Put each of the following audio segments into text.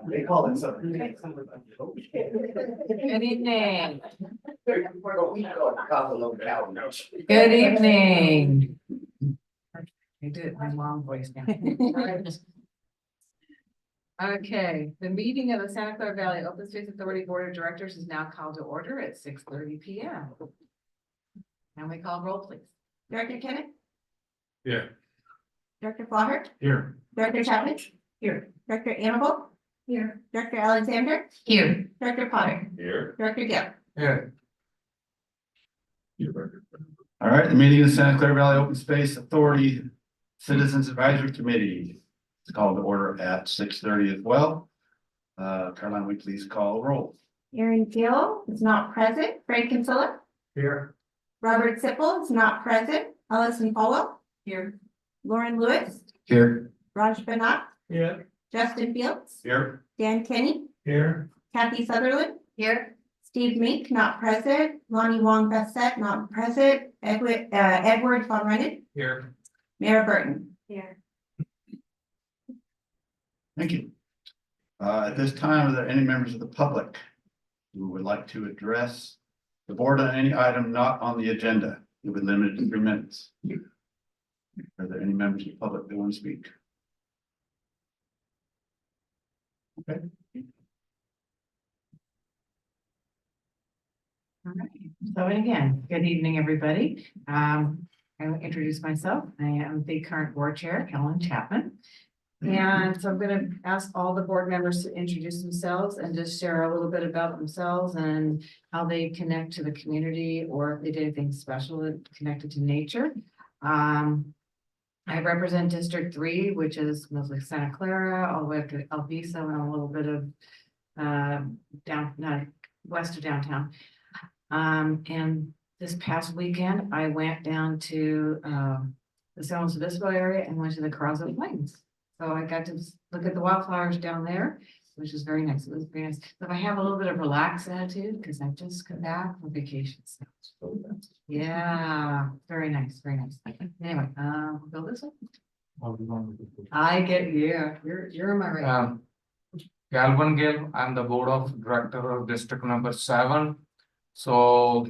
They call it something. Good evening. Good Good evening. I did it in my long voice now. Okay, the meeting of the Santa Clara Valley Open Space Authority Board of Directors is now called to order at 6:30 p.m. Can we call roll, please? Director Kenneth, Yeah. Director Flaher, Here. Director Chapman. Here. Director Annabelle. Here. Director Alexander. Here. Director Potter. Here. Director Gill. Here. All right, the meeting of the Santa Clara Valley Open Space Authority Citizens Advisory Committee is called to order at 6:30 as well. Caroline, will you please call roll? Aaron Gill is not present. Frank Kinsella. Here. Robert Sipple is not present. Allison Falwell. Here. Lauren Lewis. Here. Raj Banat. Here. Justin Fields. Here. Dan Kenny. Here. Kathy Sutherland. Here. Steve Meek, not present. Lonnie Wong Bassett, not present. Edward Von Rennen. Here. Mayor Burton. Here. Thank you. At this time, are there any members of the public who would like to address the board on any item not on the agenda? You'll be limited to 3 minutes. Are there any members of the public that want to speak? Okay. All right, so again, good evening, everybody. I will introduce myself. I am the current board chair, Helen Chapman. And so I'm going to ask all the board members to introduce themselves and just share a little bit about themselves and how they connect to the community, or if they did anything special connected to nature. I represent District 3, which is mostly Santa Clara, all the way up to El Viso and a little bit of west of downtown. And this past weekend, I went down to the San Luis Obispo area and went to the Carrizo Plains. So I got to look at the wildflowers down there, which is very nice. It was very nice. So I have a little bit of relaxed attitude because I've just come back from vacation. So, yeah, very nice, very nice. Anyway, we'll go this way. I get you're in my right. Galvin Gill, I'm the board of director of district number 7. So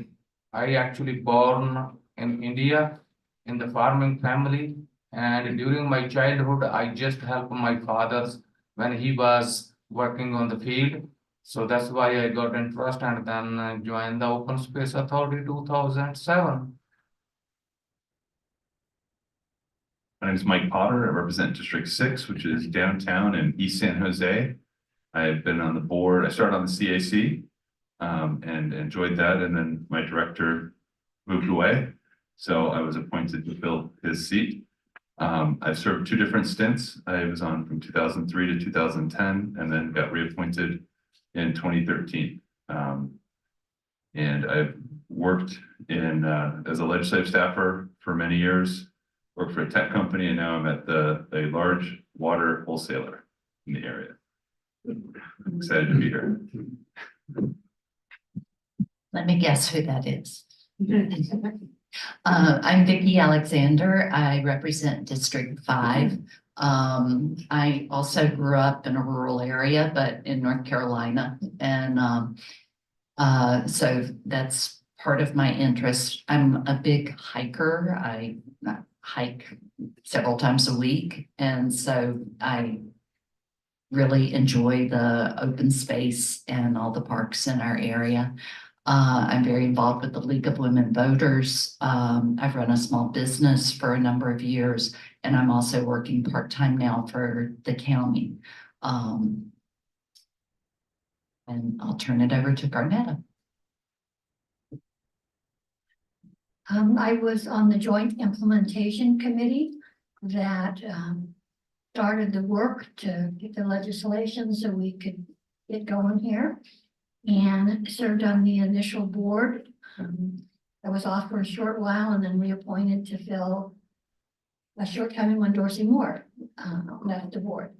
I actually born in India in the farming family, and during my childhood I just helped my father when he was working on the field. So that's why I got interest and then joined the Open Space Authority 2007. My name is Mike Potter. I represent District 6, which is downtown in East San Jose. I've been on the board. I started on the CAC and enjoyed that. And then my director moved away. So I was appointed to fill his seat. I've served 2 different stints. I was on from 2003 to 2010 and then got reappointed in 2013. And I've worked in as a legislative staffer for many years. Worked for a tech company, and now I'm at a large water wholesaler in the area. I'm excited to be here. Let me guess who that is. I'm Vicki Alexander. I represent District 5. I also grew up in a rural area, but in North Carolina. And so that's part of my interest. I'm a big hiker. I hike several times a week. And so I really enjoy the open space and all the parks in our area. I'm very involved with the League of Women Voters. I've run a small business for a number of years, and I'm also working part-time now for the county. And I'll turn it over to Garnetta. I was on the Joint Implementation Committee that started the work to get the legislation so we could get going here, and served on the initial board. I was off for a short while and then reappointed to fill a short time when Dorsey Moore left the board.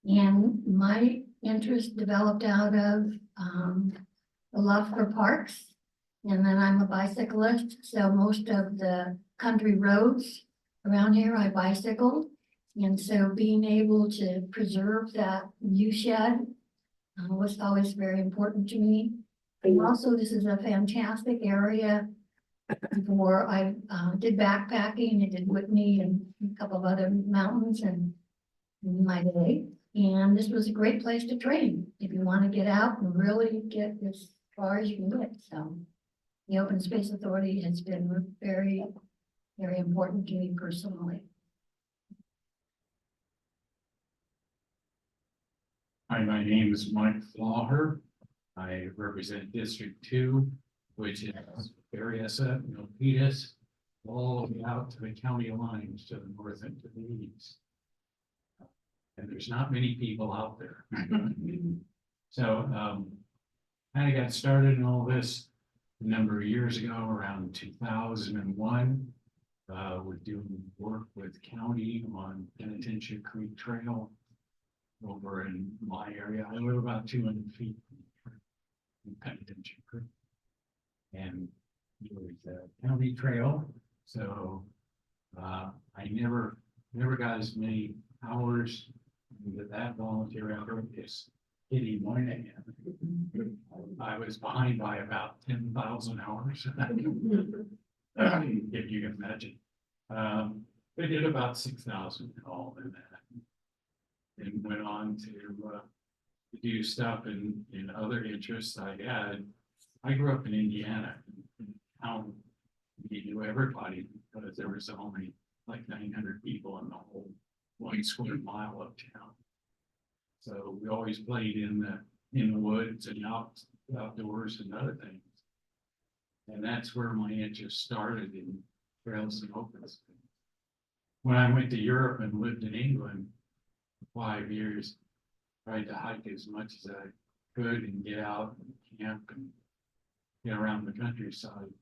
And my interest developed out of the love for parks. And then I'm a bicyclist, so most of the country roads around here, I bicycled. And so being able to preserve that view shed was always very important to me. And also, this is a fantastic area for, I did backpacking, I did Whitney and a couple of other mountains and in my day. And this was a great place to train if you want to get out and really get as far as you can get. So the Open Space Authority has been very, very important to me personally. Hi, my name is Mike Flauher. I represent District 2, which is Berryessa, Milpitas, all the way out to the county lines to the north and to the east. And there's not many people out there. So, kind of got started in all this a number of years ago, around 2001. We're doing work with county on Penitentiary Creek Trail over in my area. I live about 200 feet from Penitentiary Creek. And it was a county trail, so I never got as many hours with that volunteer effort as Kitty Moynihan. I was behind by about 10,000 hours. If you can imagine. They did about 6,000 in all in that. And went on to do stuff in other interests I had. I grew up in Indiana, in town, you knew everybody, because there was only like 900 people in the whole 1 square mile of town. So we always played in the woods and outdoors and other things. And that's where my interest started in trails and open space. When I went to Europe and lived in England for 5 years, tried to hike as much as I could and get out and camp and get around the countryside.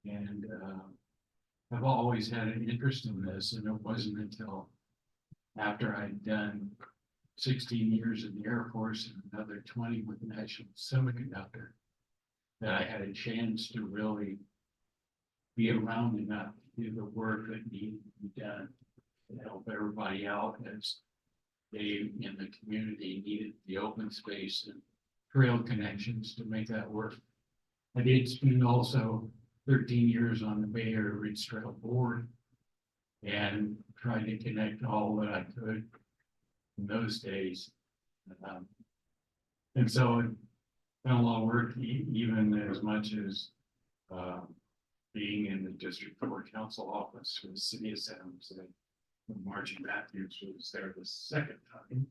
And I've always had an interest in this, and it wasn't until after I'd done 16 years in the Air Force and another 20 with the National Semiconductor that I had a chance to really be around enough to do the work that needed to be done to help everybody out as they in the community needed the open space and trail connections to make that work. I did spend also 13 years on the Bay Area Ridge Trail Board and tried to connect all that I could in those days. And so it done a lot of work, even as much as being in the District 4 Council office for the city of San Jose. Margie Matthews was there the second time.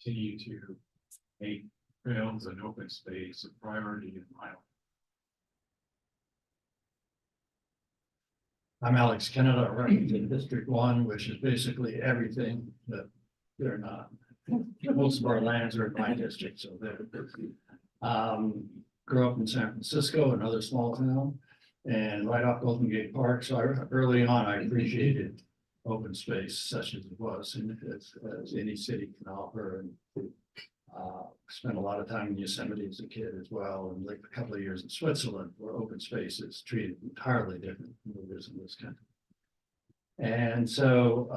Continue to make trails and open space a priority in my life. I'm Alex Kennedy, I represent District 1, which is basically everything that they're not. Most of our lands are in my district, so they're. Grew up in San Francisco, another small town, and right off Golden Gate Park. So early on, I appreciated open space such as it was, and as any city can offer. And spent a lot of time in Yosemite as a kid as well, and like a couple of years in Switzerland, where open space is treated entirely different than it is in this country. And so,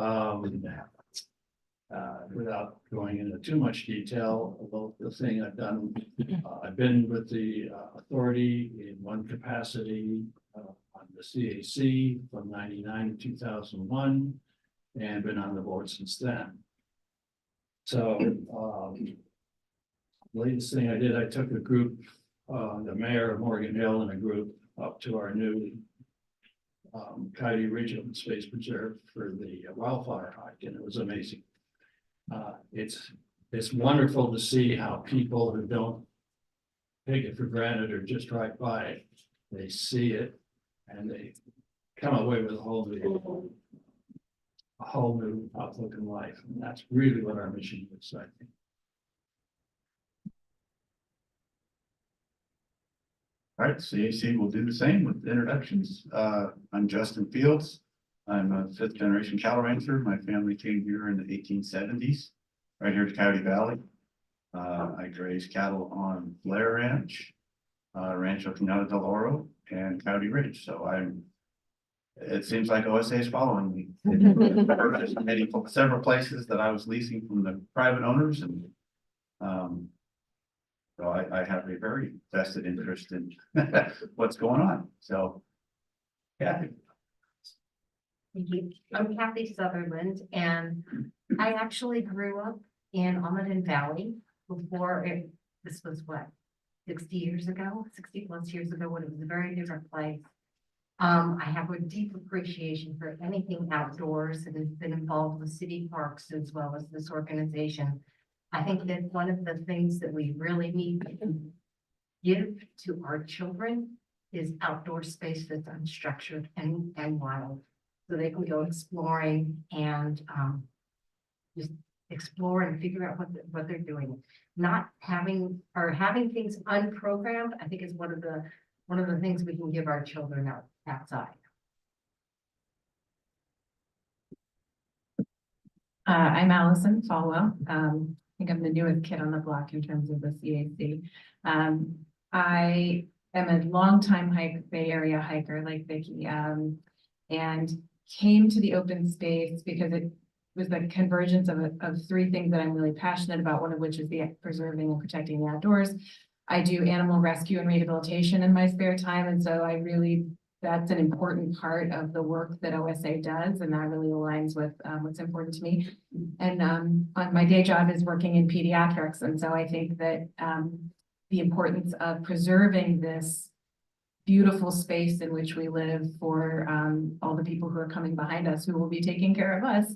without going into too much detail about the thing I've done, I've been with the authority in one capacity on the CAC from 99 to 2001, and been on the board since then. So latest thing I did, I took a group, the mayor of Morgan Hill and a group up to our new Coyote Ridge Open Space Preserve for the wildfire hike, and it was amazing. It's wonderful to see how people who don't take it for granted or just drive by it, they see it and they come away with a whole new outlook in life. And that's really what our mission is, I think. All right, CAC will do the same with introductions. I'm Justin Fields. I'm a 5th generation cattle rancher. My family came here in the 1870s, right here to Coyote Valley. I graze cattle on Blair Ranch, Rancho Cañada del Oro, and Coyote Ridge, so it seems like OSA is following me. There's several places that I was leasing from the private owners and, so I have a very vested interest in what's going on, so. Yeah, Thank you. I'm Kathy Sutherland, and I actually grew up in Almaden Valley before this was what, 60 years ago, 60 plus years ago, when it was a very different place. I have a deep appreciation for anything outdoors and has been involved with city parks as well as this organization. I think that one of the things that we really need to give to our children is outdoor space that's unstructured and wild. So they can go exploring and just explore and figure out what they're doing. Not having things unprogrammed, I think is one of the things we can give our children outside. I'm Allison Falwell. I think I'm the newest kid on the block in terms of the CAC. I am a longtime Bay Area hiker like Vicki, and came to the open space because it was the convergence of three things that I'm really passionate about, one of which is the preserving and protecting the outdoors. I do animal rescue and rehabilitation in my spare time, and so that's an important part of the work that OSA does, and that really aligns with what's important to me. And on my day job is working in pediatrics, and so I think that the importance of preserving this beautiful space in which we live for all the people who are coming behind us, who will be taking care of us,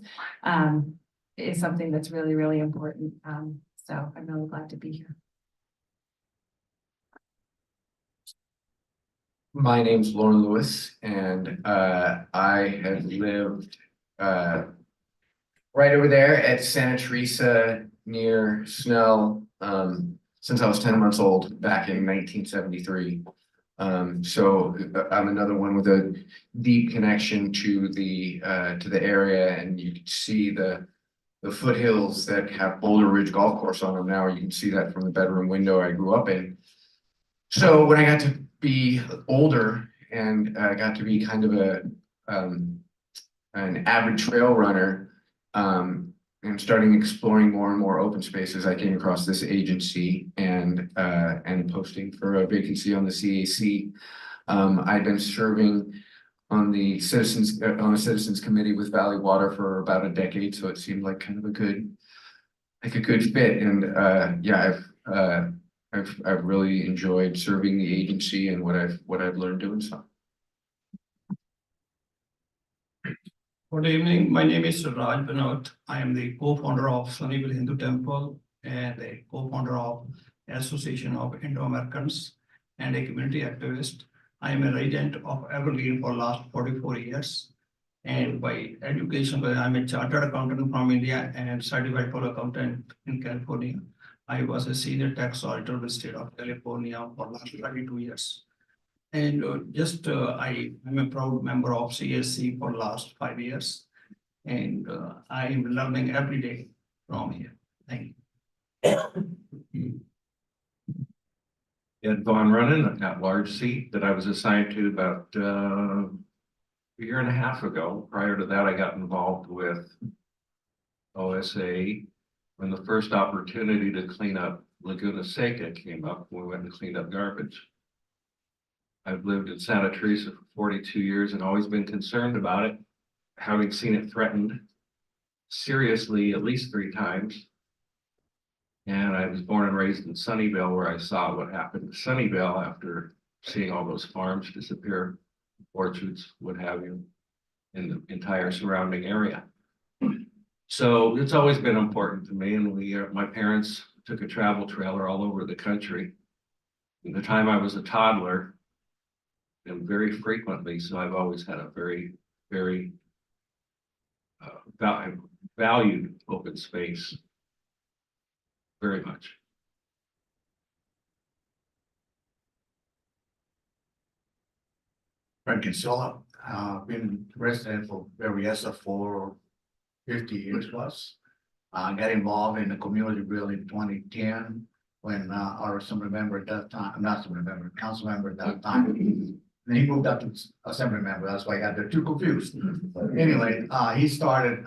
is something that's really, really important. So I'm really glad to be here. My name's Lauren Lewis, and I have lived right over there at Santa Teresa near Snell since I was 10 months old back in 1973. So I'm another one with a deep connection to the area, and you can see the foothills that have Boulder Ridge Golf Course on them now. You can see that from the bedroom window I grew up in. So when I got to be older and got to be kind of an avid trail runner, and starting exploring more and more open spaces, I came across this agency and posting for a vacancy on the CAC. I've been serving on the citizens committee with Valley Water for about a decade, so it seemed like kind of a good fit. And yeah, I've really enjoyed serving the agency and what I've learned doing so. Good evening. My name is Raj Vinod. I am the co-founder of Sunnyvale Hindu Temple and a co-founder of Association of Indo-Americans and a community activist. I am a resident of Evergreen for last 44 years. And by education, I'm a chartered accountant from India and certified full accountant in California. I was a senior tax auditor with the state of California for last 32 years. And I'm a proud member of CSC for last 5 years. And I am learning every day from here. Thank you. Ed Von Runnen, that large seat that I was assigned to about a year and a half ago. Prior to that, I got involved with OSA when the first opportunity to clean up Laguna Seca came up. We went and cleaned up garbage. I've lived in Santa Teresa for 42 years and always been concerned about it, having seen it threatened seriously at least 3 times. And I was born and raised in Sunnyvale, where I saw what happened to Sunnyvale after seeing all those farms disappear, orchards, what have you, in the entire surrounding area. So it's always been important to me, and my parents took a travel trailer all over the country. At the time I was a toddler, and very frequently, so I've always had a very, very valued open space, very much. Frank Kinsella, been resident for Berryessa for 50 years plus. Got involved in the community building in 2010 when our assembly member at that time, not assembly member, council member at that time, And he moved up to assembly member, that's why I got the two confused. But anyway, he started,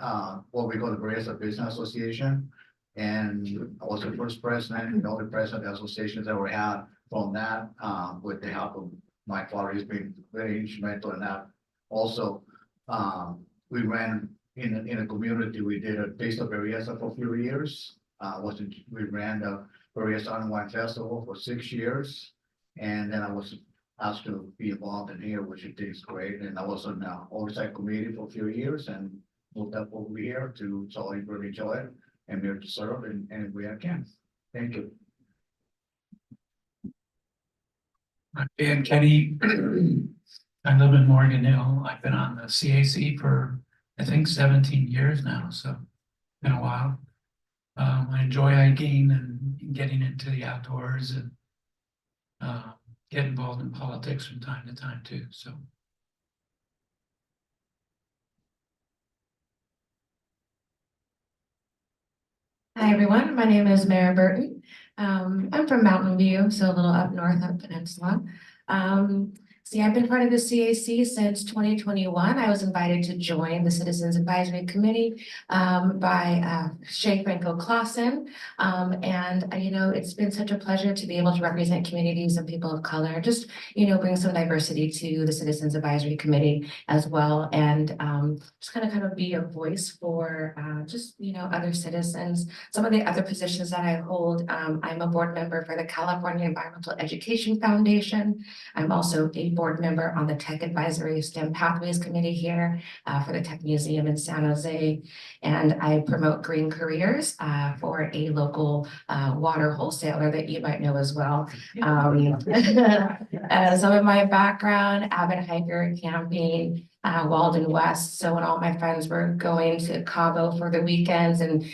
what we call the Berryessa Business Association. And I was the first president, and the only president of the associations that we had from that, with the help of my father, he's been very instrumental in that. Also, we ran in a community, we did a Taste of Berryessa for a few years. We ran the Berryessa Art and Wine Festival for 6 years. And then I was asked to be involved in here, which I think is great. And I was on the oversight committee for a few years and moved up over here to, so I really enjoy it. I'm here to serve and we can. Thank you. I'm Dan Kenny. I live in Morgan Hill. I've been on the CAC for, I think, 17 years now, so been a while. I enjoy hiking and getting into the outdoors and get involved in politics from time to time too, so. Hi, everyone. My name is Mara Burton. I'm from Mountain View, so a little up north of Peninsula. I've been part of the CAC since 2021. I was invited to join the Citizens Advisory Committee by Shay Franco-Clausen. It's been such a pleasure to be able to represent communities and people of color, just, bring some diversity to the Citizens Advisory Committee as well. And just kind of be a voice for other citizens. Some of the other positions that I hold, I'm a board member for the California Environmental Education Foundation. I'm also a board member on the Tech Advisory STEM Pathways Committee here for the Tech Museum in San Jose. And I promote green careers for a local water wholesaler that you might know as well. Some of my background, avid hiker, camping, Walden West. So when all my friends were going to Cabo for the weekends and,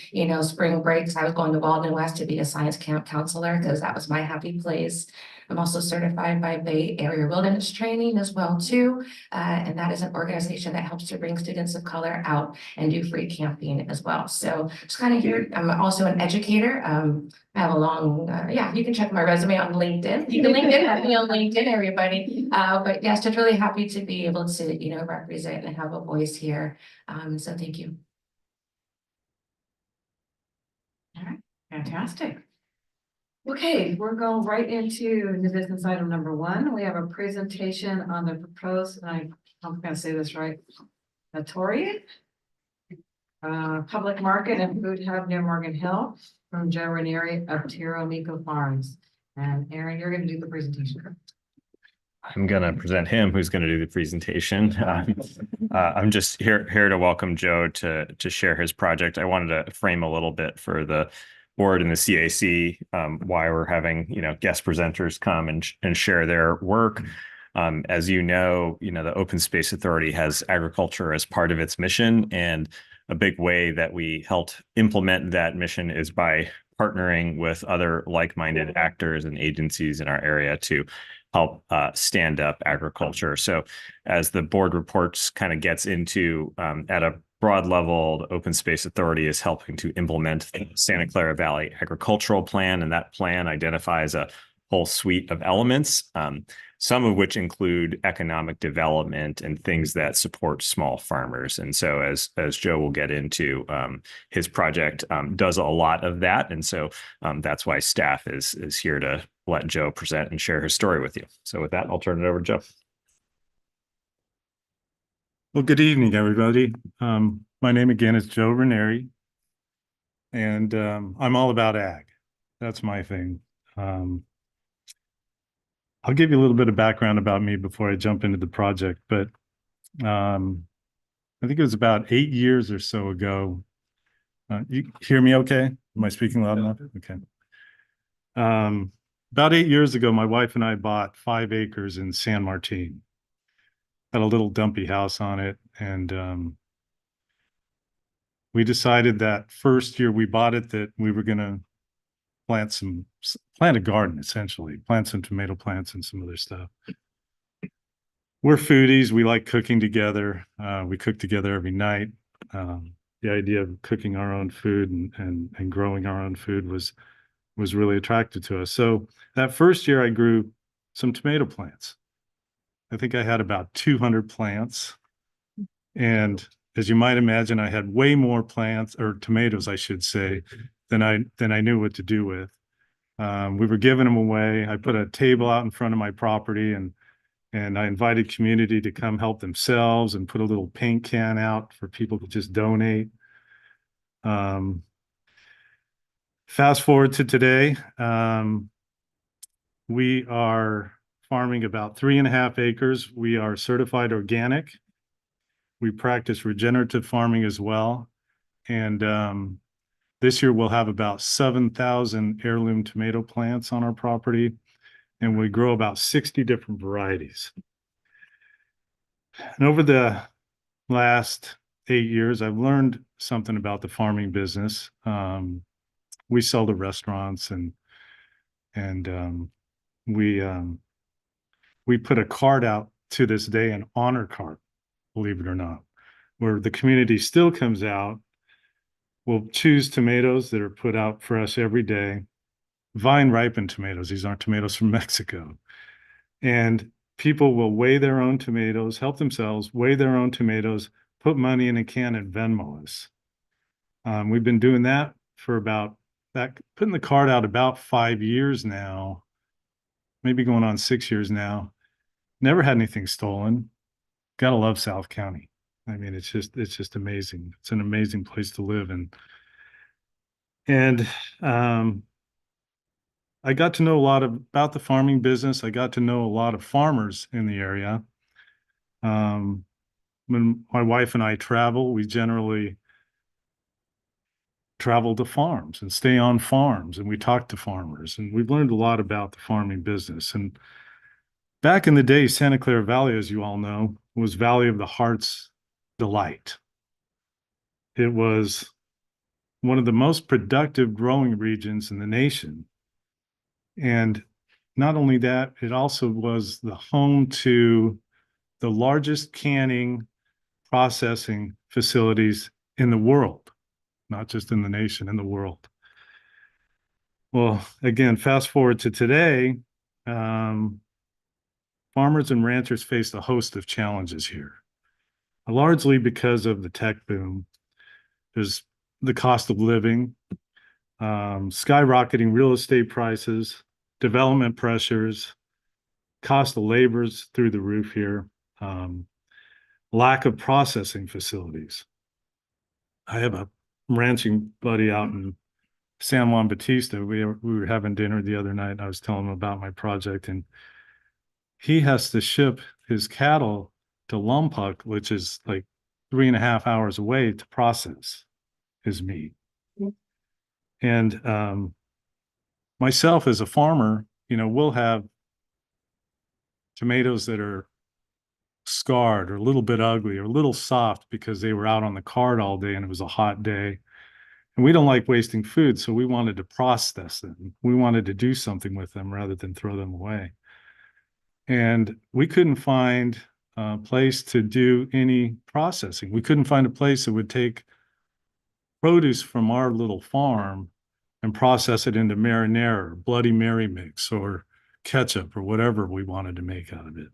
spring breaks, I was going to Walden West to be a science camp counselor because that was my happy place. I'm also certified by Bay Area Wilderness Training as well too. And that is an organization that helps to bring students of color out and do free camping as well. So just kind of here, I'm also an educator. I have a long, you can check my resume on LinkedIn. You can LinkedIn me on LinkedIn, everybody. But yes, just really happy to be able to, represent and have a voice here. So thank you. All right, fantastic. Okay, we're going right into the business item number 1. We have a presentation on the proposed, and I'm going to say this right, Notorious public market and food hub near Morgan Hill from Joe Ranieri of Tiro Mico Farms. And Aaron, you're going to do the presentation. I'm going to present him, who's going to do the presentation. I'm just here to welcome Joe to share his project. I wanted to frame a little bit for the board and the CAC, why we're having, guest presenters come and share their work. As you know, the Open Space Authority has agriculture as part of its mission, and a big way that we helped implement that mission is by partnering with other like-minded actors and agencies in our area to help stand up agriculture. So as the board reports kind of gets into at a broad level, the Open Space Authority is helping to implement the Santa Clara Valley Agricultural Plan, and that plan identifies a whole suite of elements, some of which include economic development and things that support small farmers. And so as Joe will get into, his project does a lot of that. And so that's why staff is here to let Joe present and share his story with you. So with that, I'll turn it over to Joe. Well, good evening, everybody. My name again is Joe Ranieri, and I'm all about ag. That's my thing. I'll give you a little bit of background about me before I jump into the project, but I think it was about 8 years or so ago. You hear me okay? Am I speaking loud enough? Okay. About 8 years ago, my wife and I bought 5 acres in San Martin. Had a little dumpy house on it, and we decided that first year we bought it that we were going to plant a garden, essentially, plant some tomato plants and some other stuff. We're foodies. We like cooking together. We cook together every night. The idea of cooking our own food and growing our own food was really attractive to us. So that first year I grew some tomato plants. I think I had about 200 plants. And as you might imagine, I had way more plants, or tomatoes, I should say, than I knew what to do with. We were giving them away. I put a table out in front of my property, and I invited community to come help themselves, and put a little paint can out for people to just donate. Fast forward to today, we are farming about 3.5 acres. We are certified organic. We practice regenerative farming as well. And this year we'll have about 7,000 heirloom tomato plants on our property, and we grow about 60 different varieties. And over the last 8 years, I've learned something about the farming business. We sell to restaurants, and we put a card out to this day, an honor card, believe it or not, where the community still comes out. We'll choose tomatoes that are put out for us every day, vine ripened tomatoes. These aren't tomatoes from Mexico. And people will weigh their own tomatoes, help themselves, weigh their own tomatoes, put money in a can, and Venmo us. We've been doing that for putting the card out about 5 years now, maybe going on 6 years now. Never had anything stolen. Gotta love South County. I mean, it's just amazing. It's an amazing place to live. And I got to know a lot about the farming business. I got to know a lot of farmers in the area. When my wife and I travel, we generally travel to farms and stay on farms, and we talk to farmers, and we've learned a lot about the farming business. And back in the day, Santa Clara Valley, as you all know, was Valley of the Heart's delight. It was one of the most productive growing regions in the nation. And not only that, it also was the home to the largest canning processing facilities in the world, not just in the nation, in the world. Well, again, fast forward to today, farmers and ranchers faced a host of challenges here, largely because of the tech boom. There's the cost of living, skyrocketing real estate prices, development pressures, cost of labor's through the roof here, lack of processing facilities. I have a ranching buddy out in San Juan Bautista. We were having dinner the other night, and I was telling him about my project, and he has to ship his cattle to Lompoc, which is like 3.5 hours away, to process his meat. And myself as a farmer, we'll have tomatoes that are scarred or a little bit ugly or a little soft because they were out on the cart all day and it was a hot day. And we don't like wasting food, so we wanted to process them. We wanted to do something with them rather than throw them away. And we couldn't find a place to do any processing. We couldn't find a place that would take produce from our little farm and process it into marinara or Bloody Mary mix or ketchup or whatever we wanted to make out of it.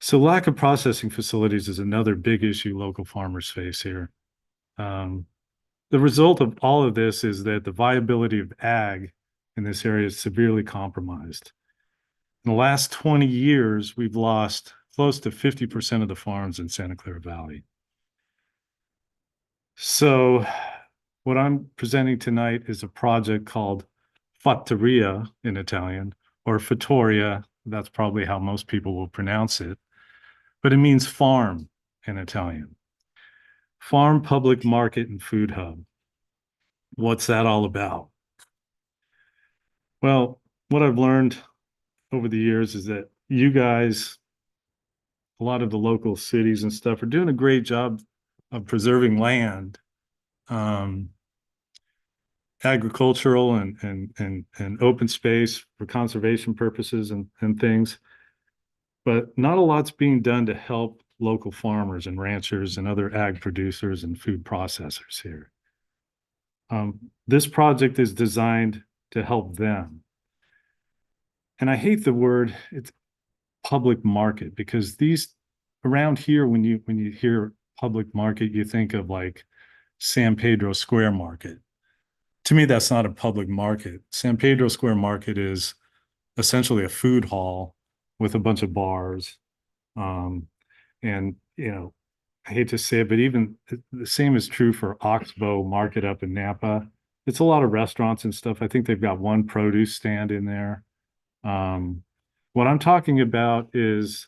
So lack of processing facilities is another big issue local farmers face here. The result of all of this is that the viability of ag in this area is severely compromised. In the last 20 years, we've lost close to 50% of the farms in Santa Clara Valley. So what I'm presenting tonight is a project called Fattoria in Italian, or Fattoria. That's probably how most people will pronounce it, but it means farm in Italian. Farm, public market, and food hub. What's that all about? Well, what I've learned over the years is that you guys, a lot of the local cities and stuff, are doing a great job of preserving land, agricultural and open space for conservation purposes and things. But not a lot's being done to help local farmers and ranchers and other ag producers and food processors here. This project is designed to help them. And I hate the word, public market, because these around here, when you hear public market, you think of like San Pedro Square Market. To me, that's not a public market. San Pedro Square Market is essentially a food hall with a bunch of bars. And, you know, I hate to say it, but even the same is true for Oxbow Market up in Napa. It's a lot of restaurants and stuff. I think they've got one produce stand in there. What I'm talking about is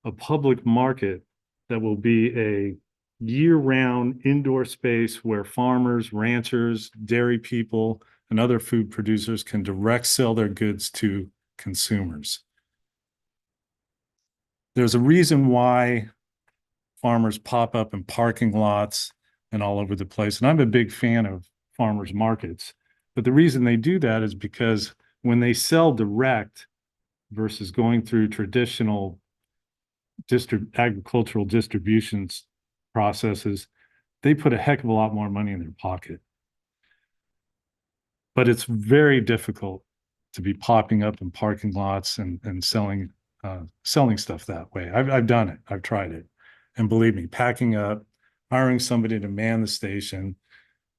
a public market that will be a year-round indoor space where farmers, ranchers, dairy people, and other food producers can direct sell their goods to consumers. There's a reason why farmers pop up in parking lots and all over the place. And I'm a big fan of farmers markets. But the reason they do that is because when they sell direct versus going through traditional agricultural distributions processes, they put a heck of a lot more money in their pocket. But it's very difficult to be popping up in parking lots and selling stuff that way. I've done it. I've tried it. And believe me, packing up, hiring somebody to man the station,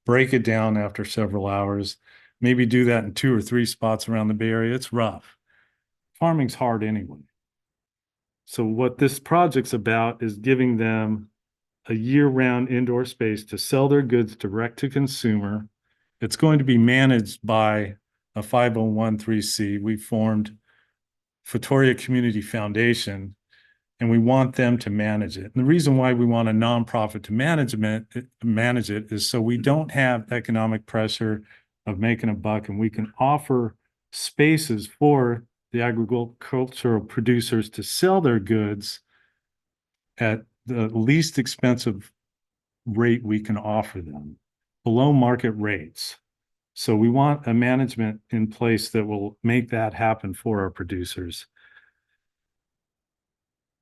break it down after several hours, maybe do that in 2 or 3 spots around the Bay Area. It's rough. Farming's hard anyway. So what this project's about is giving them a year-round indoor space to sell their goods direct to consumer. It's going to be managed by a 501(c)(3). We formed Fotoria Community Foundation, and we want them to manage it. And the reason why we want a nonprofit to manage it is so we don't have economic pressure of making a buck, and we can offer spaces for the agricultural producers to sell their goods at the least expensive rate we can offer them, below market rates. So we want a management in place that will make that happen for our producers.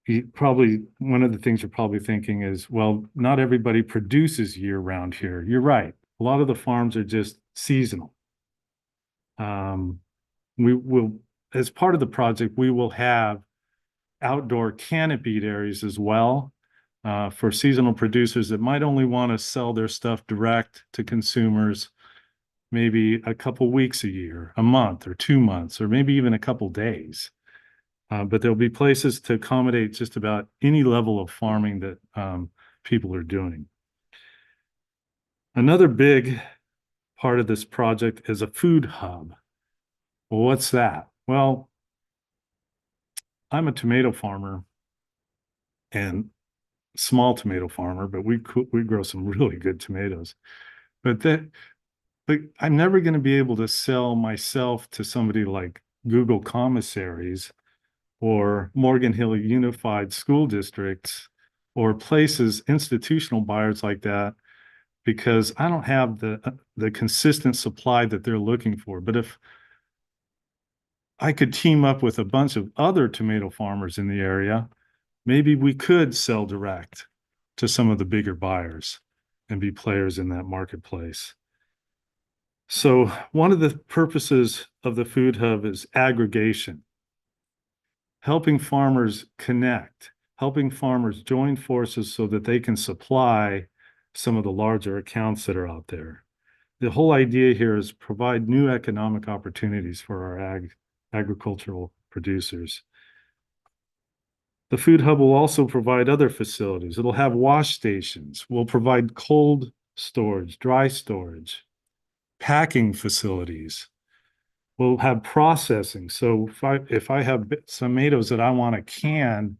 One of the things you're probably thinking is, well, not everybody produces year round here. You're right. A lot of the farms are just seasonal. We will, as part of the project, we will have outdoor canopied areas as well for seasonal producers that might only want to sell their stuff direct to consumers maybe a couple weeks a year, a month or 2 months, or maybe even a couple days. But there'll be places to accommodate just about any level of farming that people are doing. Another big part of this project is a food hub. Well, what's that? Well, I'm a tomato farmer and small tomato farmer, but we grow some really good tomatoes. But I'm never going to be able to sell myself to somebody like Google Commissaries or Morgan Hill Unified School Districts or places, institutional buyers like that, because I don't have the consistent supply that they're looking for. But if I could team up with a bunch of other tomato farmers in the area, maybe we could sell direct to some of the bigger buyers and be players in that marketplace. So one of the purposes of the Food Hub is aggregation, helping farmers connect, helping farmers join forces so that they can supply some of the larger accounts that are out there. The whole idea here is provide new economic opportunities for our agricultural producers. The Food Hub will also provide other facilities. It'll have wash stations. We'll provide cold storage, dry storage, packing facilities. We'll have processing. So if I have tomatoes that I want to can,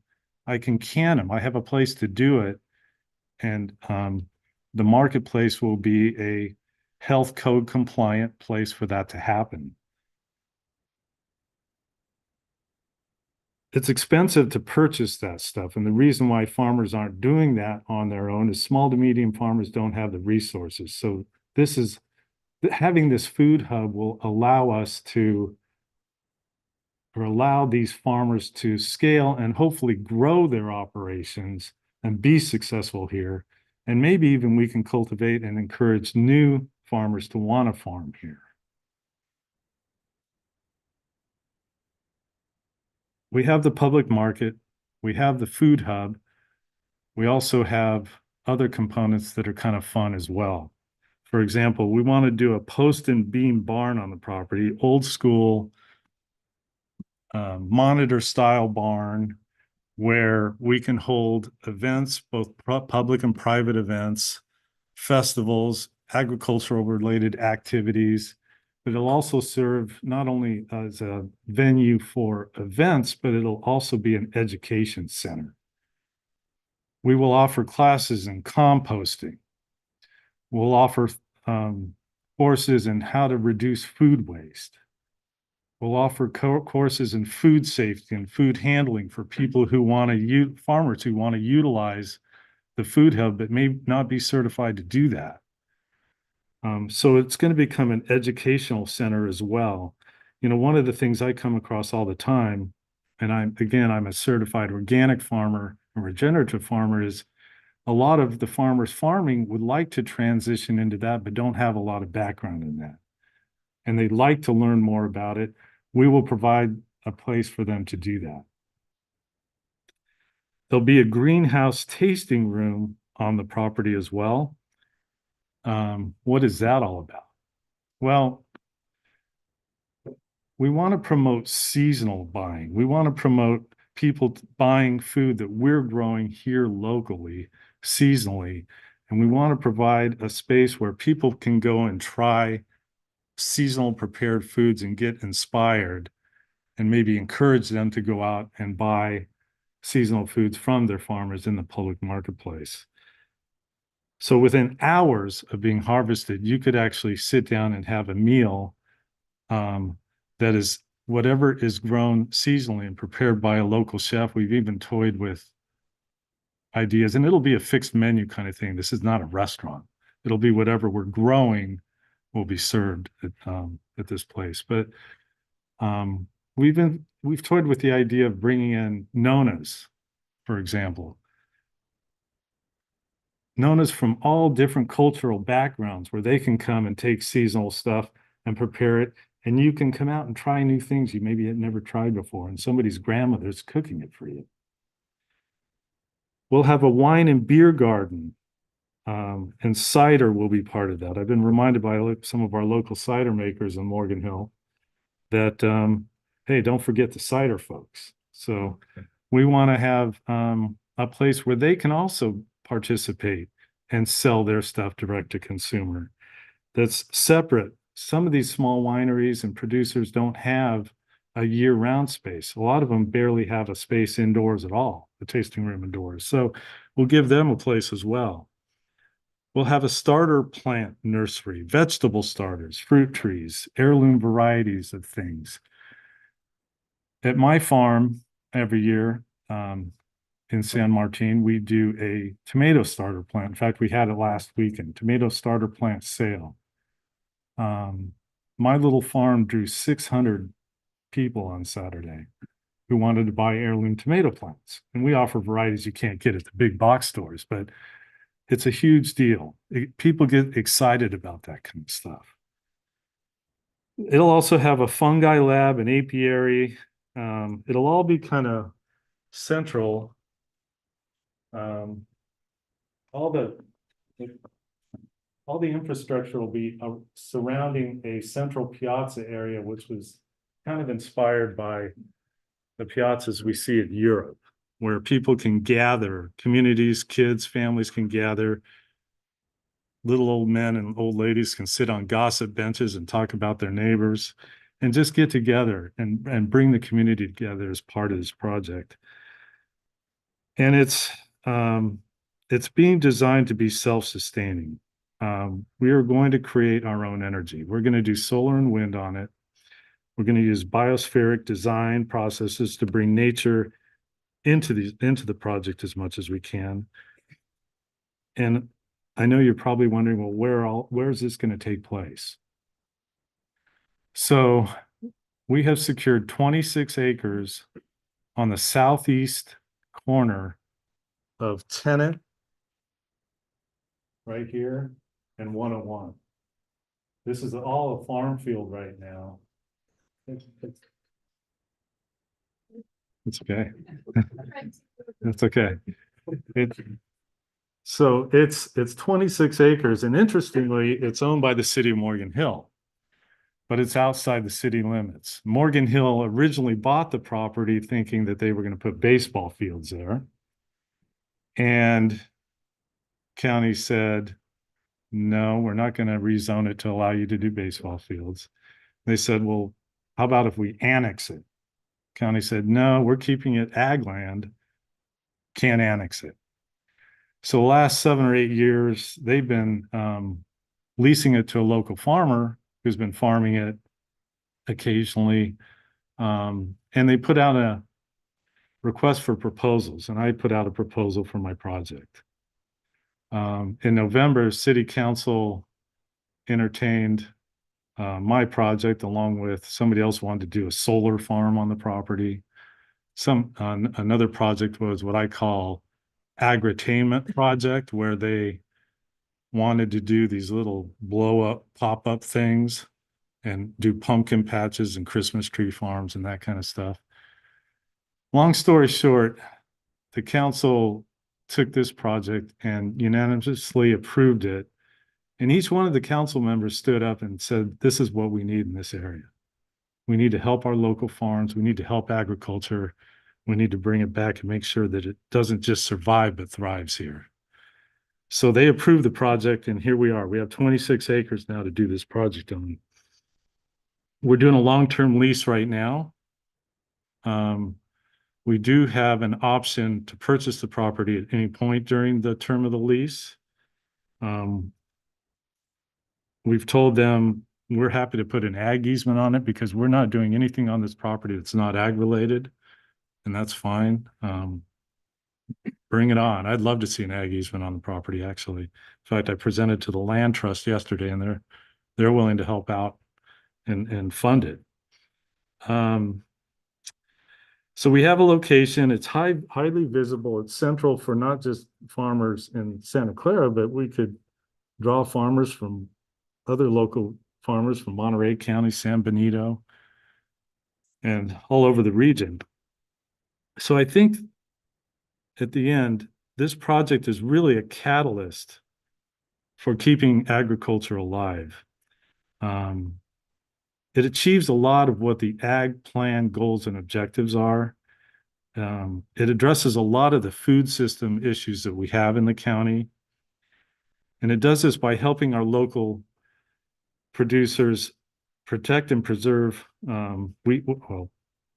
I can can them. I have a place to do it. And the marketplace will be a health code compliant place for that to happen. It's expensive to purchase that stuff. And the reason why farmers aren't doing that on their own is small to medium farmers don't have the resources. So having this Food Hub will allow us to, or allow these farmers to scale and hopefully grow their operations and be successful here. And maybe even we can cultivate and encourage new farmers to want to farm here. we have the public market, we have the food hub. We also have other components that are kind of fun as well. For example, we want to do a post and beam barn on the property, old school monitor style barn where we can hold events, both public and private events, festivals, agricultural related activities. But it'll also serve not only as a venue for events, but it'll also be an education center. We will offer classes in composting. We'll offer courses in how to reduce food waste. We'll offer courses in food safety and food handling for people who want to farmers who want to utilize the food hub but may not be certified to do that. So it's going to become an educational center as well. You know, one of the things I come across all the time, and I'm a certified organic farmer and regenerative farmer, is a lot of the farmers farming would like to transition into that, but don't have a lot of background in that. And they'd like to learn more about it. We will provide a place for them to do that. There'll be a greenhouse tasting room on the property as well. What is that all about? Well, we want to promote seasonal buying. We want to promote people buying food that we're growing here locally, seasonally. And we want to provide a space where people can go and try seasonal prepared foods and get inspired, and maybe encourage them to go out and buy seasonal foods from their farmers in the public marketplace. So within hours of being harvested, you could actually sit down and have a meal that is whatever is grown seasonally and prepared by a local chef. We've even toyed with ideas, and it'll be a fixed menu kind of thing. This is not a restaurant. It'll be whatever we're growing will be served at this place. But we've toyed with the idea of bringing in nonas, for example. Nonas from all different cultural backgrounds where they can come and take seasonal stuff and prepare it. And you can come out and try new things you maybe had never tried before, and somebody's grandmother's cooking it for you. We'll have a wine and beer garden, and cider will be part of that. I've been reminded by some of our local cider makers in Morgan Hill that, hey, don't forget the cider folks. So we want to have a place where they can also participate and sell their stuff direct to consumer. That's separate. Some of these small wineries and producers don't have a year-round space. A lot of them barely have a space indoors at all, the tasting room indoors. So we'll give them a place as well. We'll have a starter plant nursery, vegetable starters, fruit trees, heirloom varieties of things. At my farm every year in San Martin, we do a tomato starter plant. In fact, we had it last weekend, tomato starter plant sale. My little farm drew 600 people on Saturday who wanted to buy heirloom tomato plants. And we offer varieties you can't get at the big box stores, but it's a huge deal. People get excited about that kind of stuff. It'll also have a fungi lab, an apiary. It'll all be kind of central. All the infrastructure will be surrounding a central piazza area, which was kind of inspired by the piazzas we see in Europe, where people can gather, communities, kids, families can gather. Little old men and old ladies can sit on gossip benches and talk about their neighbors and just get together and bring the community together as part of this project. And it's being designed to be self-sustaining. We are going to create our own energy. We're going to do solar and wind on it. We're going to use biospheric design processes to bring nature into the project as much as we can. And I know you're probably wondering, well, where is this going to take place? So we have secured 26 acres on the southeast corner of Tennant, right here, and 101. This is all a farm field right now. It's okay. It's okay. So it's 26 acres, and interestingly, it's owned by the city of Morgan Hill. But it's outside the city limits. Morgan Hill originally bought the property thinking that they were going to put baseball fields there. And county said, no, we're not going to rezone it to allow you to do baseball fields. They said, well, how about if we annex it? County said, no, we're keeping it ag land, can't annex it. So the last 7 or 8 years, they've been leasing it to a local farmer who's been farming it occasionally. And they put out a request for proposals, and I put out a proposal for my project. In November, City Council entertained my project along with somebody else wanted to do a solar farm on the property. Another project was what I call agritainment project, where they wanted to do these little blow up, pop up things and do pumpkin patches and Christmas tree farms and that kind of stuff. Long story short, the council took this project and unanimously approved it. And each one of the council members stood up and said, this is what we need in this area. We need to help our local farms. We need to help agriculture. We need to bring it back and make sure that it doesn't just survive, but thrives here. So they approved the project, and here we are. We have 26 acres now to do this project on. We're doing a long-term lease right now. We do have an option to purchase the property at any point during the term of the lease. We've told them we're happy to put an ag easement on it because we're not doing anything on this property that's not ag related, and that's fine. Bring it on. I'd love to see an ag easement on the property, actually. In fact, I presented to the land trust yesterday, and they're willing to help out and fund it. So we have a location. It's highly visible. It's central for not just farmers in Santa Clara, but we could draw farmers from other local farmers from Monterey County, San Benito, and all over the region. So I think at the end, this project is really a catalyst for keeping agriculture alive. It achieves a lot of what the ag plan goals and objectives are. It addresses a lot of the food system issues that we have in the county. And it does this by helping our local producers protect and preserve.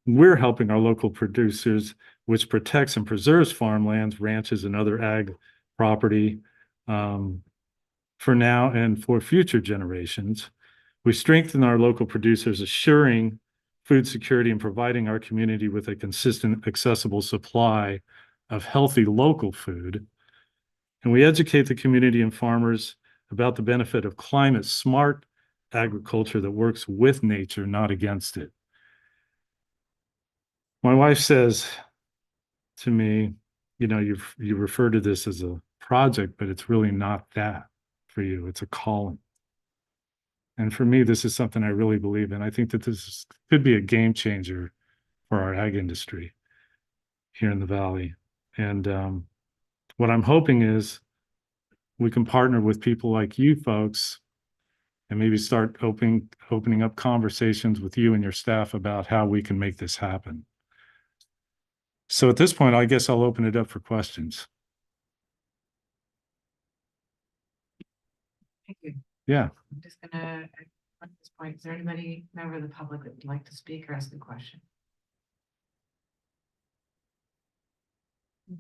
We're helping our local producers, which protects and preserves farmlands, ranches, and other ag property for now and for future generations. We strengthen our local producers, assuring food security and providing our community with a consistent, accessible supply of healthy local food. And we educate the community and farmers about the benefit of climate-smart agriculture that works with nature, not against it. My wife says to me, you know, you refer to this as a project, but it's really not that for you. It's a calling. And for me, this is something I really believe in. I think that this could be a game changer for our ag industry here in the Valley. And what I'm hoping is we can partner with people like you folks and maybe start opening up conversations with you and your staff about how we can make this happen. So at this point, I guess I'll open it up for questions. Thank you. Yeah. I'm just gonna, at this point, is there anybody, member of the public that would like to speak or ask a question?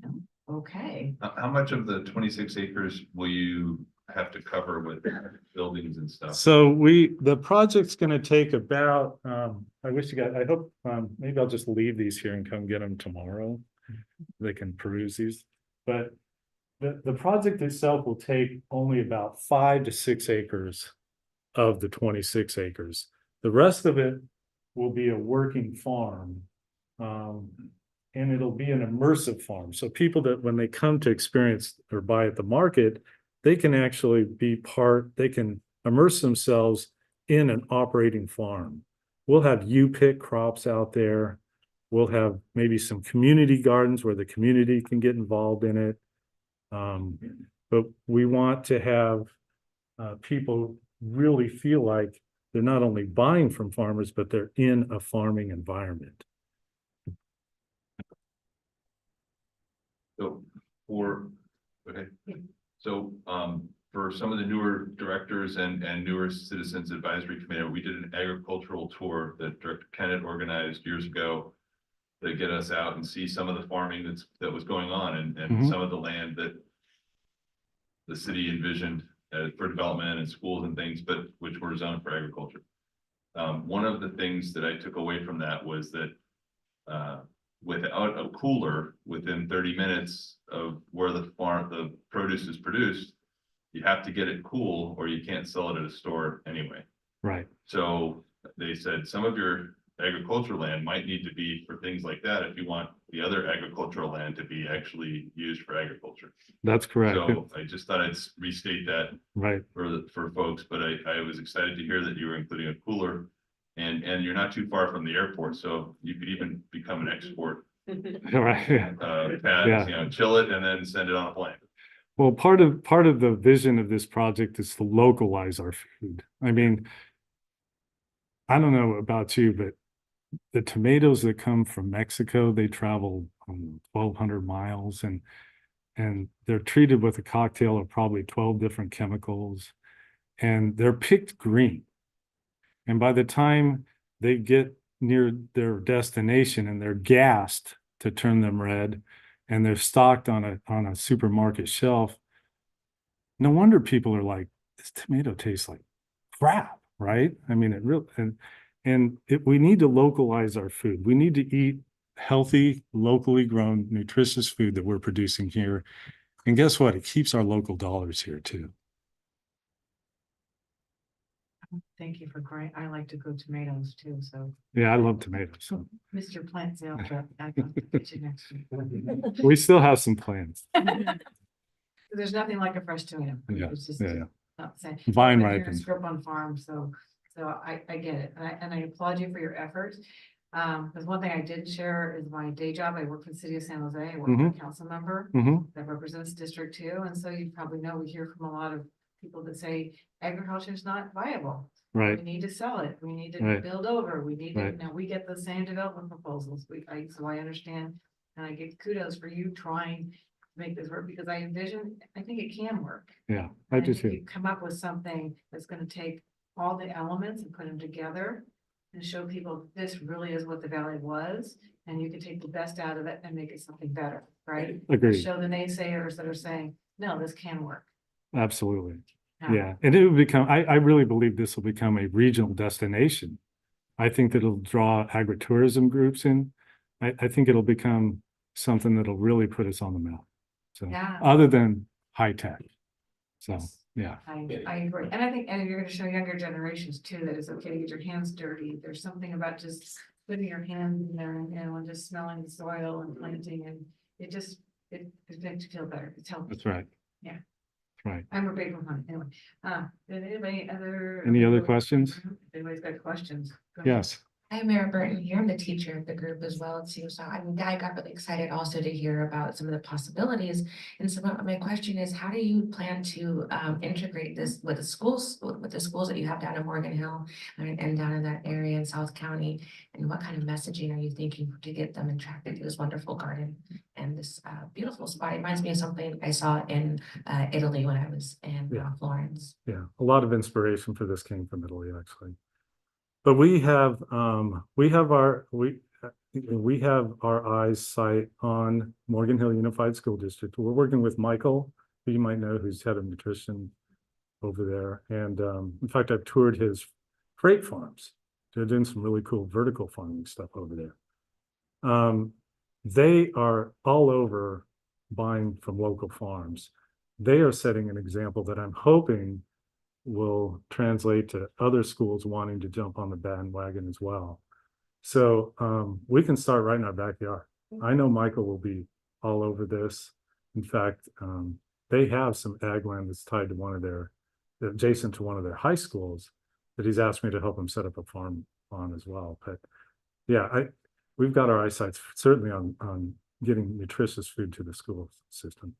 No. Okay. How much of the 26 acres will you have to cover with buildings and stuff? So the project's gonna take about, I hope, maybe I'll just leave these here and come get them tomorrow. They can peruse these, but the project itself will take only about 5 to 6 acres of the 26 acres. The rest of it will be a working farm. And it'll be an immersive farm. So people that when they come to experience or buy at the market, they can actually they can immerse themselves in an operating farm. We'll have you pick crops out there. We'll have maybe some community gardens where the community can get involved in it. But we want to have people really feel like they're not only buying from farmers, but they're in a farming environment. So okay, so for some of the newer directors and newer citizens advisory committee, we did an agricultural tour that Director Kennett organized years ago to get us out and see some of the farming that was going on and some of the land that the city envisioned for development and schools and things, but which were zoned for agriculture. One of the things that I took away from that was that without a cooler within 30 minutes of where the produce is produced, you have to get it cool or you can't sell it at a store anyway. Right. So they said some of your agricultural land might need to be for things like that if you want the other agricultural land to be actually used for agriculture. That's correct. So I just thought I'd restate that Right. for folks, but I was excited to hear that you were including a cooler and you're not too far from the airport, so you could even become an export Right. pad, Yeah. you know, chill it and then send it on a plane. Well, part of the vision of this project is to localize our food. I mean, I don't know about you, but the tomatoes that come from Mexico, they travel 1,200 miles and they're treated with a cocktail of probably 12 different chemicals and they're picked green. And by the time they get near their destination and they're gassed to turn them red and they're stocked on a supermarket shelf, no wonder people are like, this tomato tastes like crap, right? I mean, it really, we need to localize our food. We need to eat healthy, locally grown, nutritious food that we're producing here. And guess what? It keeps our local dollars here too. Thank you for great. I like to grow tomatoes too, so. Yeah, I love tomatoes. So Mr. Plant Sale, but I can get you next week. we still have some plans. There's nothing like a fresh tomato. Yeah, It's just yeah. not the same. Vine But you're a ripened. Strip on farm, so I get it, and I applaud you for your efforts. Because one thing I did share is my day job. I work for the city of San Jose. I work for a council member that represents District 2, and so you probably know we hear from a lot of people that say agriculture is not viable. Right. We need to sell it. We need to Right. build over. We need to, Right. now we get the same development proposals. So I understand. And I give kudos for you trying to make this work because I think it can work. Yeah, I And do if you too. come up with something that's gonna take all the elements and put them together and show people this really is what the valley was, and you can take the best out of it and make it something better, right? Agreed. Show the naysayers that are saying, no, this can work. Absolutely. Yeah. And it will become, I really believe this will become a regional destination. I think that it'll draw agritourism groups in. I think it'll become something that'll really put us on the map. So, Yeah. other than high tech. So, yeah. I agree. And I think, and you're gonna show younger generations too, that it's okay to get your hands dirty. There's something about just putting your hand in there and just smelling the soil and planting and it makes you feel better. It's healthy. That's right. Yeah. Right. I'm a big one, anyway. Did Any other questions? If anybody's got questions. go ahead. Yes. I'm Mara Burton here. I'm the teacher of the group as well, too. So I got really excited also to hear about some of the possibilities. And so my question is, how do you plan to integrate this with the schools that you have down in Morgan Hill and down in that area in South County? And what kind of messaging are you thinking to get them attracted to this wonderful garden and this beautiful spot? It reminds me of something I saw in Italy when I was in Florence. Yeah, a lot of inspiration for this came from Italy, actually. But we have our eyes sight on Morgan Hill Unified School District. We're working with Michael, who you might know, who's head of nutrition over there. And in fact, I've toured his freight farms. They're doing some really cool vertical farming stuff over there. They are all over buying from local farms. They are setting an example that I'm hoping will translate to other schools wanting to jump on the bandwagon as well. So we can start right in our backyard. I know Michael will be all over this. In fact, they have some ag land that's tied to adjacent to one of their high schools that he's asked me to help him set up a farm on as well. But yeah, we've got our eyesight certainly on getting nutritious food to the school system.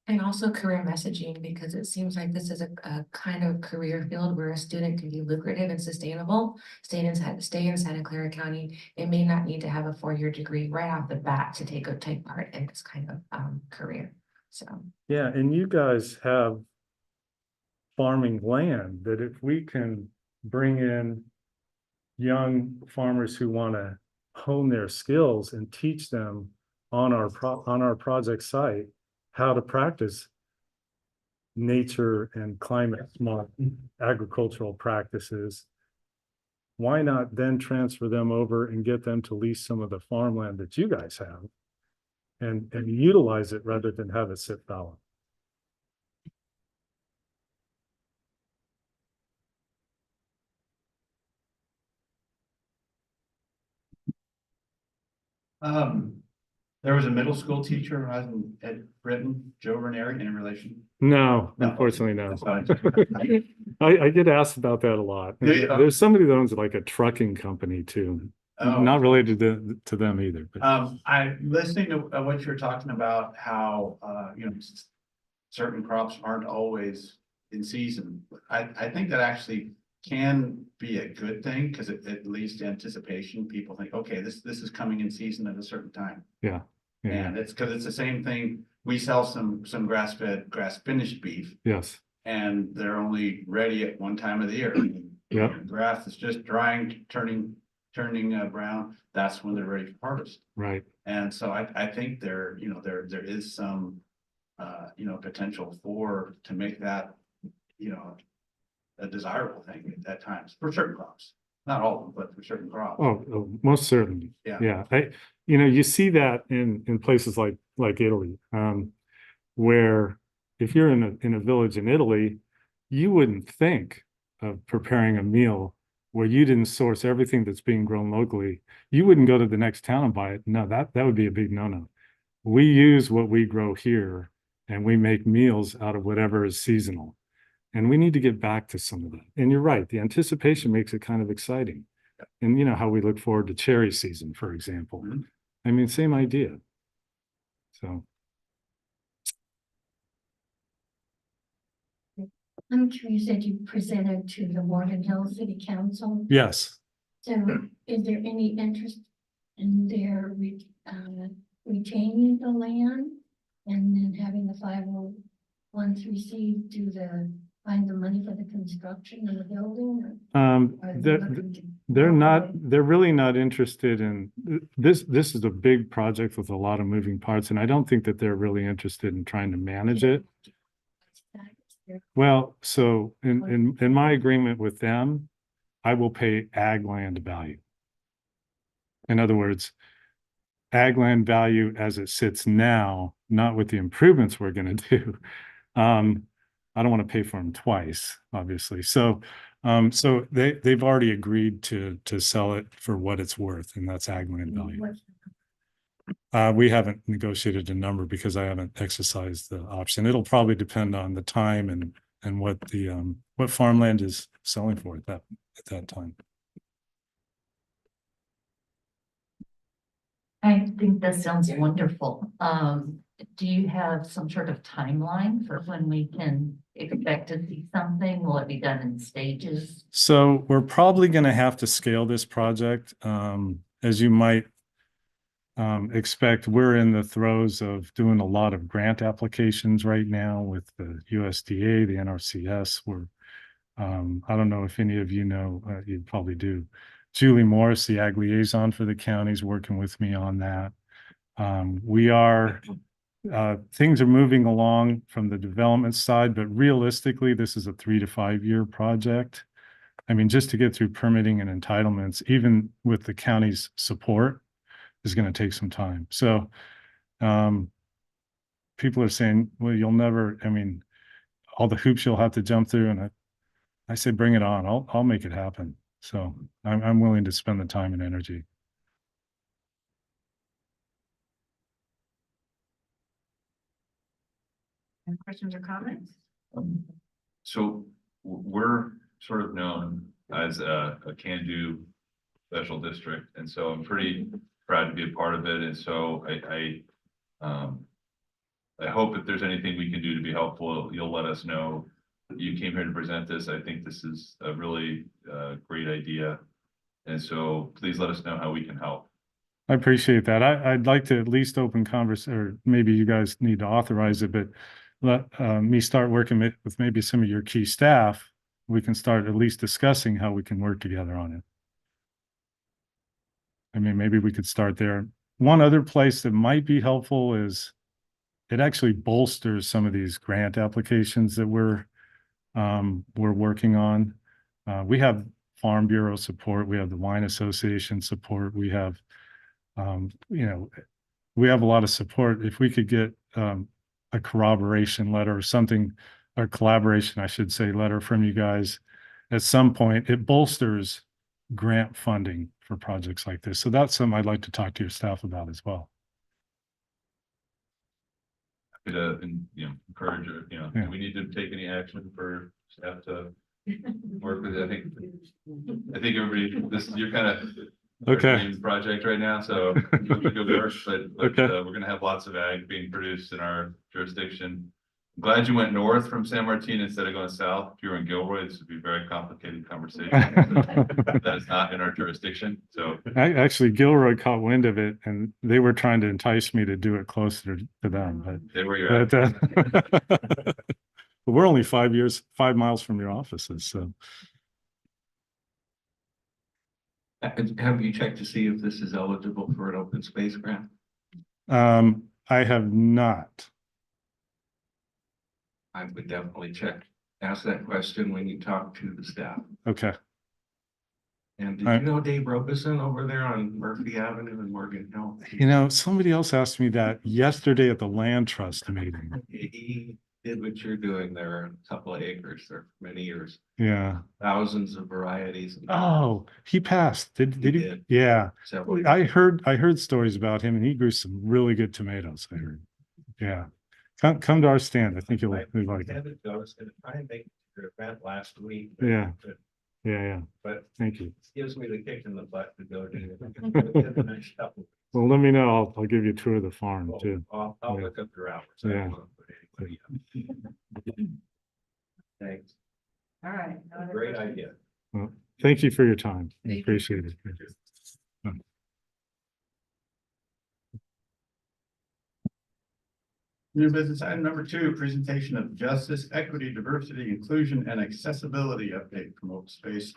And also career messaging, because it seems like this is a kind of career field where a student can be lucrative and sustainable. Stay in Santa Clara County, it may not need to have a 4-year degree right off the bat to take part in this kind of career. So Yeah, and you guys have farming land that if we can bring in young farmers who want to hone their skills and teach them on our project site how to practice nature and climate smart agricultural practices, why not then transfer them over and get them to lease some of the farmland that you guys have and utilize it rather than have it sit fallow? There was a middle school teacher at Britain, Joe Ranieri, in relation. No, No. unfortunately, no. That's fine. I get asked about that a lot. Do you? There's somebody that owns like a trucking company too. Oh. Not related to them either, but I'm listening to what you're talking about, how, certain crops aren't always in season. I think that actually can be a good thing because it leads to anticipation. People think, okay, this is coming in season at a certain time. yeah. And it's because it's the same thing. We sell some grass-fed, grass-finished beef, Yes, and they're only ready at one time of the year. Yeah. Grass is just drying, turning brown. That's when they're ready for harvest. right. And so I think there is some, potential to make that, a desirable thing at times for certain crops. Not all of them, but for certain crops. Oh, most certainly. Yeah. Yeah. You see that in places like Italy, where if you're in a village in Italy, you wouldn't think of preparing a meal where you didn't source everything that's being grown locally. You wouldn't go to the next town and buy it. No, that would be a big no-no. We use what we grow here and we make meals out of whatever is seasonal. And we need to get back to some of that. And you're right, the anticipation makes it kind of exciting. And you know how we look forward to cherry season, for example. Mm-hmm. I mean, same idea. So, I'm curious that you presented to the Morgan Hill City Council. yes. So is there any interest in their retaining the land and then having the 501(c) find the money for the construction of the building? Or are they looking to- They're really not interested in this. This is a big project with a lot of moving parts, and I don't think that they're really interested in trying to manage it. Well, so in my agreement with them, I will pay ag land value. In other words, ag land value as it sits now, not with the improvements we're going to do. I don't want to pay for them twice, obviously. So they've already agreed to sell it for what it's worth, and that's ag land value. We haven't negotiated a number because I haven't exercised the option. It'll probably depend on the time and what the what farmland is selling for at that time. I think that sounds wonderful. Do you have some sort of timeline for when we can expect to see something? Will it be done in stages? So we're probably going to have to scale this project. As you might expect, we're in the throes of doing a lot of grant applications right now with the USDA, the NRCS. I don't know if any of you know, you probably do. Julie Morris, the ag liaison for the county, is working with me on that. Things are moving along from the development side, but realistically, this is a 3 to 5 year project. I mean, just to get through permitting and entitlements, even with the county's support, is going to take some time. So people are saying, well, you'll never, I mean, all the hoops you'll have to jump through. And I say, bring it on. I'll make it happen. So I'm willing to spend the time and energy. Any questions or comments? So we're sort of known as a can-do special district. And so I'm pretty proud to be a part of it. And so I hope if there's anything we can do to be helpful, you'll let us know. You came here to present this. I think this is a really great idea. And so please let us know how we can help. I appreciate that. I'd like to at least open or maybe you guys need to authorize it, but let me start working with maybe some of your key staff. We can start at least discussing how we can work together on it. I mean, maybe we could start there. One other place that might be helpful is it actually bolsters some of these grant applications that we're working on. We have Farm Bureau support. We have the Wine Association support. We have, we have a lot of support. If we could get a corroboration letter or something, or collaboration, I should say, letter from you guys at some point, it bolsters grant funding for projects like this. So that's something I'd like to talk to your staff about as well. To encourage, do we need to take any action for staff to work with it? I think everybody, you're kind of okay project right now, so good work, but okay. We're going to have lots of ag being produced in our jurisdiction. I'm glad you went north from San Martin instead of going south. If you were in Gilroy, this would be a very complicated conversation. That is not in our jurisdiction. So actually, Gilroy caught wind of it, and they were trying to entice me to do it closer to them. But they were your but we're only 5 miles from your offices. So Have you checked to see if this is eligible for an open space grant? I have not. I would definitely ask that question when you talk to the staff. Okay. And did you know Dave Robeson over there on Murphy Avenue in Morgan Hill? Somebody else asked me that yesterday at the land trust meeting. He did what you're doing there, a couple of acres there for many years. Yeah. Thousands of varieties. Oh, he passed. Did he? Did. Yeah. Several I heard stories about him, and he grew some really good tomatoes, I heard. Yeah. Come to our stand. I think you'll like it. I was gonna try and make your event last week. Yeah. Yeah. But thank you. it gives me the kick in the butt to go do it. Well, let me know. I'll give you a tour of the farm too. I'll look up your hours. I Yeah. don't wanna put anybody up. Thanks. All right. Great idea. Well, thank you for your time. I appreciate it. New business item number 2, presentation of justice, equity, diversity, inclusion, and accessibility update from Open Space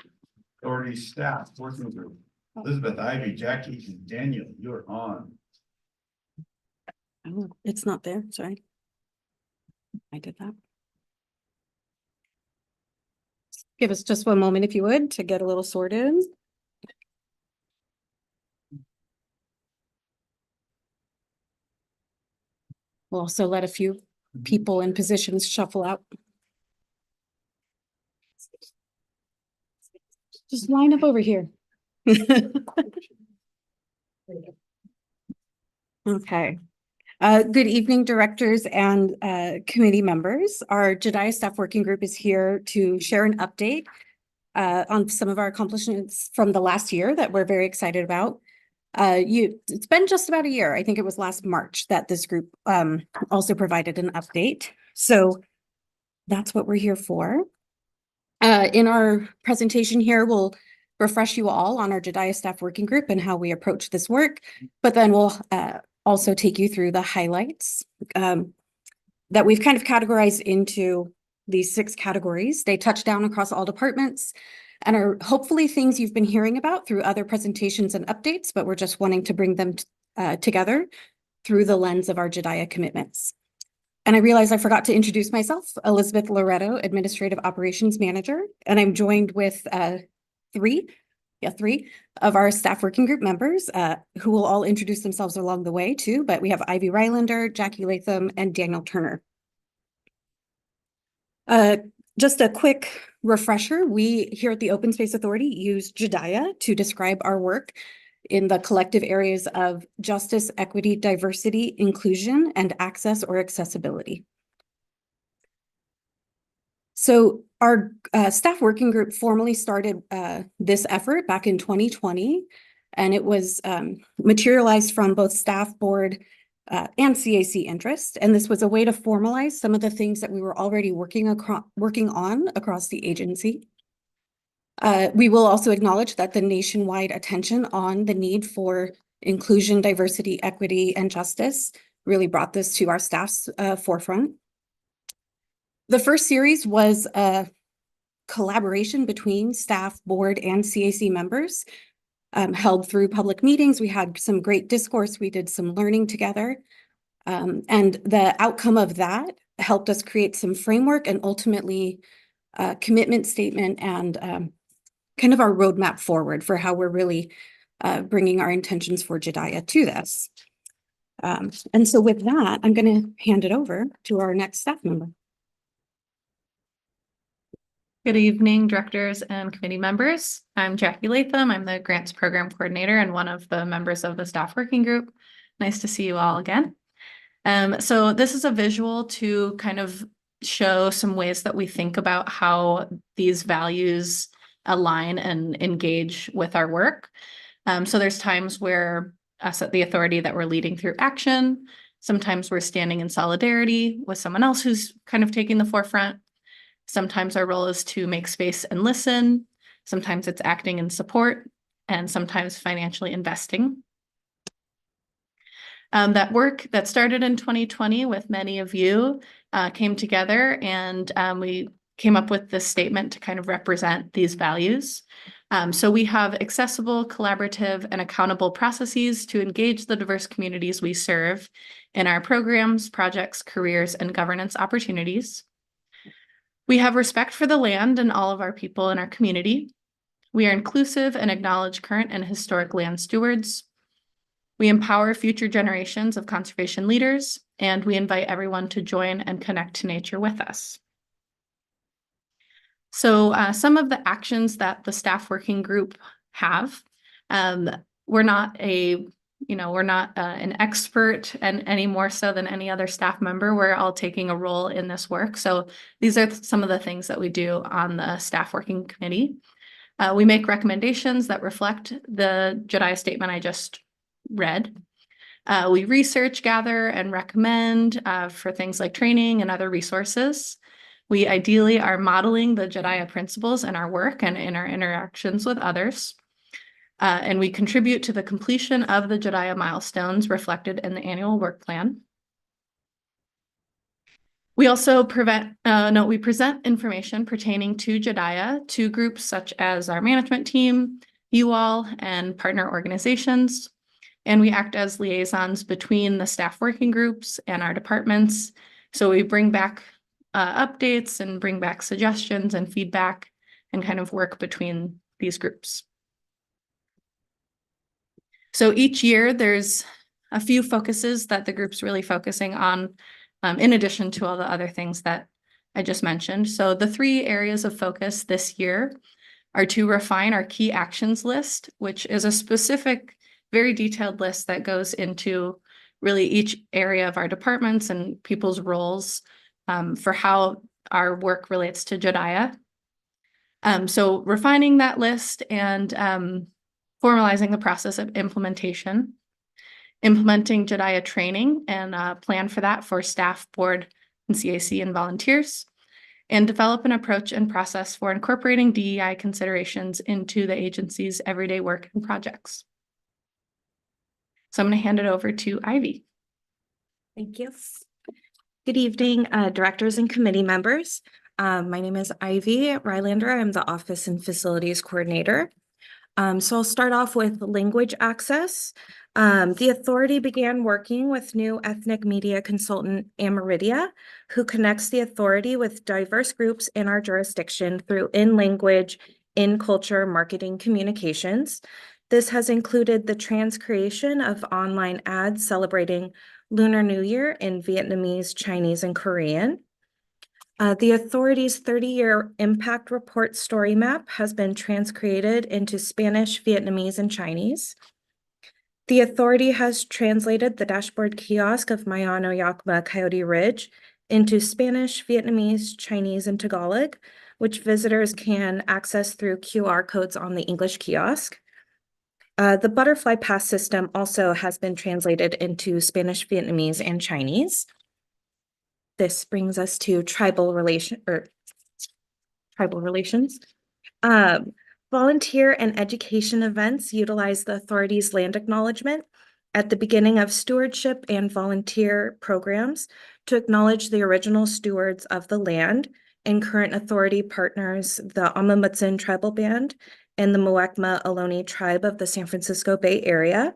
Authority staff working group. Elizabeth, Ivy, Jackie, and Daniel, you're on. Oh, it's not there, sorry. I did that. Give us just one moment if you would to get a little sorted. We'll also let a few people in positions shuffle out. Just line up over here. Okay. Good evening, directors and committee members. Our JEDIA staff working group is here to share an update on some of our accomplishments from the last year that we're very excited about. It's been just about a year. I think it was last March that this group also provided an update. So that's what we're here for. In our presentation here, we'll refresh you all on our JEDIA staff working group and how we approach this work, but then we'll also take you through the highlights that we've kind of categorized into these 6 categories. They touch down across all departments and are hopefully things you've been hearing about through other presentations and updates, but we're just wanting to bring them together through the lens of our JEDIA commitments. And I realized I forgot to introduce myself, Elizabeth Loretto, Administrative Operations Manager, and I'm joined with 3 of our staff working group members who will all introduce themselves along the way too, but we have Ivy Rylander, Jackie Latham, and Daniel Turner. Just a quick refresher, we here at the Open Space Authority use JEDIA to describe our work in the collective areas of justice, equity, diversity, inclusion, and access or accessibility. So our staff working group formally started this effort back in 2020, and it was materialized from both staff, board, and CAC interest. And this was a way to formalize some of the things that we were already working on across the agency. We will also acknowledge that the nationwide attention on the need for inclusion, diversity, equity, and justice really brought this to our staff's forefront. The first series was a collaboration between staff, board, and CAC members held through public meetings. We had some great discourse. We did some learning together. And the outcome of that helped us create some framework and ultimately a commitment statement and kind of our roadmap forward for how we're really bringing our intentions for JEDIA to this. And so with that, I'm going to hand it over to our next staff member. Good evening, directors and committee members. I'm Jackie Latham. I'm the Grants Program Coordinator and one of the members of the staff working group. Nice to see you all again. So this is a visual to kind of show some ways that we think about how these values align and engage with our work. So there's times where us at the authority that we're leading through action. Sometimes we're standing in solidarity with someone else who's kind of taking the forefront. Sometimes our role is to make space and listen. Sometimes it's acting in support, and sometimes financially investing. That work that started in 2020 with many of you came together, and we came up with this statement to kind of represent these values. So we have accessible, collaborative, and accountable processes to engage the diverse communities we serve in our programs, projects, careers, and governance opportunities. We have respect for the land and all of our people in our community. We are inclusive and acknowledge current and historic land stewards. We empower future generations of conservation leaders, and we invite everyone to join and connect to nature with us. So some of the actions that the staff working group have, we're not an expert and any more so than any other staff member. We're all taking a role in this work. So these are some of the things that we do on the staff working committee. We make recommendations that reflect the JEDIA statement I just read. We research, gather, and recommend for things like training and other resources. We ideally are modeling the JEDIA principles in our work and in our interactions with others. And we contribute to the completion of the JEDIA milestones reflected in the annual work plan. We also we present information pertaining to JEDIA to groups such as our management team, you all, and partner organizations. And we act as liaisons between the staff working groups and our departments. So we bring back updates and bring back suggestions and feedback and kind of work between these groups. So each year there's a few focuses that the group's really focusing on, in addition to all the other things that I just mentioned. So the 3 areas of focus this year are to refine our key actions list, which is a specific, very detailed list that goes into really each area of our departments and people's roles for how our work relates to JEDIA. So refining that list and formalizing the process of implementation, implementing JEDIA training and plan for that for staff, board, and CAC and volunteers, and develop an approach and process for incorporating DEI considerations into the agency's everyday work and projects. So I'm going to hand it over to Ivy. Thank you. Good evening, directors and committee members. My name is Ivy Rylander. I'm the Office and Facilities Coordinator. So I'll start off with language access. The authority began working with new ethnic media consultant Amaridia, who connects the authority with diverse groups in our jurisdiction through in-language, in-culture marketing communications. This has included the transcreation of online ads celebrating Lunar New Year in Vietnamese, Chinese, and Korean. The authority's 30-year impact report story map has been transcreated into Spanish, Vietnamese, and Chinese. The authority has translated the dashboard kiosk of Mayano Yakima Coyote Ridge into Spanish, Vietnamese, Chinese, and Tagalog, which visitors can access through QR codes on the English kiosk. The Butterfly Pass system also has been translated into Spanish, Vietnamese, and Chinese. This brings us to tribal relations. Volunteer and education events utilize the authority's land acknowledgement at the beginning of stewardship and volunteer programs to acknowledge the original stewards of the land and current authority partners, the Amamutsin Tribal Band and the Muwekma Ohlone Tribe of the San Francisco Bay Area.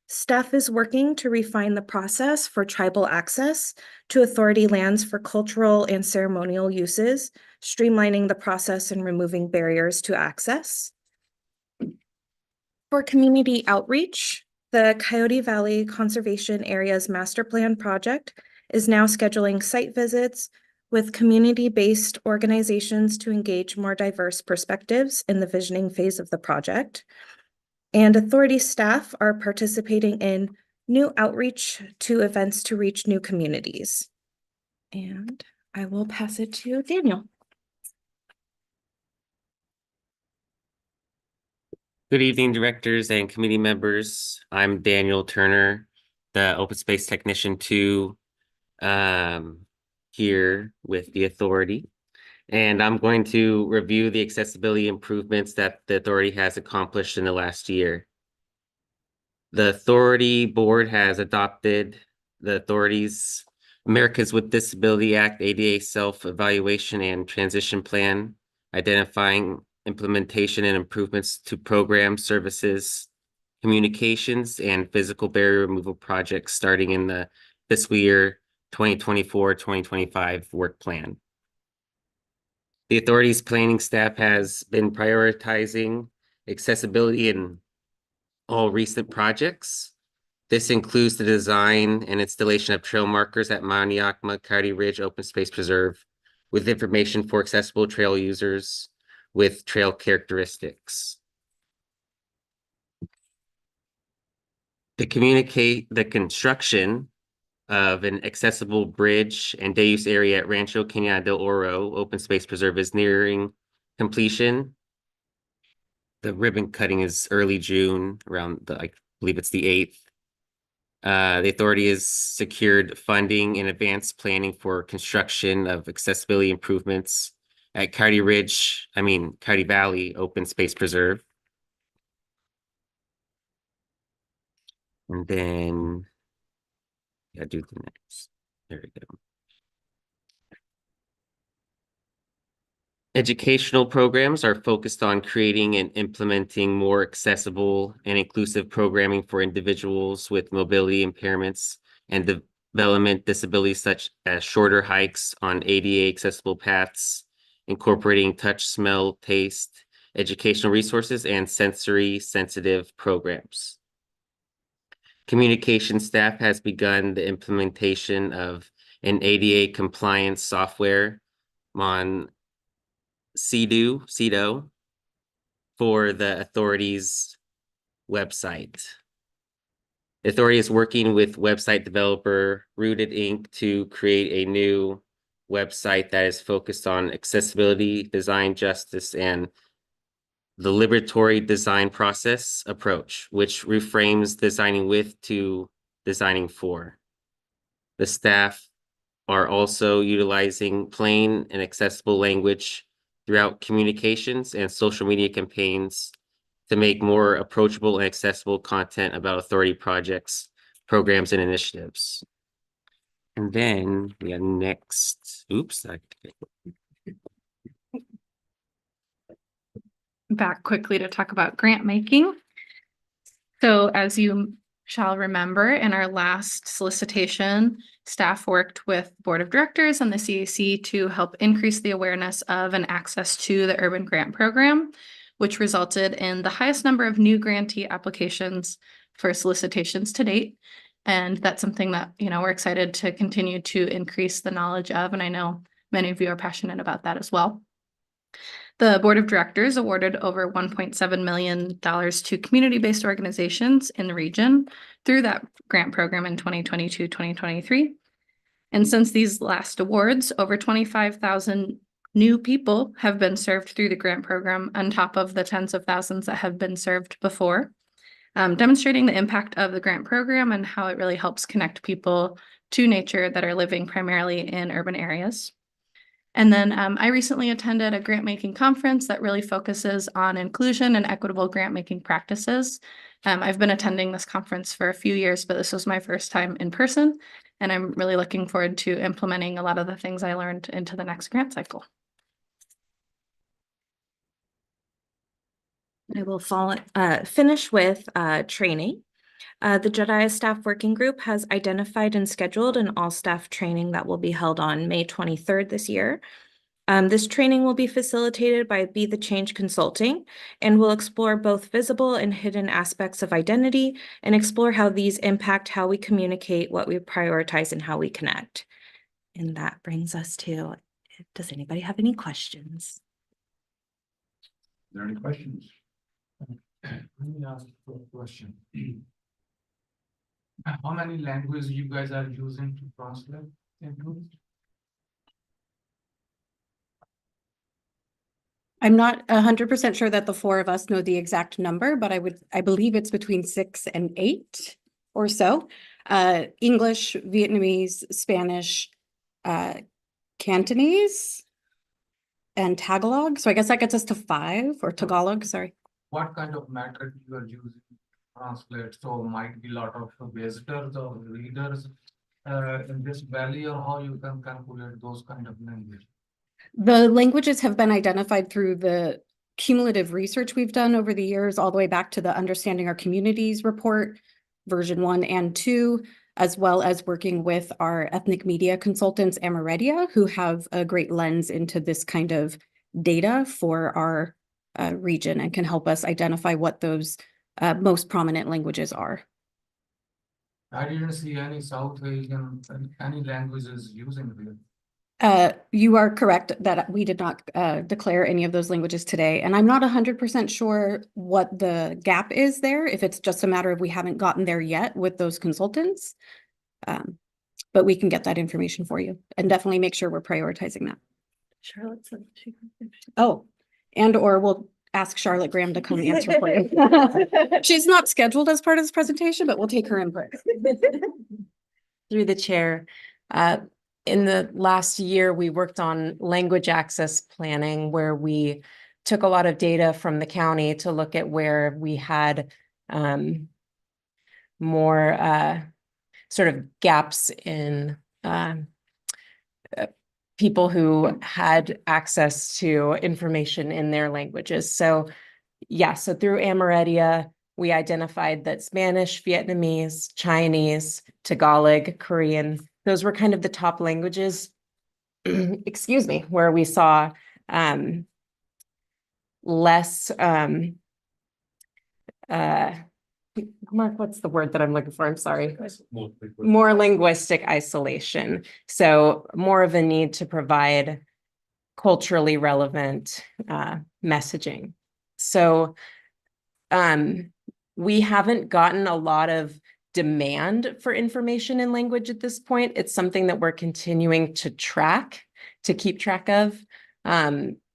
Staff is working to refine the process for tribal access to authority lands for cultural and ceremonial uses, streamlining the process and removing barriers to access. For community outreach, the Coyote Valley Conservation Area's Master Plan project is now scheduling site visits with community-based organizations to engage more diverse perspectives in the visioning phase of the project. And authority staff are participating in new outreach to events to reach new communities. And I will pass it to Daniel. Good evening, directors and committee members. I'm Daniel Turner, the Open Space Technician 2 here with the authority. And I'm going to review the accessibility improvements that the authority has accomplished in the last year. The authority board has adopted the authority's Americans with Disability Act ADA self-evaluation and transition plan, identifying implementation and improvements to programs, services, communications, and physical barrier removal projects starting in the fiscal year 2024-2025 work plan. The authority's planning staff has been prioritizing accessibility in all recent projects. This includes the design and installation of trail markers at Mount Yakima Coyote Ridge Open Space Preserve with information for accessible trail users with trail characteristics. To communicate the construction of an accessible bridge and day use area at Rancho Cañada del Oro Open Space Preserve is nearing completion. The ribbon cutting is early June, around I believe it's the 8th. The authority has secured funding and advanced planning for construction of accessibility improvements at Coyote Valley Open Space Preserve. And then do the next. There we go. Educational programs are focused on creating and implementing more accessible and inclusive programming for individuals with mobility impairments and development disabilities, such as shorter hikes on ADA accessible paths, incorporating touch, smell, taste, educational resources, and sensory sensitive programs. Communication staff has begun the implementation of an ADA compliance software on CEDO for the authority's website. The authority is working with website developer Rooted Inc. to create a new website that is focused on accessibility, design justice, and the liberatory design process approach, which reframes designing with to designing for. The staff are also utilizing plain and accessible language throughout communications and social media campaigns to make more approachable and accessible content about authority projects, programs, and initiatives. And then we have next, Back quickly to talk about grant making. So as you shall remember, in our last solicitation, staff worked with Board of Directors and the CAC to help increase the awareness of and access to the Urban Grant Program, which resulted in the highest number of new grantee applications for solicitations to date. And that's something that, we're excited to continue to increase the knowledge of, and I know many of you are passionate about that as well. The Board of Directors awarded over $1.7 million to community-based organizations in the region through that grant program in 2022-2023. And since these last awards, over 25,000 new people have been served through the grant program on top of the tens of thousands that have been served before, demonstrating the impact of the grant program and how it really helps connect people to nature that are living primarily in urban areas. And then I recently attended a grant making conference that really focuses on inclusion and equitable grant making practices. I've been attending this conference for a few years, but this was my first time in person, and I'm really looking forward to implementing a lot of the things I learned into the next grant cycle. I will finish with training. The JEDI Staff Working Group has identified and scheduled an all-staff training that will be held on May 23rd this year. This training will be facilitated by Be the Change Consulting and will explore both visible and hidden aspects of identity and explore how these impact how we communicate, what we prioritize, and how we connect. And that brings us to, does anybody have any questions? Are there any questions? Let me ask you a question. How many languages you guys are using to translate into? I'm not 100% sure that the four of us know the exact number, but I believe it's between 6 and 8 or so. English, Vietnamese, Spanish, Cantonese, and Tagalog. So I guess that gets us to 5, or Tagalog, sorry. What kind of metric you are using to translate? So might be a lot of visitors or readers in this valley, or how you can calculate those kind of language? The languages have been identified through the cumulative research we've done over the years, all the way back to the Understanding Our Communities report, version 1 and 2, as well as working with our ethnic media consultants, Ameredia, who have a great lens into this kind of data for our region and can help us identify what those most prominent languages are. I didn't see any South Asian, any languages using it. You are correct that we did not declare any of those languages today, and I'm not 100% sure what the gap is there, if it's just a matter of we haven't gotten there yet with those consultants. But we can get that information for you and definitely make sure we're prioritizing that. Charlotte said she. Oh, and or we'll ask Charlotte Graham to come answer for you. She's not scheduled as part of this presentation, but we'll take her input. Through the chair, in the last year, we worked on language access planning, where we took a lot of data from the county to look at where we had more sort of gaps in people who had access to information in their languages. So yeah, so through Ameredia, we identified that Spanish, Vietnamese, Chinese, Tagalog, Korean, those were kind of the top languages, excuse me, where we saw less, Mark, what's the word that I'm looking for? I'm sorry. More linguistic isolation. So more of a need to provide culturally relevant messaging. So we haven't gotten a lot of demand for information in language at this point. It's something that we're continuing to keep track of.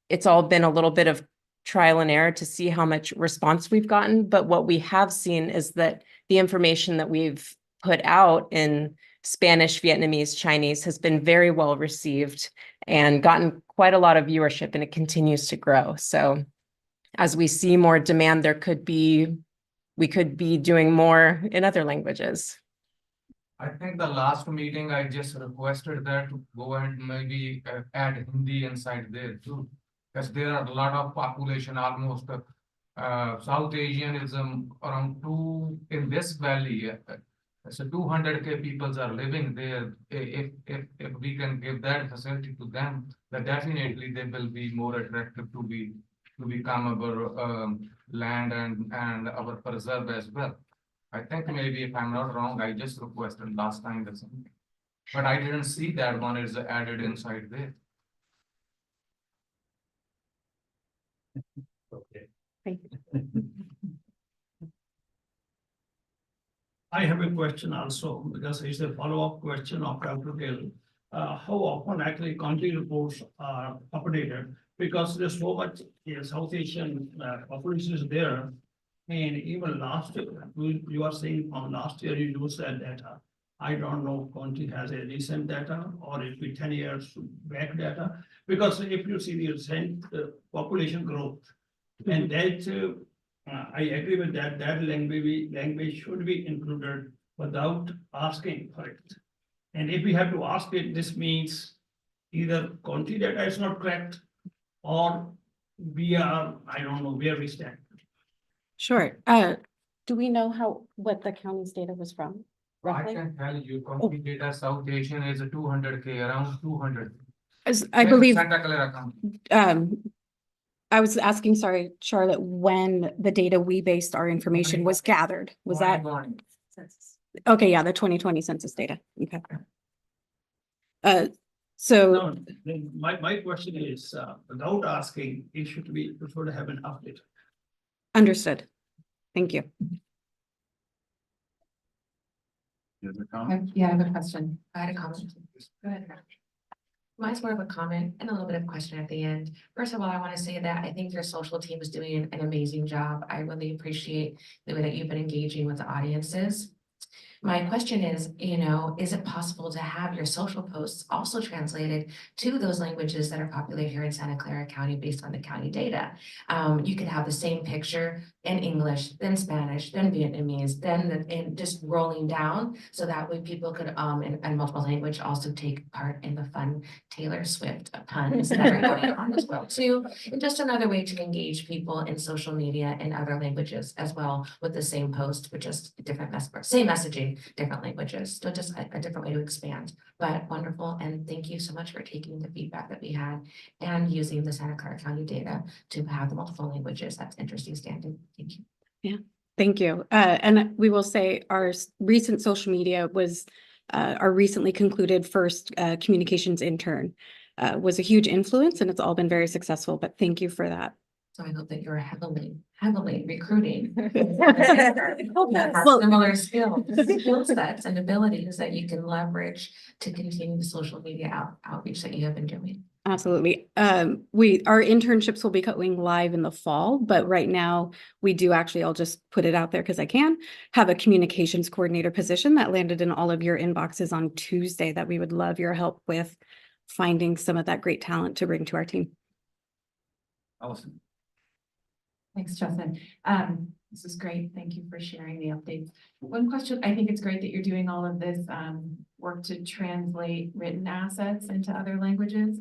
It's all been a little bit of trial and error to see how much response we've gotten. But what we have seen is that the information that we've put out in Spanish, Vietnamese, Chinese has been very well received and gotten quite a lot of viewership, and it continues to grow. So as we see more demand, we could be doing more in other languages. I think the last meeting, I just requested that to go and maybe add Hindi inside there too. Because there are a lot of population, almost South Asian is around 2 in this valley. So 200K people are living there. If we can give that facility to them, then definitely they will be more attractive to become our land and our preserve as well. I think maybe if I'm not wrong, I just requested last time the same, but I didn't see that one is added inside there. Okay. Thank you. I have a question also, because it's a follow-up question of Dr. Gill. how often actually county reports are updated? Because there's so much South Asian population is there. And even last year, you are saying from last year you used that data. I don't know if county has a recent data or it be 10 years back data. Because if you see the recent population growth, and that I agree with that, that language should be included without asking for it. And if we have to ask it, this means either county data is not correct or we are, I don't know where we stand. Sure. Do we know what the county's data was from? I Roughly? can tell you, county data South Asian is 200K, around 200. I believe, Santa Clara County. I was asking, sorry, Charlotte, when the data we based our information was gathered. Was that, okay, yeah, the 2020 census data. Okay. So, No, then my question is, without asking, it should be, prefer to have an update. understood. Thank you. Is there a comment? Yeah, I have a question. I had a comment. Go ahead. Mine's more of a comment and a little bit of question at the end. First of all, I want to say that I think your social team is doing an amazing job. I really appreciate the way that you've been engaging with the audiences. My question is, is it possible to have your social posts also translated to those languages that are popular here in Santa Clara County based on the county data? You could have the same picture in English, then Spanish, then Vietnamese, then just rolling down. So that way people could, in multiple language also take part in the fun Taylor Swift puns that are going on as well too. And just another way to engage people in social media in other languages as well with the same post, but just different same messaging, different languages, so just a different way to expand, but wonderful. And thank you so much for taking the feedback that we had and using the Santa Clara County data to have the multiple languages. That's interesting standing. Thank you. Yeah, thank you. And we will say our recent social media was our recently concluded first communications intern was a huge influence, and it's all been very successful, but thank you for that. So I hope that you're heavily recruiting. Well, Similar skill sets and abilities that you can leverage to continue the social media outreach that you have been doing. Absolutely. Our internships will be going live in the fall, but right now we do actually, I'll just put it out there because I can, have a communications coordinator position that landed in all of your inboxes on Tuesday that we would love your help with finding some of that great talent to bring to our team. Allison. Thanks, Justin. This is great. Thank you for sharing the updates. One question, I think it's great that you're doing all of this work to translate written assets into other languages.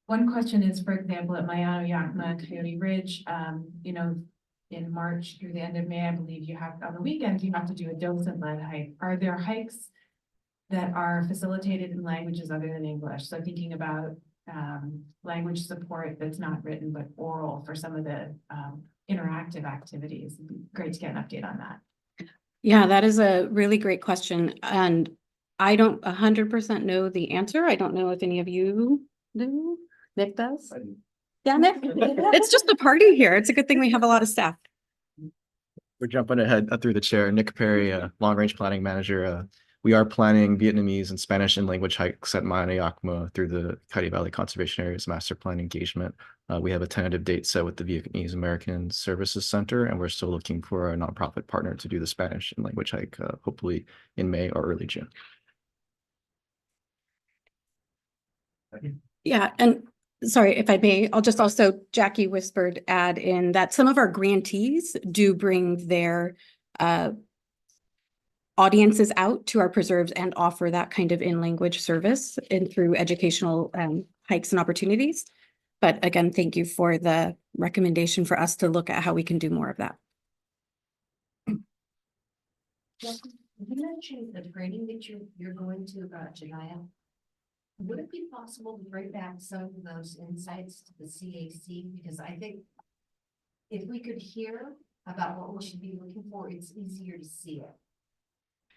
One question is, for example, at Mayano, Yakima, Coyote Ridge, in March through the end of May, I believe you have, on the weekends, you have to do a docent-led hike. Are there hikes that are facilitated in languages other than English? So thinking about language support that's not written but oral for some of the interactive activities. It'd be great to get an update on that. Yeah, that is a really great question. And I don't 100% know the answer. I don't know if any of you do. Nick does? Yeah, Nick. It's just a party here. It's a good thing we have a lot of staff. We're jumping ahead through the chair. Nick Perry, Long Range Planning Manager. We are planning Vietnamese and Spanish and language hikes at Mayano, Yakima through the Coyote Valley Conservation Areas Master Plan engagement. We have a tentative date set with the Vietnamese American Services Center, and we're still looking for a nonprofit partner to do the Spanish and language hike, hopefully in May or early June. Yeah, and sorry, if I may, I'll just also, Jackie whispered, add in that some of our grantees do bring their audiences out to our preserves and offer that kind of in-language service and through educational hikes and opportunities. But again, thank you for the recommendation for us to look at how we can do more of that. You mentioned the training that you're going to about Janaya. Would it be possible to bring back some of those insights to the CAC? Because I think if we could hear about what we should be looking for, it's easier to see it.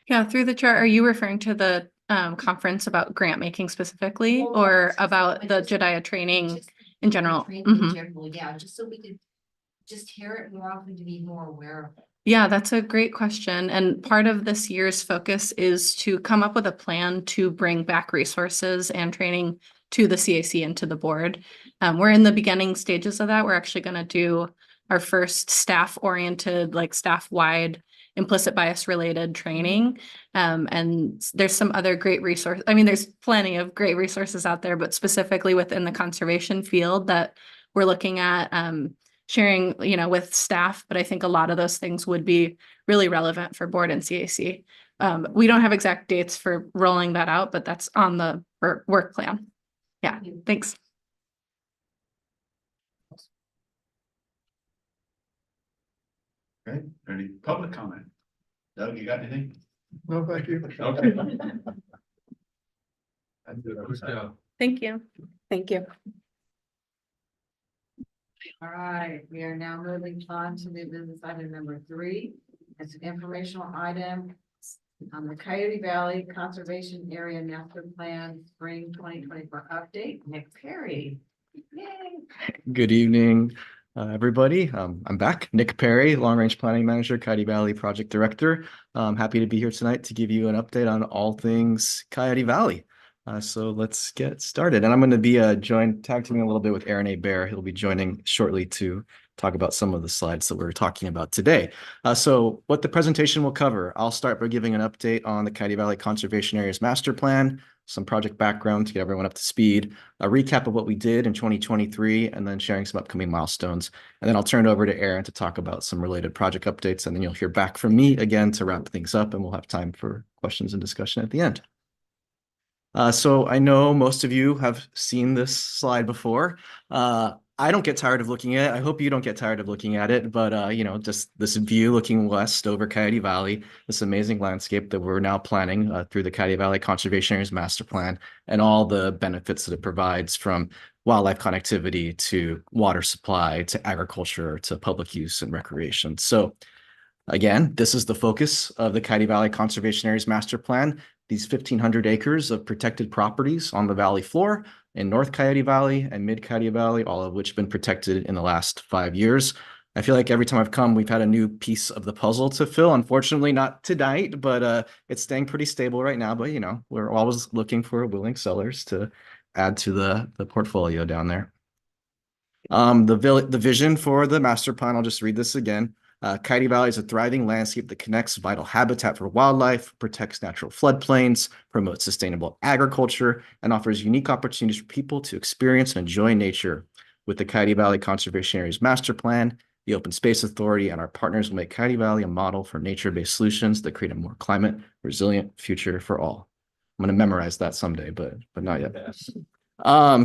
Yeah, through the chair, are you referring to the conference about grant making specifically, or about the JEDIA training in general? Training in general, yeah, just so we could just hear it more often to be more aware of it. Yeah, that's a great question. And part of this year's focus is to come up with a plan to bring back resources and training to the CAC and to the board. We're in the beginning stages of that. We're actually going to do our first staff-oriented, like staff-wide implicit bias related training. And there's some other great resources. I mean, there's plenty of great resources out there, but specifically within the conservation field that we're looking at sharing, with staff. But I think a lot of those things would be really relevant for board and CAC. We don't have exact dates for rolling that out, but that's on the work plan. Yeah, thanks. Okay, any public comment? Doug, you got anything? No, thank you. Okay. Thank you. Thank you. All right, we are now moving on to new business item number 3. It's an informational item on the Coyote Valley Conservation Area Master Plan Spring 2024 update. Nick Perry. Yay. Good evening, everybody. I'm back. Nick Perry, Long Range Planning Manager, Coyote Valley Project Director. I'm happy to be here tonight to give you an update on all things Coyote Valley. So let's get started. And I'm going to be tag teaming a little bit with Aaron A. Bear. He'll be joining shortly to talk about some of the slides that we're talking about today. So what the presentation will cover, I'll start by giving an update on the Coyote Valley Conservation Areas Master Plan, some project background to get everyone up to speed, a recap of what we did in 2023, and then sharing some upcoming milestones. And then I'll turn it over to Aaron to talk about some related project updates. And then you'll hear back from me again to wrap things up, and we'll have time for questions and discussion at the end. So I know most of you have seen this slide before. I don't get tired of looking at it. I hope you don't get tired of looking at it, but just this view looking west over Coyote Valley, this amazing landscape that we're now planning through the Coyote Valley Conservation Areas Master Plan, and all the benefits that it provides, from wildlife connectivity to water supply to agriculture to public use and recreation. So again, this is the focus of the Coyote Valley Conservation Areas Master Plan. These 1,500 acres of protected properties on the valley floor in North Coyote Valley and Mid Coyote Valley, all of which have been protected in the last 5 years. I feel like every time I've come, we've had a new piece of the puzzle to fill. Unfortunately, not tonight, but it's staying pretty stable right now. But, we're always looking for willing sellers to add to the portfolio down there. The vision for the master plan, I'll just read this again. Coyote Valley is a thriving landscape that connects vital habitat for wildlife, protects natural floodplains, promotes sustainable agriculture, and offers unique opportunities for people to experience and enjoy nature. With the Coyote Valley Conservation Areas Master Plan, the Open Space Authority, and our partners will make Coyote Valley a model for nature-based solutions that create a more climate resilient future for all. I'm going to memorize that someday, but not yet.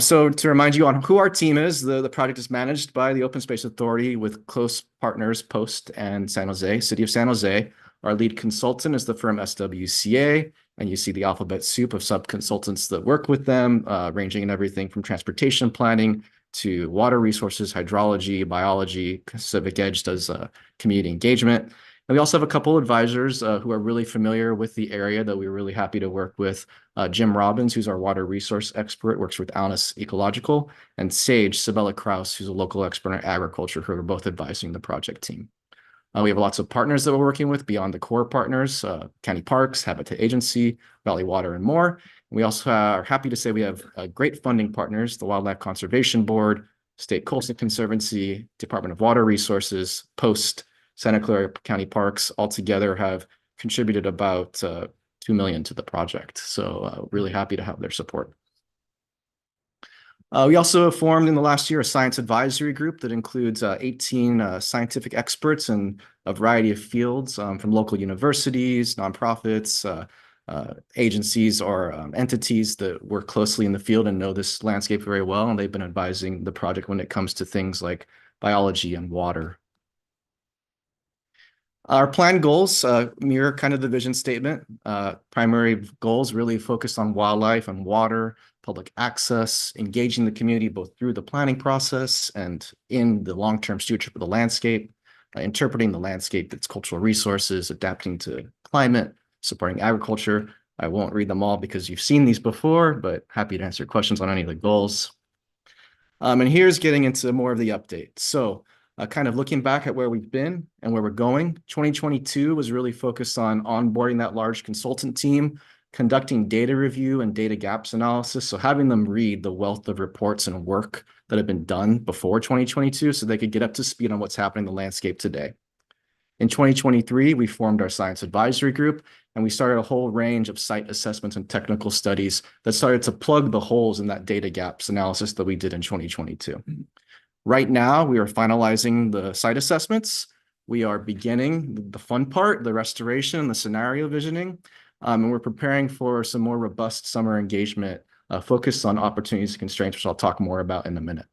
So to remind you on who our team is, the project is managed by the Open Space Authority with close partners Post and San Jose, City of San Jose. Our lead consultant is the firm SWCA, and you see the alphabet soup of sub-consultants that work with them, ranging in everything from transportation planning to water resources, hydrology, biology. Civic Edge does community engagement. And we also have a couple advisors who are really familiar with the area that we're really happy to work with. Jim Robbins, who's our water resource expert, works with Alnis Ecological, and Sage Sabella Kraus, who's a local expert in agriculture, who are both advising the project team. We have lots of partners that we're working with beyond the core partners, County Parks, Habitat Agency, Valley Water, and more. And we also are happy to say we have great funding partners, the Wildlife Conservation Board, State Coastal Conservancy, Department of Water Resources, Post, Santa Clara County Parks, all together have contributed about $2 million to the project. So really happy to have their support. We also formed in the last year a science advisory group that includes 18 scientific experts in a variety of fields from local universities, nonprofits, agencies, or entities that work closely in the field and know this landscape very well. And they've been advising the project when it comes to things like biology and water. Our plan goals mirror kind of the vision statement. Primary goals really focus on wildlife and water, public access, engaging the community both through the planning process and in the long-term stewardship of the landscape, interpreting the landscape, its cultural resources, adapting to climate, supporting agriculture. I won't read them all because you've seen these before, but happy to answer questions on any of the goals. And here's getting into more of the update. So kind of looking back at where we've been and where we're going. 2022 was really focused on onboarding that large consultant team, conducting data review and data gaps analysis. So having them read the wealth of reports and work that have been done before 2022 so they could get up to speed on what's happening in the landscape today. In 2023, we formed our science advisory group, and we started a whole range of site assessments and technical studies that started to plug the holes in that data gaps analysis that we did in 2022. Right now, we are finalizing the site assessments. We are beginning the fun part, the restoration and the scenario visioning, and we're preparing for some more robust summer engagement focused on opportunities and constraints, which I'll talk more about in a minute.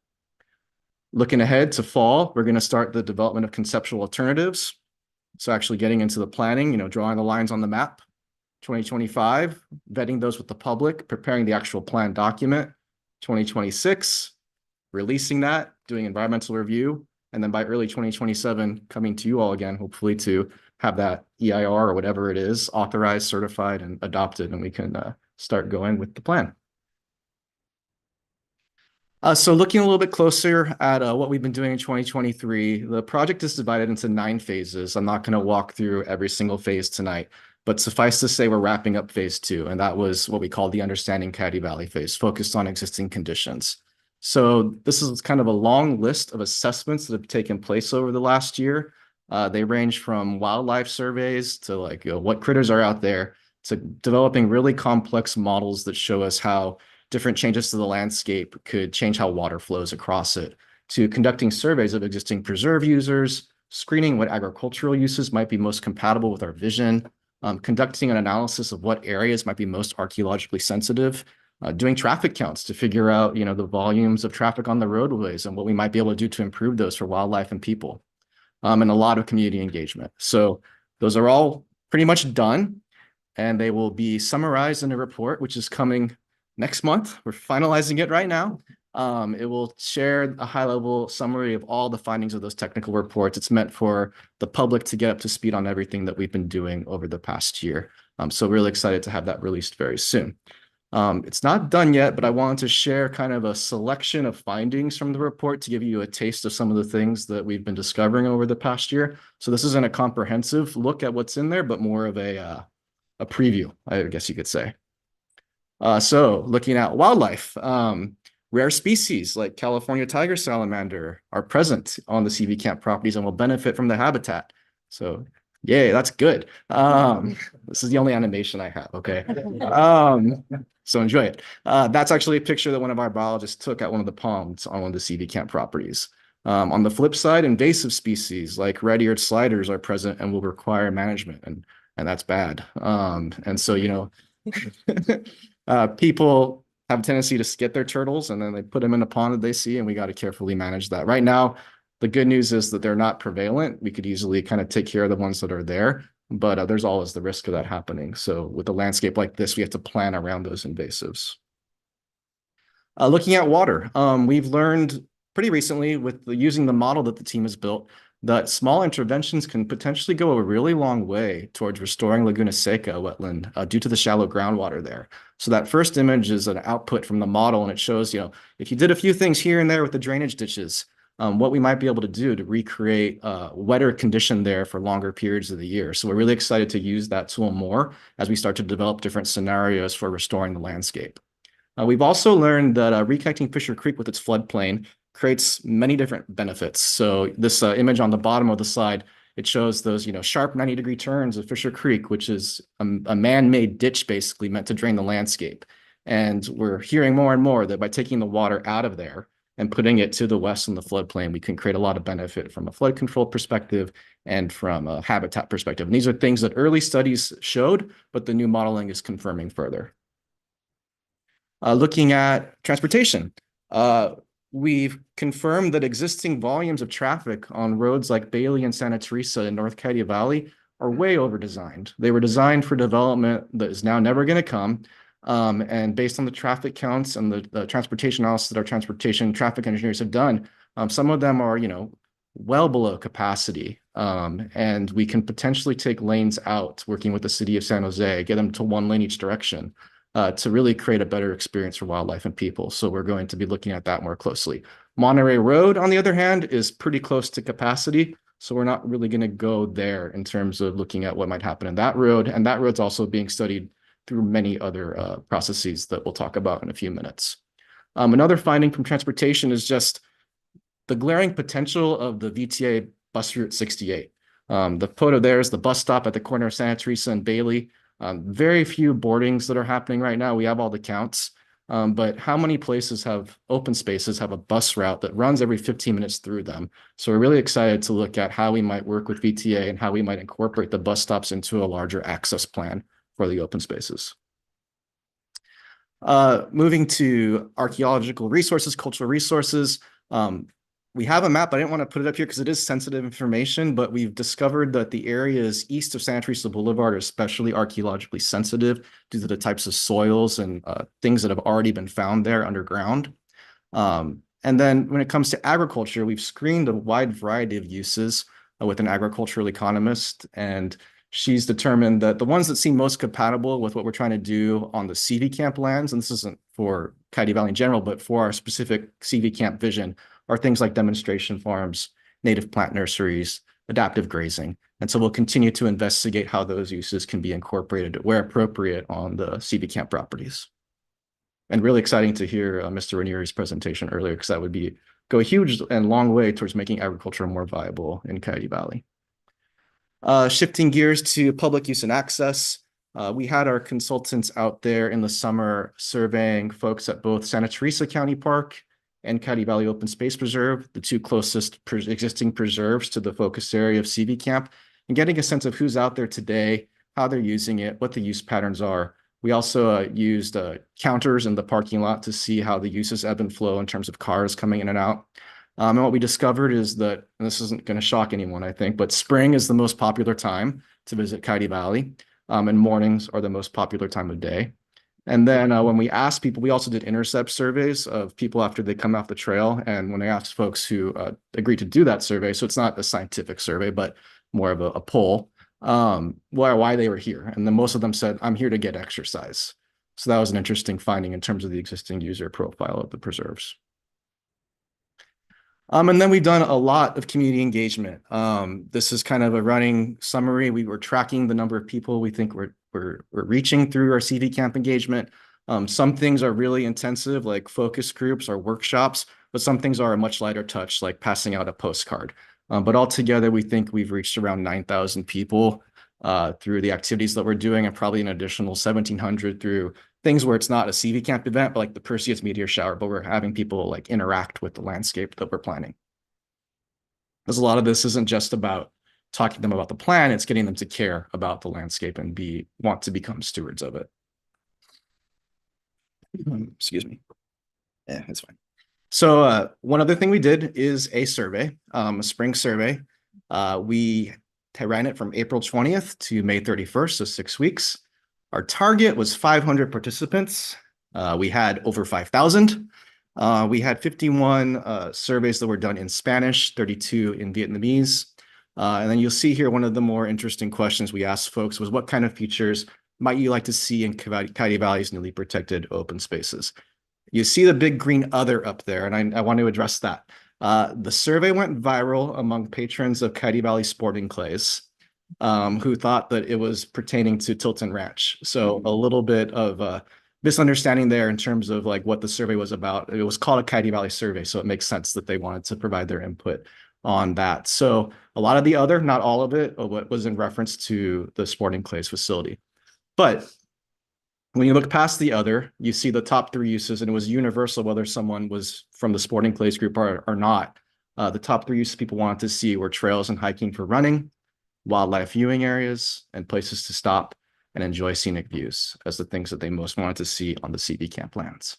Looking ahead to fall, we're going to start the development of conceptual alternatives. So actually getting into the planning, drawing the lines on the map. 2025, vetting those with the public, preparing the actual plan document. 2026, releasing that, doing environmental review, and then by early 2027, coming to you all again, hopefully to have that EIR or whatever it is, authorized, certified, and adopted, and we can start going with the plan. So looking a little bit closer at what we've been doing in 2023, the project is divided into 9 phases. I'm not going to walk through every single phase tonight, but suffice to say we're wrapping up phase 2, and that was what we call the Understanding Coyote Valley phase, focused on existing conditions. So this is kind of a long list of assessments that have taken place over the last year. They range from wildlife surveys to what critters are out there, to developing really complex models that show us how different changes to the landscape could change how water flows across it, to conducting surveys of existing preserve users, screening what agricultural uses might be most compatible with our vision, conducting an analysis of what areas might be most archaeologically sensitive, doing traffic counts to figure out, the volumes of traffic on the roadways and what we might be able to do to improve those for wildlife and people, and a lot of community engagement. So those are all pretty much done, and they will be summarized in a report, which is coming next month. We're finalizing it right now. It will share a high-level summary of all the findings of those technical reports. It's meant for the public to get up to speed on everything that we've been doing over the past year. So really excited to have that released very soon. It's not done yet, but I wanted to share kind of a selection of findings from the report to give you a taste of some of the things that we've been discovering over the past year. So this isn't a comprehensive look at what's in there, but more of a preview, I guess you could say. So looking at wildlife, rare species like California tiger salamander are present on the CV Camp properties and will benefit from the habitat. So yay, that's good. This is the only animation I have, okay? So enjoy it. That's actually a picture that one of our biologists took at one of the ponds on one of the CV Camp properties. On the flip side, invasive species like red-eared sliders are present and will require management, and that's bad. And so, people have a tendency to skip their turtles and then they put them in a pond that they see, and we got to carefully manage that. Right now, the good news is that they're not prevalent. We could easily kind of take care of the ones that are there, but there's always the risk of that happening. So with a landscape like this, we have to plan around those invasives. Looking at water, we've learned pretty recently with using the model that the team has built that small interventions can potentially go a really long way towards restoring Laguna Seca wetland due to the shallow groundwater there. So that first image is an output from the model, and it shows, if you did a few things here and there with the drainage ditches, what we might be able to do to recreate wetter condition there for longer periods of the year. So we're really excited to use that tool more as we start to develop different scenarios for restoring the landscape. We've also learned that reconnecting Fisher Creek with its floodplain creates many different benefits. So this image on the bottom of the slide, it shows those, sharp 90-degree turns of Fisher Creek, which is a man-made ditch basically meant to drain the landscape. And we're hearing more and more that by taking the water out of there and putting it to the west in the floodplain, we can create a lot of benefit from a flood control perspective and from a habitat perspective. And these are things that early studies showed, but the new modeling is confirming further. Looking at transportation, we've confirmed that existing volumes of traffic on roads like Bailey and Santa Teresa in North Coyote Valley are way over-designed. They were designed for development that is now never going to come. And based on the traffic counts and the transportation analysis that our transportation traffic engineers have done, some of them are, well below capacity. And we can potentially take lanes out, working with the city of San Jose, get them to 1 lane each direction to really create a better experience for wildlife and people. So we're going to be looking at that more closely. Monterey Road, on the other hand, is pretty close to capacity. So we're not really going to go there in terms of looking at what might happen in that road. And that road's also being studied through many other processes that we'll talk about in a few minutes. Another finding from transportation is just the glaring potential of the VTA bus route 68. The photo there is the bus stop at the corner of Santa Teresa and Bailey. Very few boardings that are happening right now. We have all the counts. But how many places have open spaces, have a bus route that runs every 15 minutes through them? So we're really excited to look at how we might work with VTA and how we might incorporate the bus stops into a larger access plan for the open spaces. Moving to archaeological resources, cultural resources. We have a map, but I didn't want to put it up here because it is sensitive information, but we've discovered that the areas east of Santa Teresa Boulevard are especially archaeologically sensitive due to the types of soils and things that have already been found there underground. And then when it comes to agriculture, we've screened a wide variety of uses with an agricultural economist, and she's determined that the ones that seem most compatible with what we're trying to do on the CV camp lands, and this isn't for Coyote Valley in general, but for our specific CV camp vision, are things like demonstration farms, native plant nurseries, adaptive grazing. And so we'll continue to investigate how those uses can be incorporated where appropriate on the CV camp properties. And really exciting to hear Mr. Ranieri's presentation earlier, because that would go a huge and long way towards making agriculture more viable in Coyote Valley. Shifting gears to public use and access. We had our consultants out there in the summer surveying folks at both Santa Teresa County Park and Coyote Valley Open Space Preserve, the two closest existing preserves to the focus area of CV camp, and getting a sense of who's out there today, how they're using it, what the use patterns are. We also used counters in the parking lot to see how the uses ebb and flow in terms of cars coming in and out. And what we discovered is that, and this isn't going to shock anyone, I think, but spring is the most popular time to visit Coyote Valley, and mornings are the most popular time of day. And then when we asked people, we also did intercept surveys of people after they come off the trail. And when I asked folks who agreed to do that survey, so it's not a scientific survey, but more of a poll, why they were here. And then most of them said, I'm here to get exercise. So that was an interesting finding in terms of the existing user profile of the preserves. And then we've done a lot of community engagement. This is kind of a running summary. We were tracking the number of people we think we're reaching through our CV camp engagement. Some things are really intensive, like focus groups or workshops, but some things are a much lighter touch, like passing out a postcard. But altogether, we think we've reached around 9,000 people through the activities that we're doing, and probably an additional 1,700 through things where it's not a CV camp event, but like the Perseus Meteor Shower, but we're having people like interact with the landscape that we're planning. Because a lot of this isn't just about talking to them about the plan, it's getting them to care about the landscape and want to become stewards of it. Excuse me. Yeah, it's fine. So one other thing we did is a survey, a spring survey. We ran it from April 20th to May 31st, so 6 weeks. Our target was 500 participants. We had over 5,000. We had 51 surveys that were done in Spanish, 32 in Vietnamese. And then you'll see here, one of the more interesting questions we asked folks was, what kind of features might you like to see in Coyote Valley's newly protected open spaces? You see the big green other up there, and I want to address that. The survey went viral among patrons of Coyote Valley Sporting Clays, who thought that it was pertaining to Tilton Ranch. So a little bit of a misunderstanding there in terms of like what the survey was about. It was called a Coyote Valley survey, so it makes sense that they wanted to provide their input on that. So a lot of the other, not all of it, what was in reference to the Sporting Clays facility. But when you look past the other, you see the top 3 uses, and it was universal whether someone was from the Sporting Clays group or not. The top 3 uses people wanted to see were trails and hiking for running, wildlife viewing areas, and places to stop and enjoy scenic views as the things that they most wanted to see on the CV camp lands.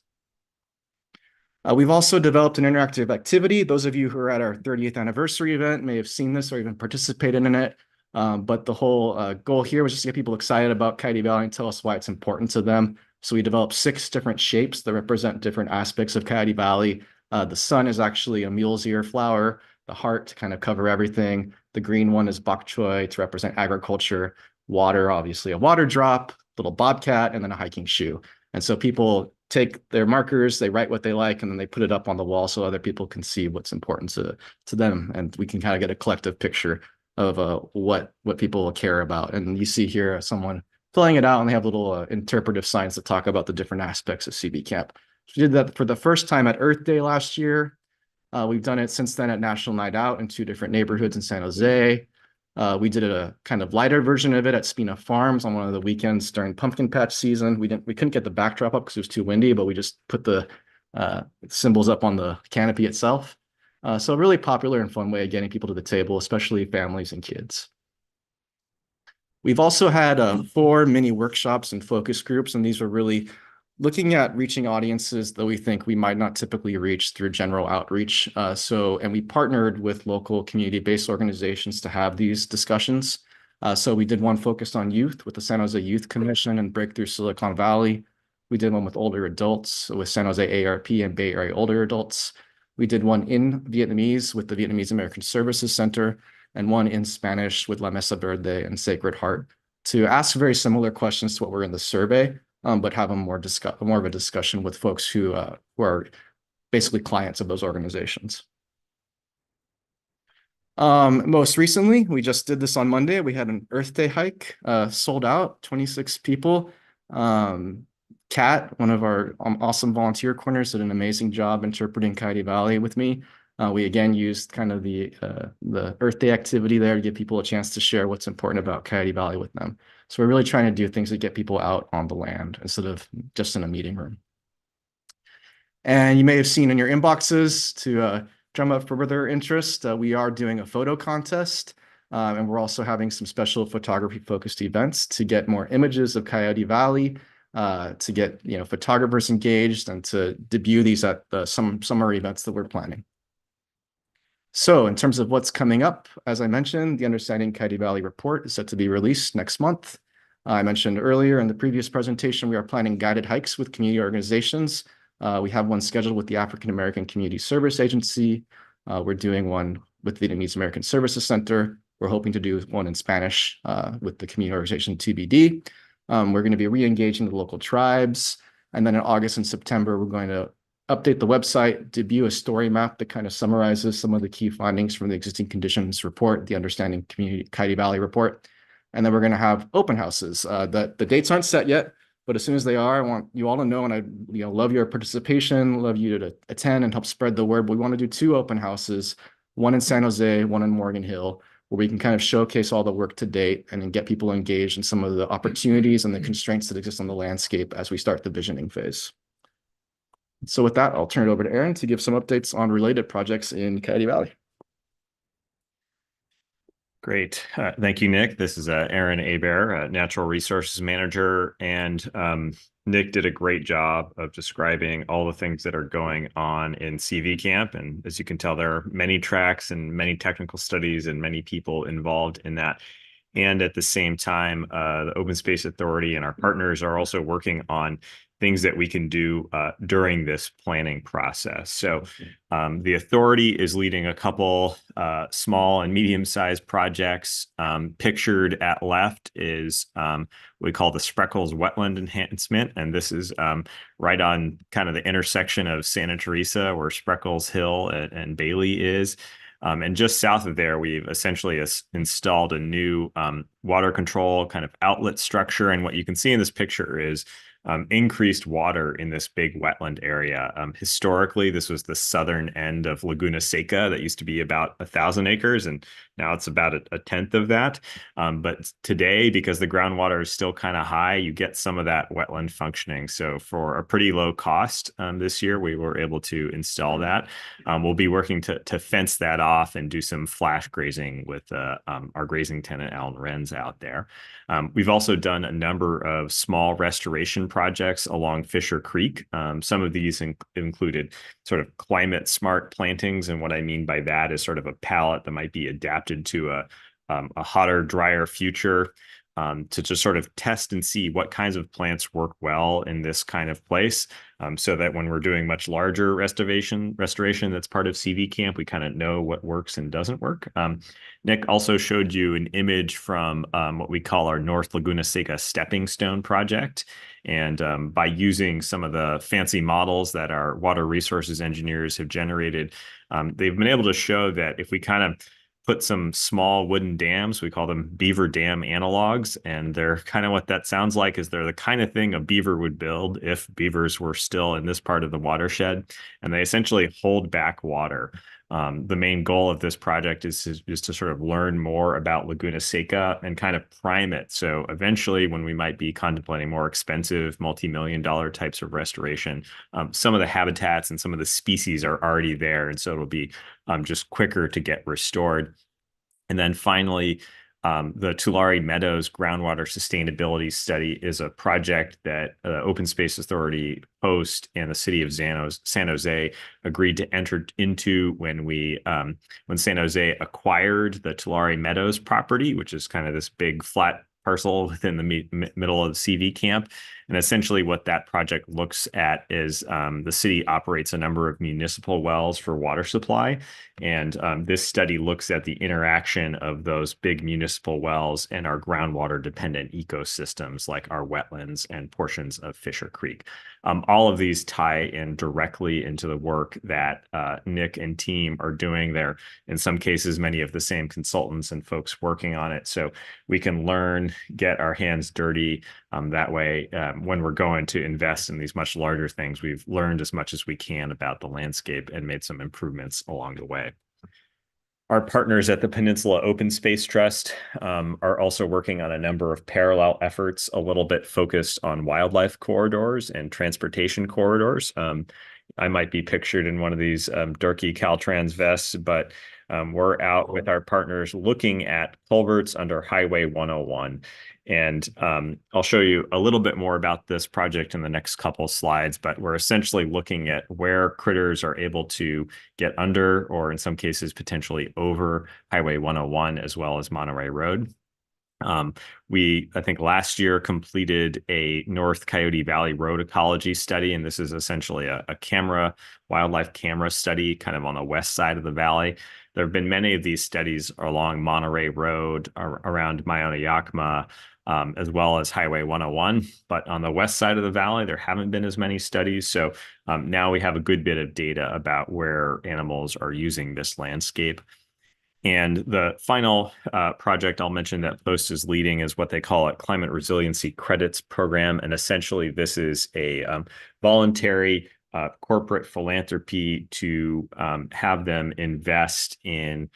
We've also developed an interactive activity. Those of you who are at our 30th anniversary event may have seen this or even participated in it. But the whole goal here was just to get people excited about Coyote Valley and tell us why it's important to them. So we developed 6 different shapes that represent different aspects of Coyote Valley. The sun is actually a mule's ear flower, the heart to kind of cover everything. The green one is bok choy to represent agriculture, water, obviously a water drop, little bobcat, and then a hiking shoe. And so people take their markers, they write what they like, and then they put it up on the wall so other people can see what's important to them. And we can kind of get a collective picture of what people care about. And you see here someone filling it out, and they have little interpretive signs that talk about the different aspects of CB Camp. We did that for the first time at Earth Day last year. We've done it since then at National Night Out in 2 different neighborhoods in San Jose. We did a kind of lighter version of it at Spina Farms on one of the weekends during pumpkin patch season. We couldn't get the backdrop up because it was too windy, but we just put the symbols up on the canopy itself. So a really popular and fun way of getting people to the table, especially families and kids. We've also had 4 mini workshops and focus groups, and these are really looking at reaching audiences that we think we might not typically reach through general outreach. And we partnered with local community-based organizations to have these discussions. So we did one focused on youth with the San Jose Youth Commission and Breakthrough Silicon Valley. We did one with older adults with San Jose ARP and Bay Area Older Adults. We did one in Vietnamese with the Vietnamese American Services Center, and one in Spanish with La Mesa Verde and Sacred Heart, to ask very similar questions to what were in the survey, but have a more of a discussion with folks who are basically clients of those organizations. Most recently, we just did this on Monday. We had an Earth Day hike, sold out, 26 people. Kat, one of our awesome volunteer corners, did an amazing job interpreting Coyote Valley with me. We again used kind of the Earth Day activity there to give people a chance to share what's important about Coyote Valley with them. So we're really trying to do things that get people out on the land instead of just in a meeting room. And you may have seen in your inboxes, to drum up further interest, we are doing a photo contest. And we're also having some special photography focused events to get more images of Coyote Valley, to get photographers engaged, and to debut these at some summer events that we're planning. So in terms of what's coming up, as I mentioned, the Understanding Coyote Valley report is set to be released next month. I mentioned earlier in the previous presentation, we are planning guided hikes with community organizations. We have one scheduled with the African American Community Service Agency. We're doing one with the Vietnamese American Services Center. We're hoping to do one in Spanish with the community organization TBD. We're going to be re-engaging the local tribes. And then in August and September, we're going to update the website, debut a story map that kind of summarizes some of the key findings from the existing conditions report, the Understanding Coyote Valley report. And then we're going to have open houses. The dates aren't set yet, but as soon as they are, I want you all to know, and I love your participation, love you to attend and help spread the word. But we want to do 2 open houses, one in San Jose, one in Morgan Hill, where we can kind of showcase all the work to date and then get people engaged in some of the opportunities and the constraints that exist on the landscape as we start the visioning phase. So with that, I'll turn it over to Aaron to give some updates on related projects in Coyote Valley. Great. Thank you, Nick. This is Aaron Hebert, Natural Resources Manager. And Nick did a great job of describing all the things that are going on in CV Camp. And as you can tell, there are many tracks and many technical studies and many people involved in that. And at the same time, the Open Space Authority and our partners are also working on things that we can do during this planning process. So the authority is leading a couple small and medium-sized projects. Pictured at left is what we call the Spreckles Wetland Enhancement. And this is right on kind of the intersection of Santa Teresa, where Spreckles Hill and Bailey is. And just south of there, we've essentially installed a new water control kind of outlet structure. And what you can see in this picture is increased water in this big wetland area. Historically, this was the southern end of Laguna Seca that used to be about 1,000 acres, and now it's about a tenth of that. But today, because the groundwater is still kind of high, you get some of that wetland functioning. So for a pretty low cost this year, we were able to install that. We'll be working to fence that off and do some flash grazing with our grazing tenant, Alan Renz, out there. We've also done a number of small restoration projects along Fisher Creek. Some of these included sort of climate smart plantings. And what I mean by that is sort of a palette that might be adapted to a hotter, drier future. to just sort of test and see what kinds of plants work well in this kind of place. So that when we're doing much larger restoration that's part of CV Camp, we kind of know what works and doesn't work. Nick also showed you an image from what we call our North Laguna Seca Stepping Stone project. And by using some of the fancy models that our water resources engineers have generated, they've been able to show that if we kind of put some small wooden dams, we call them beaver dam analogs, and they're kind of what that sounds like is they're the kind of thing a beaver would build if beavers were still in this part of the watershed, and they essentially hold back water. The main goal of this project is to sort of learn more about Laguna Seca and kind of prime it. So eventually, when we might be contemplating more expensive multi-million-dollar types of restoration, some of the habitats and some of the species are already there. And so it'll be just quicker to get restored. And then finally, the Tulare Meadows Groundwater Sustainability Study is a project that Open Space Authority, Post, and the city of San Jose agreed to enter into when San Jose acquired the Tulare Meadows property, which is kind of this big flat parcel within the middle of the CV Camp. And essentially what that project looks at is the city operates a number of municipal wells for water supply. And this study looks at the interaction of those big municipal wells and our groundwater dependent ecosystems like our wetlands and portions of Fisher Creek. All of these tie in directly into the work that Nick and team are doing there. In some cases, many of the same consultants and folks working on it. So we can learn, get our hands dirty. That way, when we're going to invest in these much larger things, we've learned as much as we can about the landscape and made some improvements along the way. Our partners at the Peninsula Open Space Trust are also working on a number of parallel efforts, a little bit focused on wildlife corridors and transportation corridors. I might be pictured in one of these dorky Caltrans vests, but we're out with our partners looking at culverts under Highway 101. And I'll show you a little bit more about this project in the next couple of slides, but we're essentially looking at where critters are able to get under, or in some cases, potentially over Highway 101, as well as Monterey Road. We, I think last year, completed a North Coyote Valley Road ecology study, and this is essentially a wildlife camera study kind of on the west side of the valley. There have been many of these studies along Monterey Road, around Mauna Yakima, as well as Highway 101. But on the west side of the valley, there haven't been as many studies. So now we have a good bit of data about where animals are using this landscape. And the final project I'll mention that Post is leading is what they call a Climate Resiliency Credits Program. And essentially, this is a voluntary corporate philanthropy to have them invest in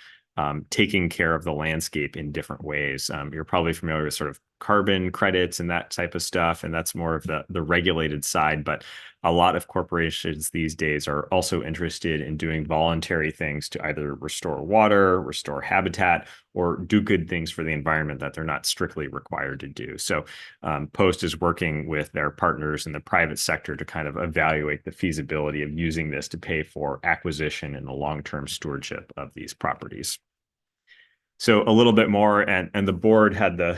taking care of the landscape in different ways. You're probably familiar with sort of carbon credits and that type of stuff, and that's more of the regulated side. But a lot of corporations these days are also interested in doing voluntary things to either restore water, restore habitat, or do good things for the environment that they're not strictly required to do. So Post is working with their partners in the private sector to kind of evaluate the feasibility of using this to pay for acquisition and the long-term stewardship of these properties. So a little bit more, and the board had the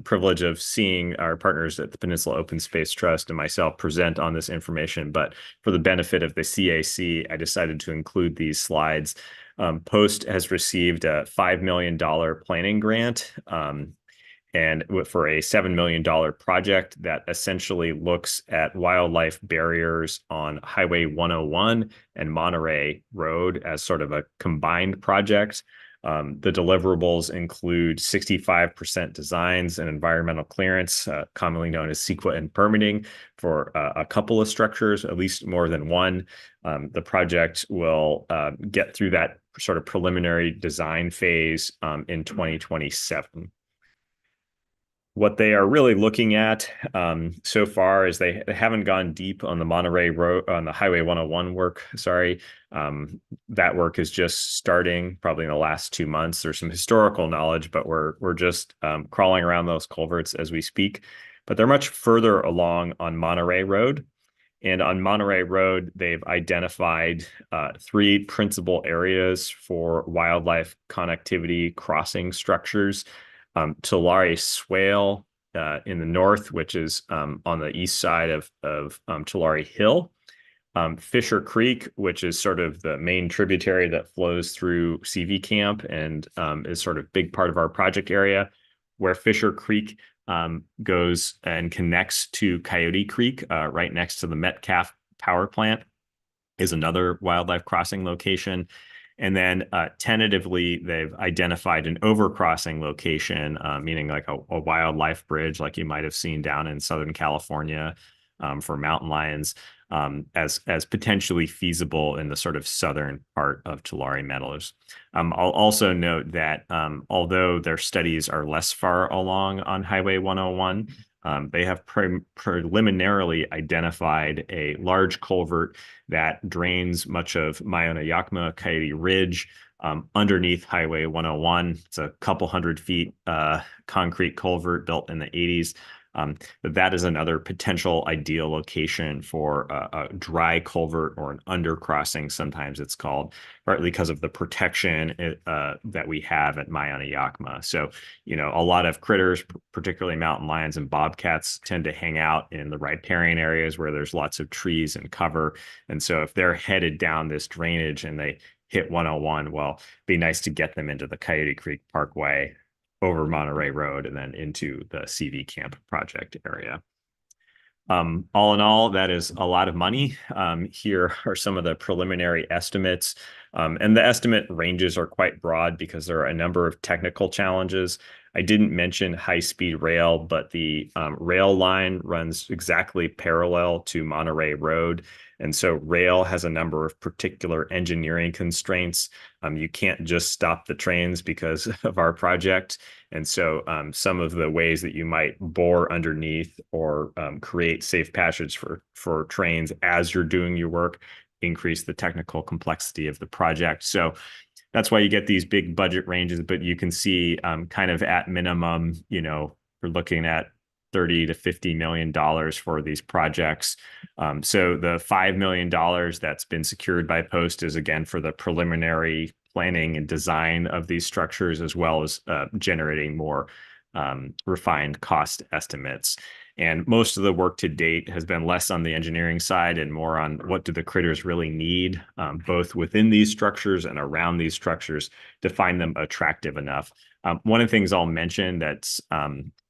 privilege of seeing our partners at the Peninsula Open Space Trust and myself present on this information. But for the benefit of the CAC, I decided to include these slides. Post has received a $5 million planning grant and for a $7 million project that essentially looks at wildlife barriers on Highway 101 and Monterey Road as sort of a combined project. The deliverables include 65% designs and environmental clearance, commonly known as CEQA and permitting, for a couple of structures, at least more than one. The project will get through that sort of preliminary design phase in 2027. What they are really looking at so far is they haven't gone deep on the Monterey Road, on the Highway 101 work, sorry. That work is just starting probably in the last 2 months. There's some historical knowledge, but we're just crawling around those culverts as we speak. But they're much further along on Monterey Road. And on Monterey Road, they've identified 3 principal areas for wildlife connectivity crossing structures. Tulare Swale in the north, which is on the east side of Tulare Hill. Fisher Creek, which is sort of the main tributary that flows through CV Camp and is sort of big part of our project area, where Fisher Creek goes and connects to Coyote Creek right next to the Metcalf power plant, is another wildlife crossing location. And then tentatively, they've identified an overcrossing location, meaning like a wildlife bridge, like you might have seen down in Southern California for mountain lions, as potentially feasible in the sort of southern part of Tulare Meadows. I'll also note that although their studies are less far along on Highway 101, they have preliminarily identified a large culvert that drains much of Myono-Yakima Coyote Ridge underneath Highway 101. It's a couple hundred feet concrete culvert built in the 80s. That is another potential ideal location for a dry culvert or an undercrossing, sometimes it's called, partly because of the protection that we have at Myono-Yakima. So, you know, a lot of critters, particularly mountain lions and bobcats, tend to hang out in the riparian areas where there's lots of trees and cover. And so if they're headed down this drainage and they hit 101, well, it'd be nice to get them into the Coyote Creek Parkway, over Monterey Road, and then into the CV Camp project area. All in all, that is a lot of money. Here are some of the preliminary estimates. And the estimate ranges are quite broad because there are a number of technical challenges. I didn't mention high-speed rail, but the rail line runs exactly parallel to Monterey Road. And so rail has a number of particular engineering constraints. You can't just stop the trains because of our project. And so some of the ways that you might bore underneath or create safe passage for trains as you're doing your work increase the technical complexity of the project. So that's why you get these big budget ranges, but you can see kind of at minimum, you know, we're looking at $30 to $50 million for these projects. So the $5 million that's been secured by Post is again for the preliminary planning and design of these structures, as well as generating more refined cost estimates. And most of the work to date has been less on the engineering side and more on what do the critters really need, both within these structures and around these structures, to find them attractive enough. One of the things I'll mention that's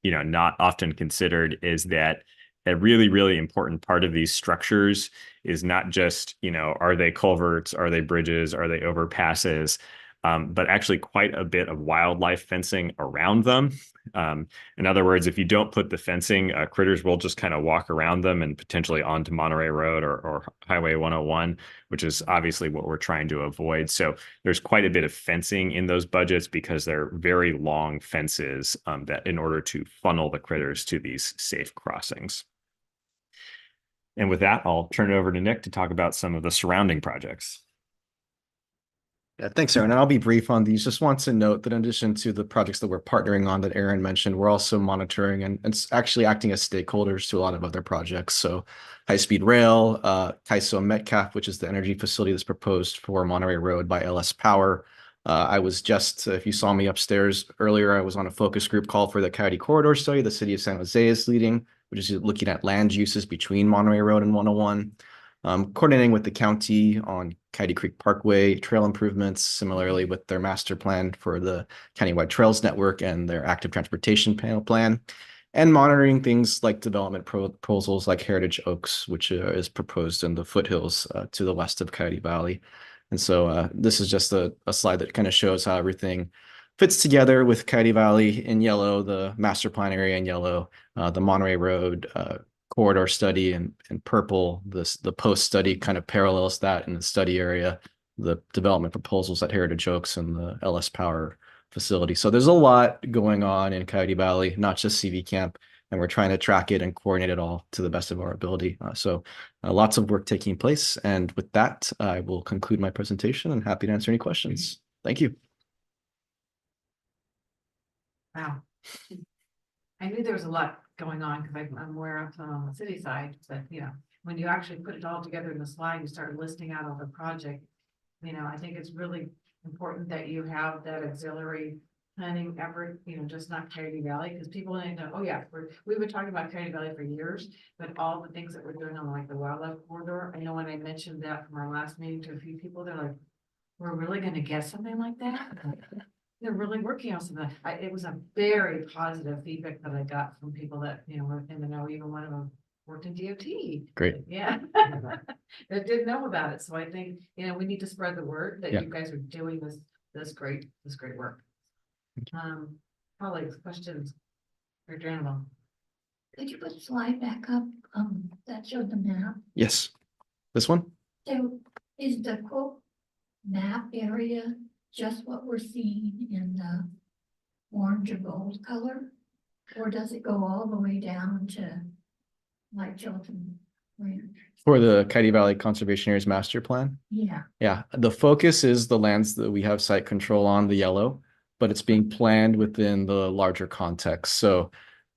you know, not often considered is that a really, really important part of these structures is not just, you know, are they culverts, are they bridges, are they overpasses, but actually quite a bit of wildlife fencing around them. In other words, if you don't put the fencing, critters will just kind of walk around them and potentially onto Monterey Road or Highway 101, which is obviously what we're trying to avoid. So there's quite a bit of fencing in those budgets because they're very long fences that in order to funnel the critters to these safe crossings. And with that, I'll turn it over to Nick to talk about some of the surrounding projects. Yeah, thanks, Aaron. And I'll be brief on these. Just want to note that in addition to the projects that we're partnering on that Aaron mentioned, we're also monitoring and actually acting as stakeholders to a lot of other projects. So high-speed rail, CAISO Metcalf, which is the energy facility that's proposed for Monterey Road by LS Power. I was just, if you saw me upstairs earlier, I was on a focus group call for the Coyote Corridor study the city of San Jose is leading, which is looking at land uses between Monterey Road and 101. Coordinating with the county on Coyote Creek Parkway trail improvements, similarly with their master plan for the countywide trails network and their active transportation panel plan, and monitoring things like development proposals like Heritage Oaks, which is proposed in the foothills to the west of Coyote Valley. And so this is just a slide that kind of shows how everything fits together with Coyote Valley in yellow, the master plan area in yellow, the Monterey Road corridor study in purple. The post study kind of parallels that in the study area, the development proposals at Heritage Oaks and the LS Power facility. So there's a lot going on in Coyote Valley, not just CV Camp, and we're trying to track it and coordinate it all to the best of our ability. So lots of work taking place. And with that, I will conclude my presentation and happy to answer any questions. Thank you. Wow. I knew there was a lot going on because I'm aware of on the city side, but you know, when you actually put it all together in the slide, you start listing out all the project. You know, I think it's really important that you have that auxiliary planning ever, just not Coyote Valley, because people didn't know, oh yeah, we've been talking about Coyote Valley for years, but all the things that we're doing on like the wildlife corridor, I know when I mentioned that from our last meeting to a few people, they're like, we're really gonna get something like that? They're really working on something. It was a very positive feedback that I got from people that, were in the know, even one of them worked in DOT. Great. Yeah. That didn't know about it. So I think, we need to spread the word that Yeah. you guys are doing this great work. Colleagues, questions for Journal? Could you put the slide back up, that showed the map? Yes. This one? So is the quote map area just what we're seeing in the orange or gold color? Or does it go all the way down to like Chilton Ranch? For the Coyote Valley Conservation Areas Master Plan? Yeah. Yeah, the focus is the lands that we have site control on, the yellow, but it's being planned within the larger context. So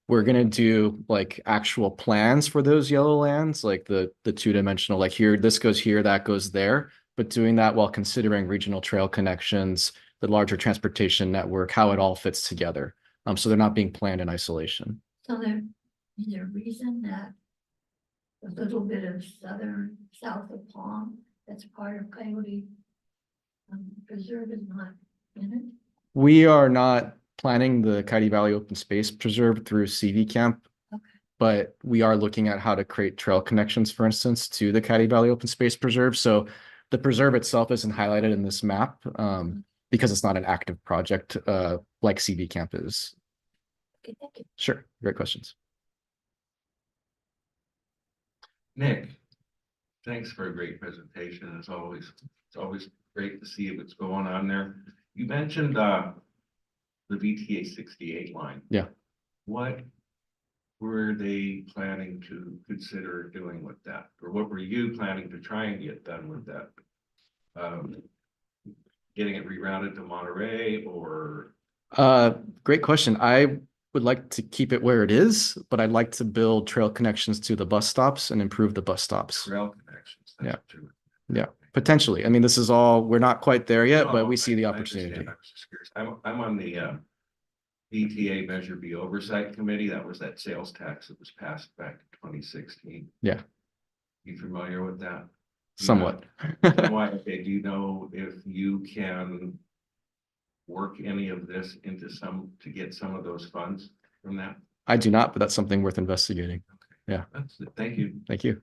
we're gonna do like actual plans for those yellow lands, like the two-dimensional, like here, this goes here, that goes there, but doing that while considering regional trail connections, the larger transportation network, how it all fits together. So they're not being planned in isolation. So is there a reason that a little bit of south of Palm, that's part of Coyote Preserve is not in it? We are not planning the Coyote Valley Open Space Preserve through CV Camp, but we are looking at how to create trail connections, for instance, to the Coyote Valley Open Space Preserve. So the preserve itself isn't highlighted in this map because it's not an active project like CV Camp is. Okay, thank you. Sure, great questions. Nick, thanks for a great presentation. It's always great to see what's going on there. You mentioned the VTA 68 line. Yeah. What were they planning to consider doing with that? Or what were you planning to try and get done with that? Getting it rerouted to Monterey or? Great question. I would like to keep it where it is, but I'd like to build trail connections to the bus stops and improve the bus stops. Trail connections. Yeah. Yeah, potentially. I mean, this is all, we're not quite there yet, but we see the I opportunity. understand. I was just curious. I'm on the VTA Measure B Oversight Committee. That was that sales tax that was passed back in 2016. Yeah. You familiar with that? Somewhat. Okay, do you know if you can work any of this into to get some of those funds from that? I do not, but that's something worth investigating. Yeah. That's it. Thank you. Thank you.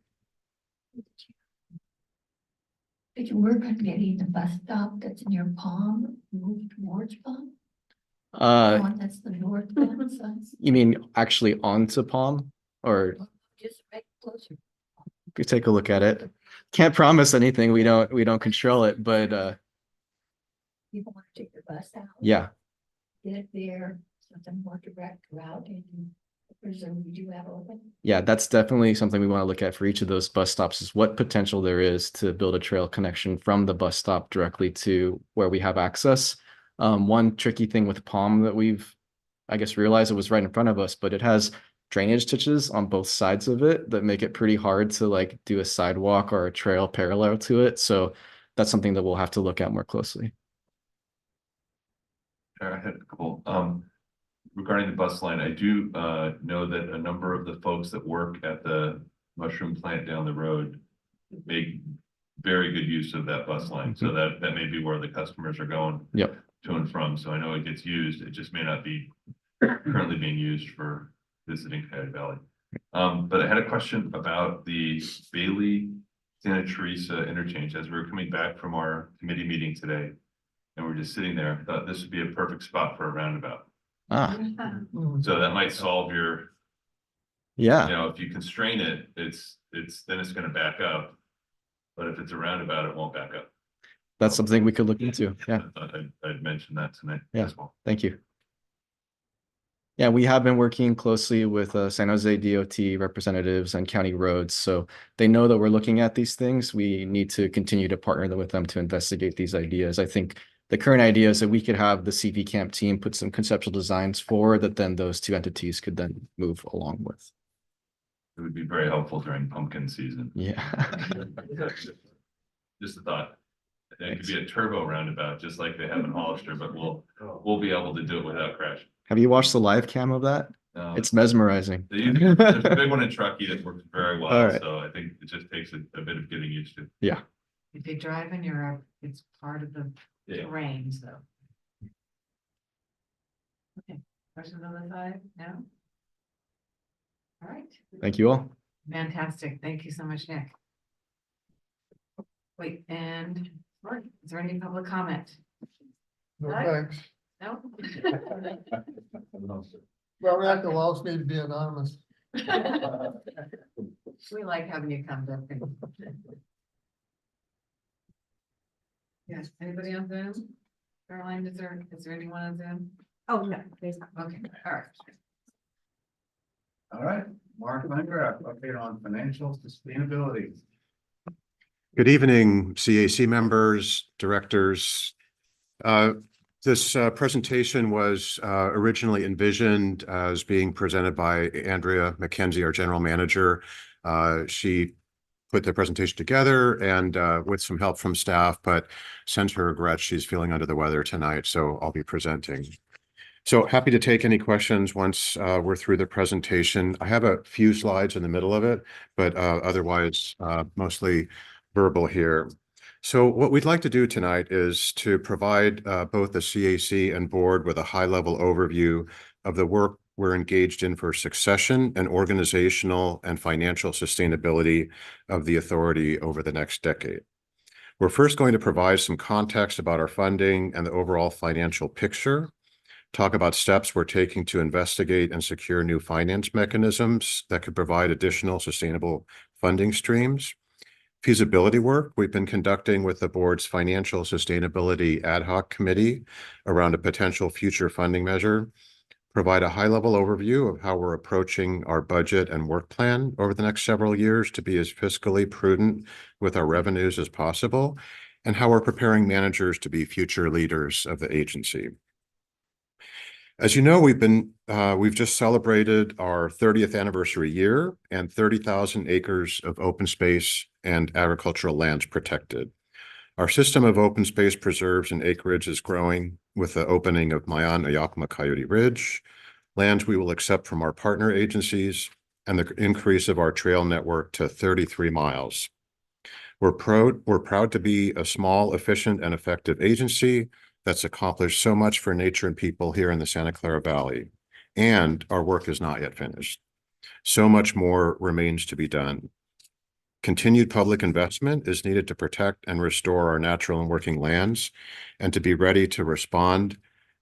Did you work on getting the bus stop that's near Palm moved towards Palm? The one that's the northbound side? You mean actually onto Palm or Just right closer. we take a look at it? Can't promise anything. We don't control it, but People want to take the bus out. yeah. Get it there, something more direct route and the preserve we do have open. Yeah, that's definitely something we want to look at for each of those bus stops is what potential there is to build a trail connection from the bus stop directly to where we have access. One tricky thing with Palm that we've, I guess, realized it was right in front of us, but it has drainage ditches on both sides of it that make it pretty hard to like do a sidewalk or a trail parallel to it. So that's something that we'll have to look at more closely. I had a couple, regarding the bus line, I do know that a number of the folks that work at the mushroom plant down the road make very good use of that bus line. So that may be where the customers are going Yep. to and from. So I know it gets used. It just may not be currently being used for visiting Coyote Valley. But I had a question about the Bailey Santa Teresa interchange. As we were coming back from our committee meeting today, and we're just sitting there, I thought this would be a perfect spot for a roundabout. Ah. So that might solve your, Yeah. you know, if you constrain it, then it's gonna back up. But if it's a roundabout, it won't back up. That's something we could look into. Yeah. I thought I'd mention that tonight Yeah. as well. Thank you. Yeah, we have been working closely with San Jose DOT representatives and county roads. So they know that we're looking at these things. We need to continue to partner with them to investigate these ideas. I think the current idea is that we could have the CV Camp team put some conceptual designs forward that then those two entities could then move along with. It would be very helpful during pumpkin season. Yeah. Just a thought. It could be a turbo roundabout, just like they have in Hollister, but we'll be able to do it without crashing. Have you watched the live cam of that? It's mesmerizing. There's a big one in Truckee that works very All well, right. so I think it just takes a bit of getting used to. Yeah. If you drive in Europe, it's part of the Yeah. terrain, so. Okay, questions on the side? No? All right. Thank you all. Fantastic. Thank you so much, Nick. Wait, and, Mark, is there any public comment? No, Doug? thanks. No? Well, that allows me to be anonymous. We like having you come up. Yes, anybody on Zoom? Caroline, is there anyone on Zoom? Oh, no, there's not. Okay, all right. All right, Mark Landgraf, update on financial sustainability. Good evening, CAC members, directors. This presentation was originally envisioned as being presented by Andrea McKenzie, our general manager. She put the presentation together and with some help from staff, but sends her regrets. She's feeling under the weather tonight, so I'll be presenting. So happy to take any questions once we're through the presentation. I have a few slides in the middle of it, but otherwise mostly verbal here. So what we'd like to do tonight is to provide both the CAC and board with a high-level overview of the work we're engaged in for succession and organizational and financial sustainability of the authority over the next decade. We're first going to provide some context about our funding and the overall financial picture, talk about steps we're taking to investigate and secure new finance mechanisms that could provide additional sustainable funding streams, feasibility work we've been conducting with the board's Financial Sustainability Ad Hoc Committee around a potential future funding measure, provide a high-level overview of how we're approaching our budget and work plan over the next several years to be as fiscally prudent with our revenues as possible, and how we're preparing managers to be future leaders of the agency. As you know, we've just celebrated our 30th anniversary year and 30,000 acres of open space and agricultural lands protected. Our system of open space preserves and acreage is growing with the opening of Mayan-Ayakma Coyote Ridge, lands we will accept from our partner agencies, and the increase of our trail network to 33 miles. We're proud to be a small, efficient, and effective agency that's accomplished so much for nature and people here in the Santa Clara Valley, and our work is not yet finished. So much more remains to be done. Continued public investment is needed to protect and restore our natural and working lands and to be ready to respond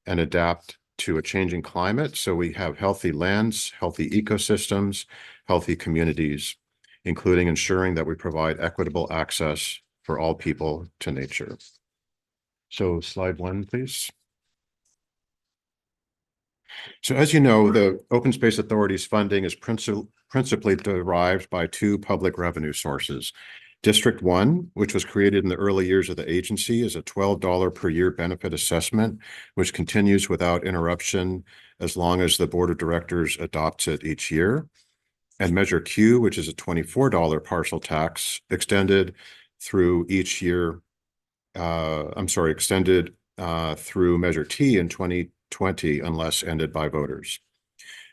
and adapt to a changing climate so we have healthy lands, healthy ecosystems, healthy communities, including ensuring that we provide equitable access for all people to nature. So slide 1, please. So as you know, the Open Space Authority's funding is principally derived by two public revenue sources. District 1, which was created in the early years of the agency, is a $12 per year benefit assessment, which continues without interruption as long as the Board of Directors adopts it each year. And Measure Q, which is a $24 partial tax, extended through each year. Extended through Measure T in 2020 unless ended by voters.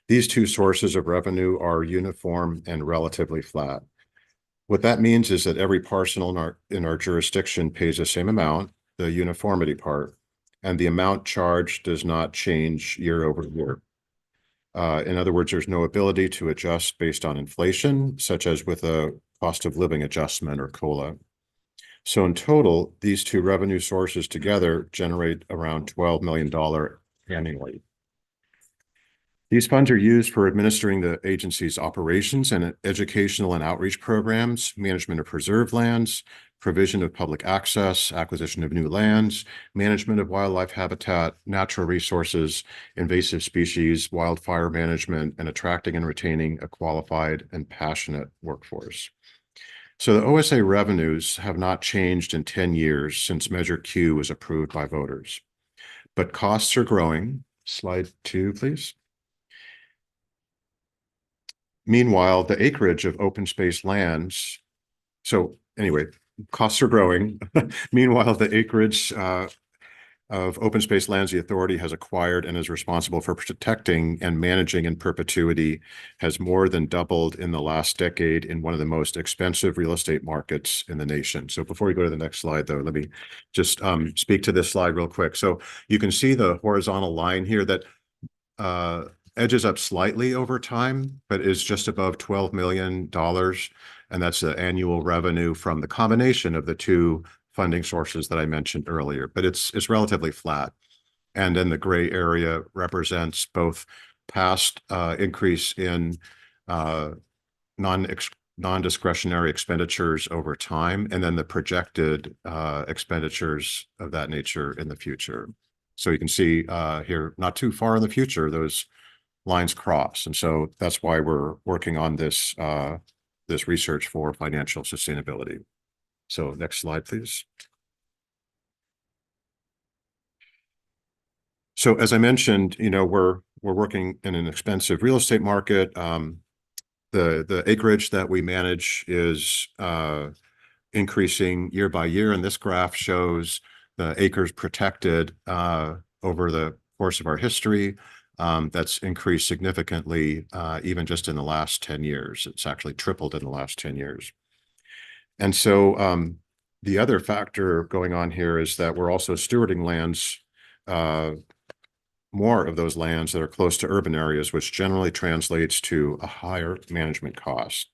These two sources of revenue are uniform and relatively flat. What that means is that every parcel in our jurisdiction pays the same amount, the uniformity part, and the amount charged does not change year over year. In other words, there's no ability to adjust based on inflation, such as with a cost of living adjustment or COLA. So in total, these two revenue sources together generate around $12 million annually. These funds are used for administering the agency's operations and educational and outreach programs, management of preserved lands, provision of public access, acquisition of new lands, management of wildlife habitat, natural resources, invasive species, wildfire management, and attracting and retaining a qualified and passionate workforce. So the OSA revenues have not changed in 10 years since Measure Q was approved by voters. But costs are growing. Slide 2, please. Meanwhile, the acreage of open space lands, so anyway, costs are growing. Meanwhile, the acreage of open space lands the authority has acquired and is responsible for protecting and managing in perpetuity has more than doubled in the last decade in one of the most expensive real estate markets in the nation. So before we go to the next slide, though, let me just speak to this slide real quick. So you can see the horizontal line here that edges up slightly over time, but is just above $12 million. And that's the annual revenue from the combination of the two funding sources that I mentioned earlier, but it's relatively flat. And then the gray area represents both past increase in non-discretionary expenditures over time, and then the projected expenditures of that nature in the future. So you can see here, not too far in the future, those lines cross. And so that's why we're working on this this research for financial sustainability. So next slide, please. So as I mentioned, we're working in an expensive real estate market. The acreage that we manage is increasing year by year, and this graph shows the acres protected over the course of our history. That's increased significantly even just in the last 10 years. It's actually tripled in the last 10 years. And so the other factor going on here is that we're also stewarding lands, more of those lands that are close to urban areas, which generally translates to a higher management cost.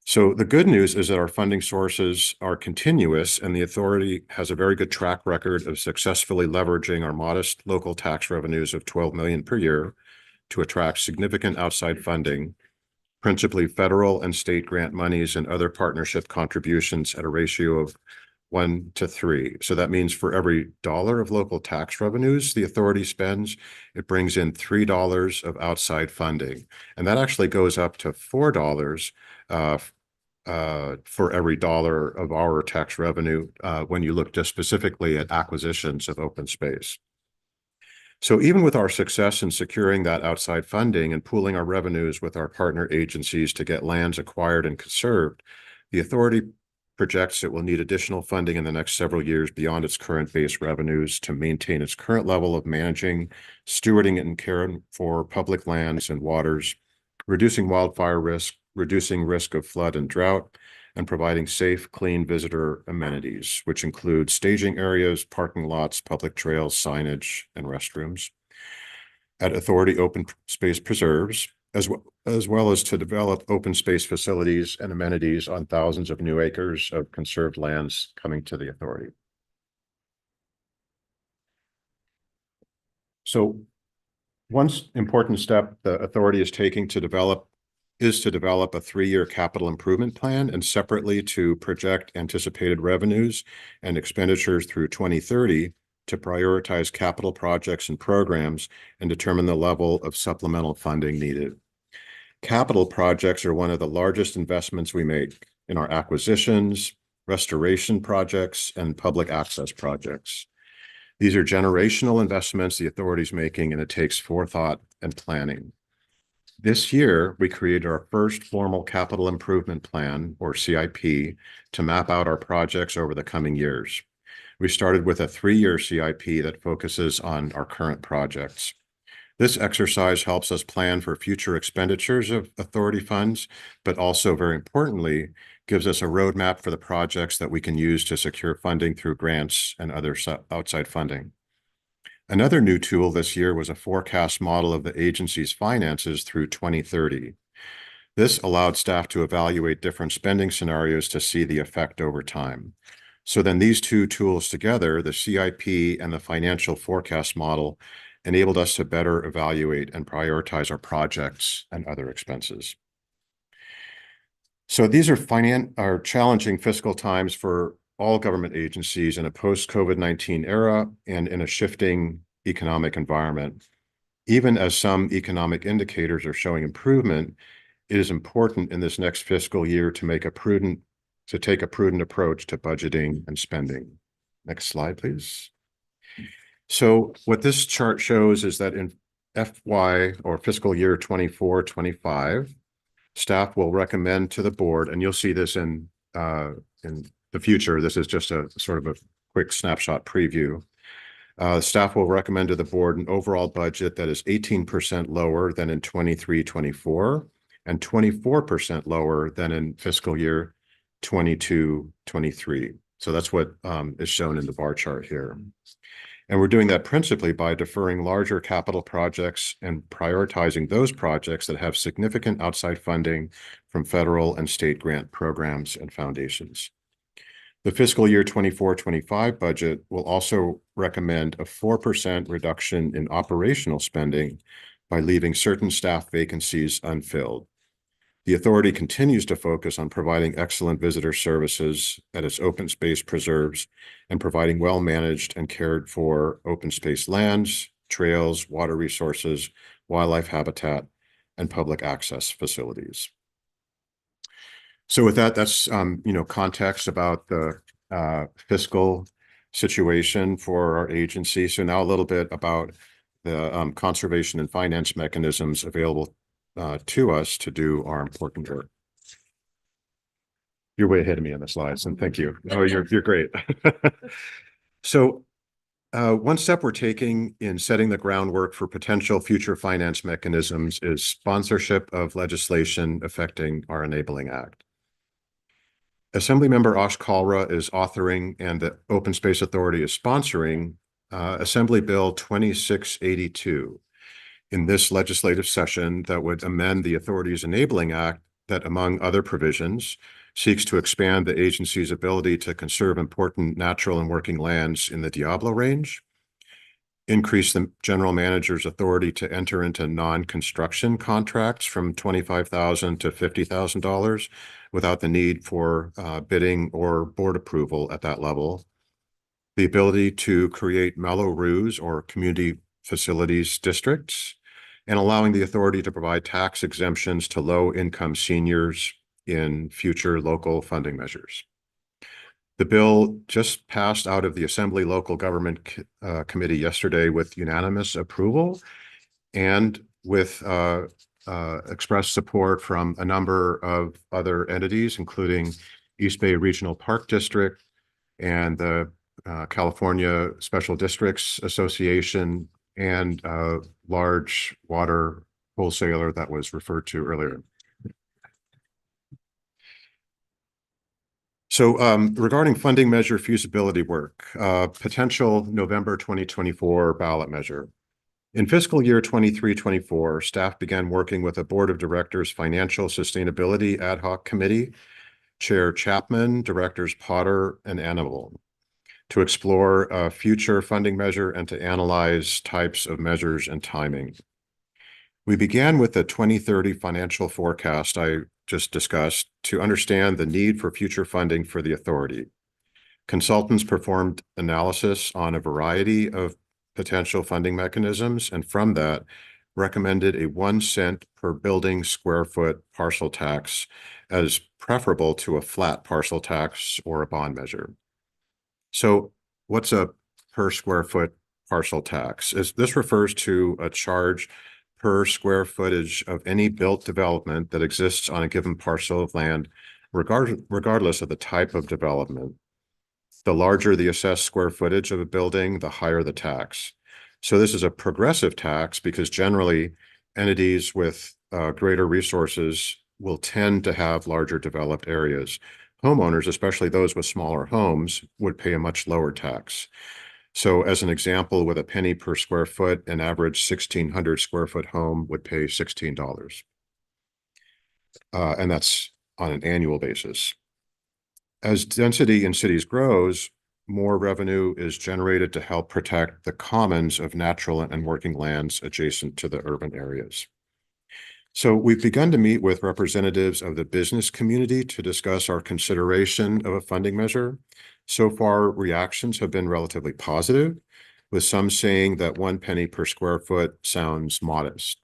So the good news is that our funding sources are continuous, and the authority has a very good track record of successfully leveraging our modest local tax revenues of $12 million per year to attract significant outside funding, principally federal and state grant monies and other partnership contributions at a ratio of 1 to 3. So that means for every dollar of local tax revenues the authority spends, it brings in $3 of outside funding. And that actually goes up to $4 for every dollar of our tax revenue when you look just specifically at acquisitions of open space. So even with our success in securing that outside funding and pooling our revenues with our partner agencies to get lands acquired and conserved, the authority projects it will need additional funding in the next several years beyond its current base revenues to maintain its current level of managing, stewarding, and caring for public lands and waters, reducing wildfire risk, reducing risk of flood and drought, and providing safe, clean visitor amenities, which include staging areas, parking lots, public trails, signage, and restrooms. At Authority Open Space Preserves, as well as to develop open space facilities and amenities on thousands of new acres of conserved lands coming to the authority. So one important step the authority is taking to develop a 3-year capital improvement plan, and separately to project anticipated revenues and expenditures through 2030 to prioritize capital projects and programs and determine the level of supplemental funding needed. Capital projects are one of the largest investments we make in our acquisitions, restoration projects, and public access projects. These are generational investments the authority is making, and it takes forethought and planning. This year, we created our first formal capital improvement plan, or CIP, to map out our projects over the coming years. We started with a 3-year CIP that focuses on our current projects. This exercise helps us plan for future expenditures of authority funds, but also, very importantly, gives us a roadmap for the projects that we can use to secure funding through grants and other outside funding. Another new tool this year was a forecast model of the agency's finances through 2030. This allowed staff to evaluate different spending scenarios to see the effect over time. So then these two tools together, the CIP and the financial forecast model, enabled us to better evaluate and prioritize our projects and other expenses. So these are challenging fiscal times for all government agencies in a post-COVID-19 era and in a shifting economic environment. Even as some economic indicators are showing improvement, it is important in this next fiscal year to take a prudent approach to budgeting and spending. Next slide, please. So what this chart shows is that in FY, or fiscal year 24-25, staff will recommend to the board, and you'll see this in the the future. This is just a sort of a quick snapshot preview. Staff will recommend to the board an overall budget that is 18% lower than in 23-24 and 24% lower than in fiscal year 22-23. So that's what is shown in the bar chart here. And we're doing that principally by deferring larger capital projects and prioritizing those projects that have significant outside funding from federal and state grant programs and foundations. The fiscal year 24-25 budget will also recommend a 4% reduction in operational spending by leaving certain staff vacancies unfilled. The authority continues to focus on providing excellent visitor services at its open space preserves and providing well-managed and cared for open space lands, trails, water resources, wildlife habitat, and public access facilities. So with that, that's context about the fiscal situation for our agency. So now a little bit about the conservation and finance mechanisms available to us to do our important work. You're way ahead of me on the slides, and thank you. Oh, you're great. So one step we're taking in setting the groundwork for potential future finance mechanisms is sponsorship of legislation affecting our Enabling Act. Assemblymember Ash Kalra is authoring, and the Open Space Authority is sponsoring Assembly Bill 2682 in this legislative session that would amend the authority's Enabling Act that, among other provisions, seeks to expand the agency's ability to conserve important natural and working lands in the Diablo Range, increase the general manager's authority to enter into non-construction contracts from $25,000 to $50,000 without the need for bidding or board approval at that level, the ability to create Mello-Roos or community facilities districts, and allowing the authority to provide tax exemptions to low-income seniors in future local funding measures. The bill just passed out of the Assembly Local Government Committee yesterday with unanimous approval and with expressed support from a number of other entities, including East Bay Regional Park District and the California Special Districts Association and a large water wholesaler that was referred to earlier. So regarding funding measure feasibility work, potential November 2024 ballot measure. In fiscal year 23-24, staff began working with a Board of Directors Financial Sustainability Ad Hoc Committee, Chair Chapman, Directors Potter and Annable, to explore a future funding measure and to analyze types of measures and timing. We began with the 2030 financial forecast I just discussed to understand the need for future funding for the authority. Consultants performed analysis on a variety of potential funding mechanisms, and from that recommended a 1 cent per building square foot parcel tax as preferable to a flat parcel tax or a bond measure. So what's a per square foot parcel tax? This refers to a charge per square footage of any built development that exists on a given parcel of land, regardless of the type of development. The larger the assessed square footage of a building, the higher the tax. So this is a progressive tax because generally entities with greater resources will tend to have larger developed areas. Homeowners, especially those with smaller homes, would pay a much lower tax. So as an example, with a penny per square foot, an average 1,600 square foot home would pay $16. And that's on an annual basis. As density in cities grows, more revenue is generated to help protect the commons of natural and working lands adjacent to the urban areas. So we've begun to meet with representatives of the business community to discuss our consideration of a funding measure. So far, reactions have been relatively positive, with some saying that 1 penny per square foot sounds modest.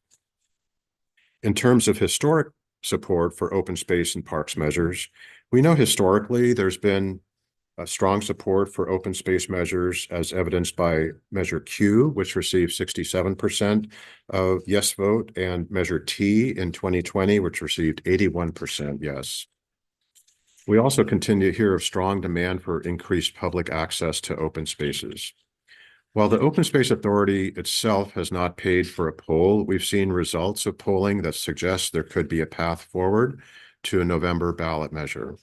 In terms of historic support for open space and parks measures, we know historically there's been a strong support for open space measures as evidenced by Measure Q, which received 67% of yes vote, and Measure T in 2020, which received 81% yes. We also continue to hear of strong demand for increased public access to open spaces. While the Open Space Authority itself has not paid for a poll, we've seen results of polling that suggest there could be a path forward to a November ballot measure.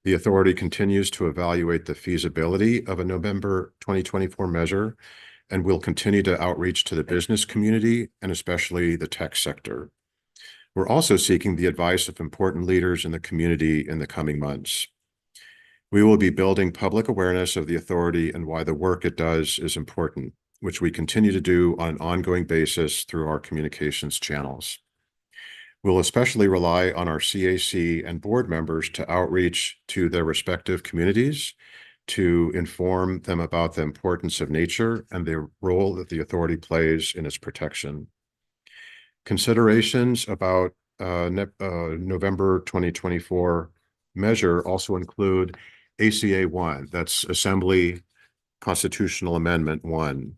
The authority continues to evaluate the feasibility of a November 2024 measure and will continue to outreach to the business community and especially the tech sector. We're also seeking the advice of important leaders in the community in the coming months. We will be building public awareness of the authority and why the work it does is important, which we continue to do on an ongoing basis through our communications channels. We'll especially rely on our CAC and board members to outreach to their respective communities to inform them about the importance of nature and the role that the authority plays in its protection. Considerations about November 2024 measure also include ACA 1, that's Assembly Constitutional Amendment 1.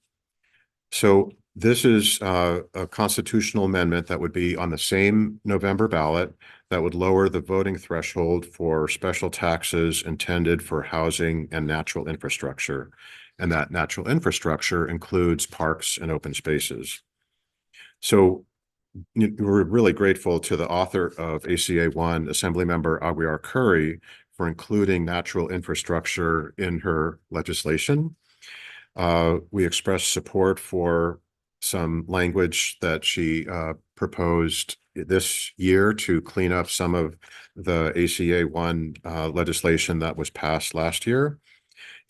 So this is a constitutional amendment that would be on the same November ballot that would lower the voting threshold for special taxes intended for housing and natural infrastructure. And that natural infrastructure includes parks and open spaces. So we're really grateful to the author of ACA 1, Assemblymember Aguiar Curry, for including natural infrastructure in her legislation. We expressed support for some language that she proposed this year to clean up some of the ACA 1 legislation that was passed last year.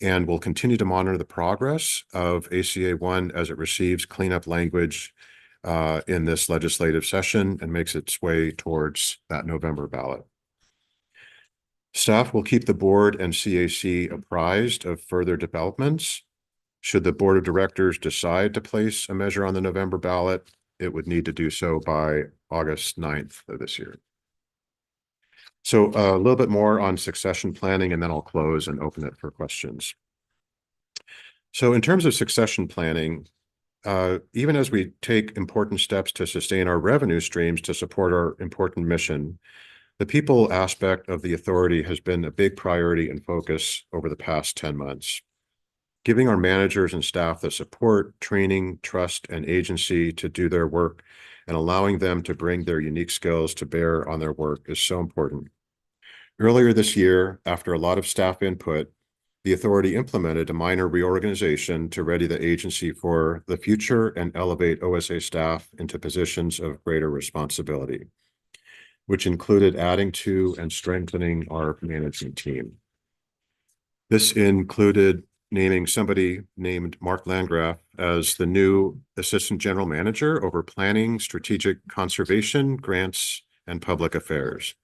And we'll continue to monitor the progress of ACA 1 as it receives cleanup language in this legislative session and makes its way towards that November ballot. Staff will keep the board and CAC apprised of further developments. Should the board of directors decide to place a measure on the November ballot, it would need to do so by August 9th of this year. So a little bit more on succession planning, and then I'll close and open it for questions. So in terms of succession planning, even as we take important steps to sustain our revenue streams to support our important mission, the people aspect of the authority has been a big priority and focus over the past 10 months. Giving our managers and staff the support, training, trust, and agency to do their work and allowing them to bring their unique skills to bear on their work is so important. Earlier this year, after a lot of staff input, the authority implemented a minor reorganization to ready the agency for the future and elevate OSA staff into positions of greater responsibility, which included adding to and strengthening our management team. This included naming somebody named Mark Landgraf as the new Assistant General Manager over Planning, Strategic Conservation, Grants, and Public Affairs.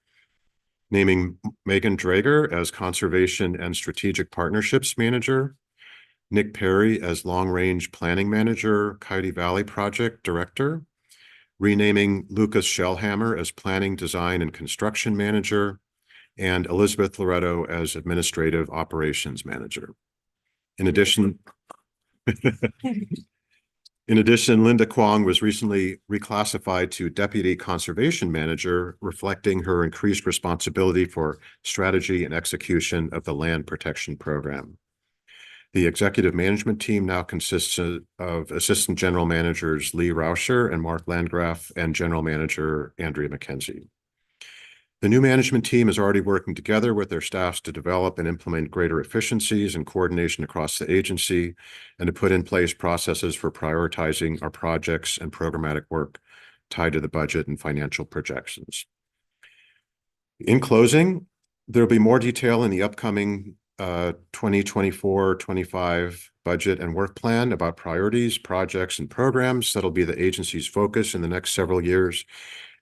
Naming Megan Drager as Conservation and Strategic Partnerships Manager, Nick Perry as Long Range Planning Manager, Coyote Valley Project Director, renaming Lucas Shellhammer as Planning, Design, and Construction Manager, and Elizabeth Loretto as Administrative Operations Manager. In addition, Linda Kwong was recently reclassified to Deputy Conservation Manager, reflecting her increased responsibility for strategy and execution of the Land Protection Program. The executive management team now consists of Assistant General Managers Lee Rauscher and Mark Landgraf and General Manager Andrea McKenzie. The new management team is already working together with their staffs to develop and implement greater efficiencies and coordination across the agency and to put in place processes for prioritizing our projects and programmatic work tied to the budget and financial projections. In closing, there'll be more detail in the upcoming 2024-25 budget and work plan about priorities, projects, and programs that'll be the agency's focus in the next several years.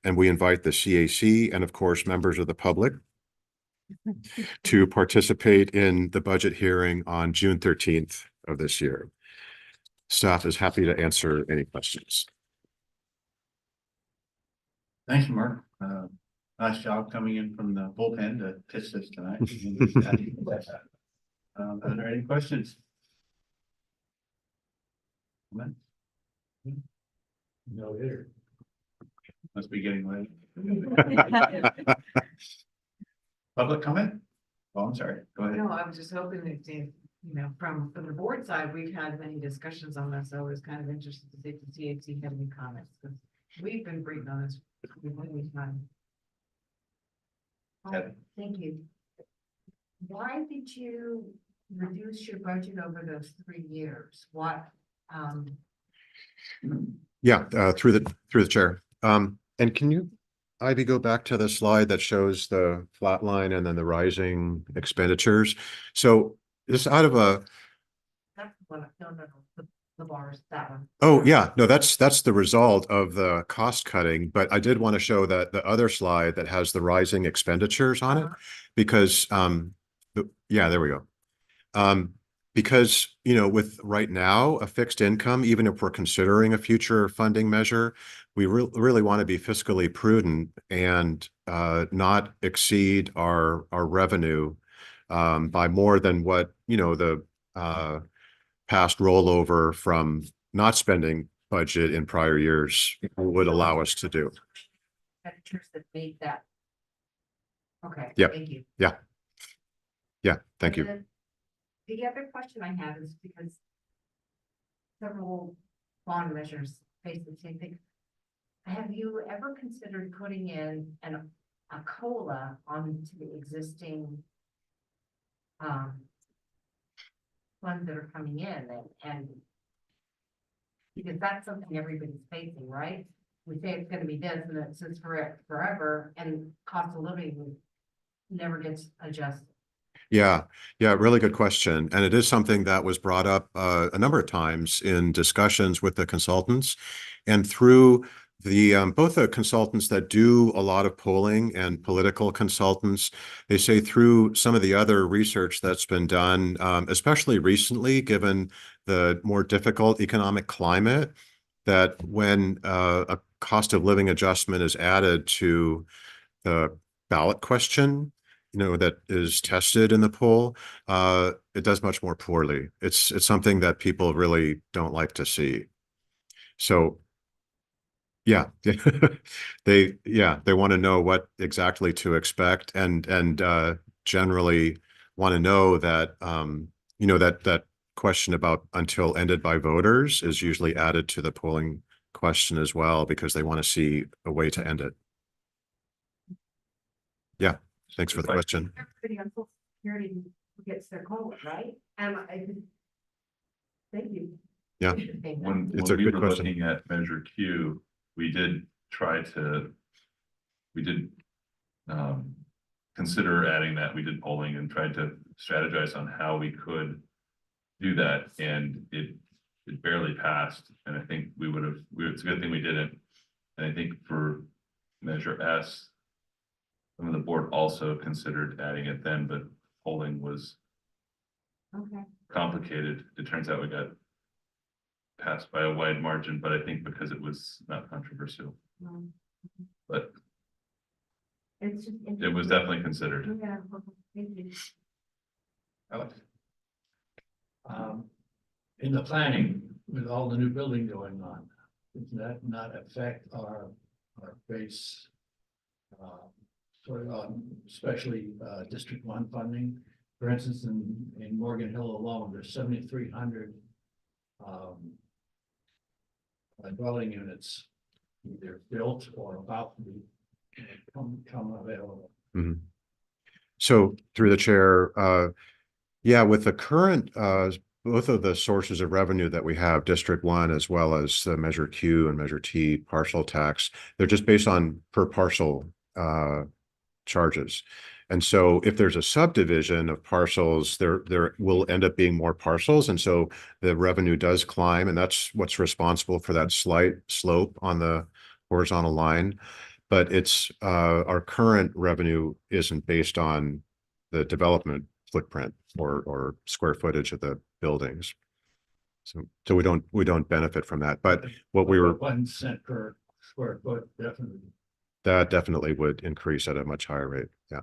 And we invite the CAC and, of course, members of the public to participate in the budget hearing on June 13th of this year. Staff is happy to answer any questions. Thank you, Mark. Nice job coming in from the bullpen to pitch this tonight. Are there any questions? No hitter. Must be getting late. Public comment? Oh, I'm sorry, go ahead. No, I was just hoping that, from the board side, we've had many discussions on this, so I was kind of interested to see if the CAC had any comments, because we've been briefed on this for many time. Kevin? Thank you. Why did you reduce your budget over those 3 years? What, Yeah, through the chair. And can you, Ivy, go back to the slide that shows the flat line and then the rising expenditures? So this out of a, that's what, no, the bars, that one. oh, yeah, no, that's the result of the cost cutting, but I did want to show that the other slide that has the rising expenditures on it, because, yeah, there we go. Because, with right now, a fixed income, even if we're considering a future funding measure, we really want to be fiscally prudent and not exceed our revenue by more than what, the past rollover from not spending budget in prior years would allow us to do. Expenditures that made that. Okay. Yeah. Thank you. Yeah. Yeah, thank you. The other question I have is because several bond measures face the same thing. Have you ever considered putting in a COLA onto the existing funds that are coming in and because that's something everybody's facing, right? We say it's gonna be this and it sits forever and cost of living never gets adjusted. Yeah, really good question. And it is something that was brought up a number of times in discussions with the consultants and through the both the consultants that do a lot of polling and political consultants. They say through some of the other research that's been done, especially recently, given the more difficult economic climate, that when a cost of living adjustment is added to the ballot question, that is tested in the poll, it does much more poorly. It's something that people really don't like to see. So yeah, they want to know what exactly to expect and generally want to know that that question about until ended by voters is usually added to the polling question as well, because they want to see a way to end it. Yeah. Thanks for the question. Everybody on Social Security gets their COLA, right? Thank you. Yeah. When It's a we good were question. looking at Measure Q, we did consider adding that. We did polling and tried to strategize on how we could do that, and it barely passed. And I think it's a good thing we didn't. And I think for Measure S, some of the board also considered adding it then, but polling was complicated. It turns out we got passed by a wide margin, but I think because it was not controversial. But It's just it was definitely considered. Yeah, thank you. Alex? In the planning, with all the new building going on, does that not affect our base? Especially District 1 funding. For instance, in Morgan Hill alone, there's 7,300 dwelling units either built or about to be come available. Mhm. So through the chair, with the current both of the sources of revenue that we have, District 1 as well as the Measure Q and Measure T parcel tax, they're just based on per parcel charges. And so if there's a subdivision of parcels, there will end up being more parcels. And so the revenue does climb, and that's what's responsible for that slight slope on the horizontal line. But it's our current revenue isn't based on the development footprint or square footage of the buildings. So we don't benefit from that. But what we were 1 cent per square foot, definitely. that definitely would increase at a much higher rate. Yeah.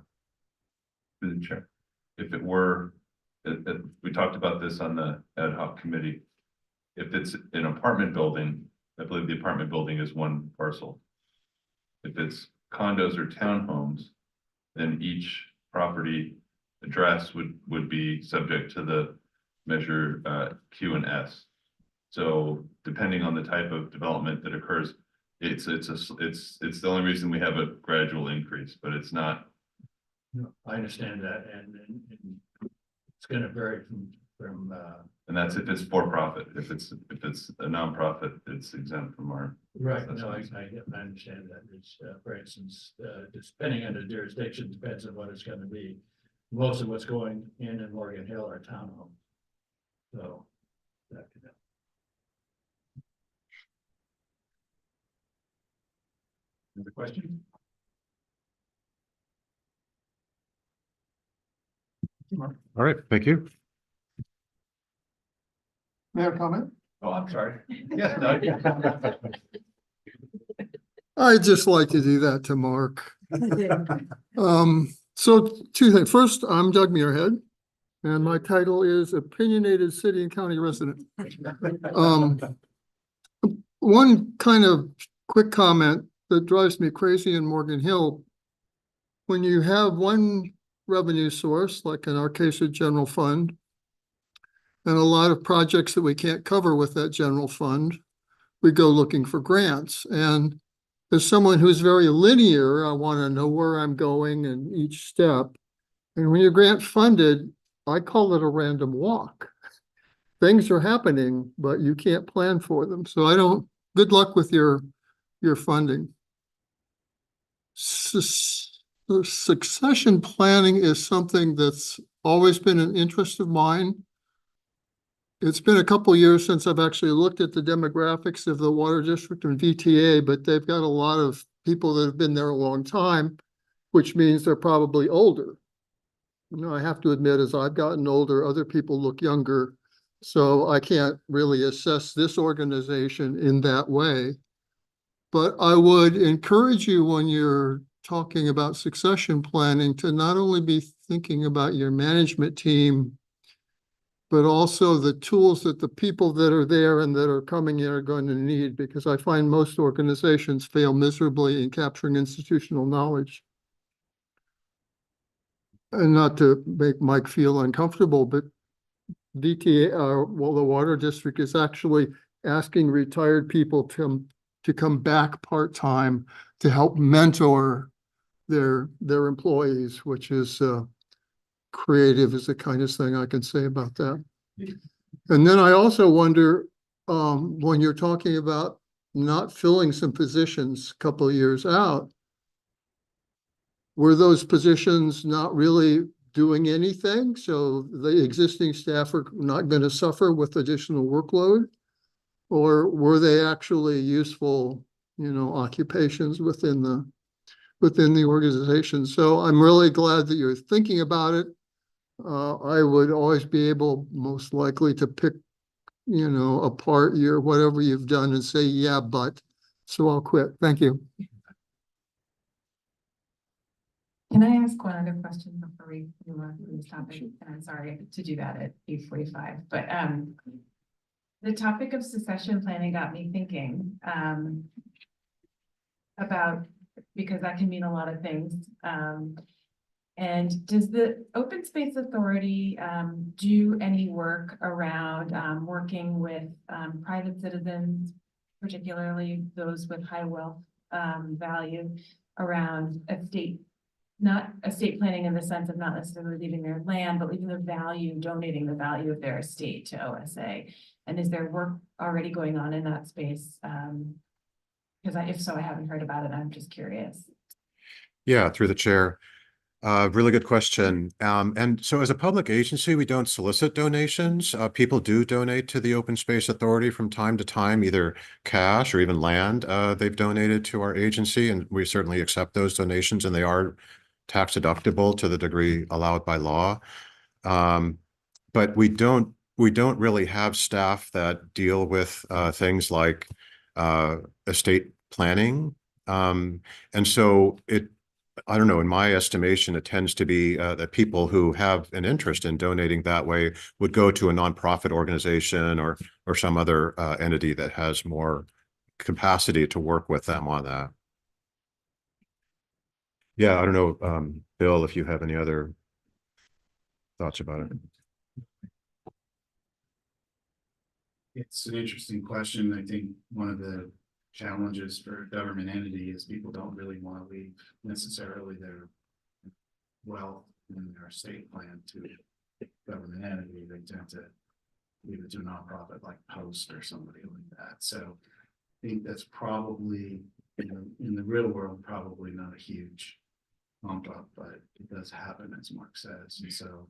Through the chair. If it were, we talked about this on the ad hoc committee. If it's an apartment building, I believe the apartment building is 1 parcel. If it's condos or townhomes, then each property address would be subject to the measure Q and S. So depending on the type of development that occurs, it's the only reason we have a gradual increase, but it's not. No, I understand that, and it's gonna vary from, And that's if it's for profit. If it's a nonprofit, it's exempt from our. right, no, I understand that. It's, for instance, depending on the jurisdiction, depends on what it's gonna be. Most of what's going in Morgan Hill are townhomes. So. that could help. Another question? All right, thank you. May I comment? Oh, I'm sorry. Yes, Doug. I'd just like to do that to Mark. So two things. First, I'm Doug Muirhead, and my title is Opinionated City and County Resident. One kind of quick comment that drives me crazy in Morgan Hill. When you have one revenue source, like in our case, a general fund, and a lot of projects that we can't cover with that general fund, we go looking for grants. And as someone who's very linear, I want to know where I'm going in each step. And when you're grant funded, I call it a random walk. Things are happening, but you can't plan for them. So good luck with your funding. Succession planning is something that's always been an interest of mine. It's been a couple of years since I've actually looked at the demographics of the water district and VTA, but they've got a lot of people that have been there a long time, which means they're probably older. I have to admit, as I've gotten older, other people look younger, so I can't really assess this organization in that way. But I would encourage you when you're talking about succession planning to not only be thinking about your management team, but also the tools that the people that are there and that are coming in are going to need, because I find most organizations fail miserably in capturing institutional knowledge. And not to make Mike feel uncomfortable, but VTA, the water district is actually asking retired people to come back part-time to help mentor their employees, which is creative is the kindest thing I can say about that. And then I also wonder, when you're talking about not filling some positions a couple of years out, were those positions not really doing anything? So the existing staff are not going to suffer with additional workload? Or were they actually useful, occupations within the organization? So I'm really glad that you're thinking about it. I would always be able, most likely, to pick, apart whatever you've done and say, yeah, but, so I'll quit. Thank you. Can I ask one other question before we move on to this topic? And I'm sorry to do that at 8:45, but the topic of succession planning got me thinking about, because that can mean a lot of things. And does the Open Space Authority do any work around working with private citizens, particularly those with high wealth value, around not estate planning in the sense of not necessarily leaving their land, but leaving their value, donating the value of their estate to OSA? And is there work already going on in that space? Because if so, I haven't heard about it. I'm just curious. Yeah, through the chair. Really good question. And so as a public agency, we don't solicit donations. People do donate to the Open Space Authority from time to time, either cash or even land they've donated to our agency, and we certainly accept those donations, and they are tax deductible to the degree allowed by law. But we don't really have staff that deal with things like estate planning. And so I don't know, in my estimation, it tends to be that people who have an interest in donating that way would go to a nonprofit organization or some other entity that has more capacity to work with them on that. Yeah, I don't know, Bill, if you have any other thoughts about it. It's an interesting question. I think one of the challenges for a government entity is people don't really want to leave necessarily their wealth in their estate plan to government entity. They tend to leave it to a nonprofit like Post or somebody like that. So I think that's probably, in the real world, probably not a huge bump up, but it does happen, as Mark says. And so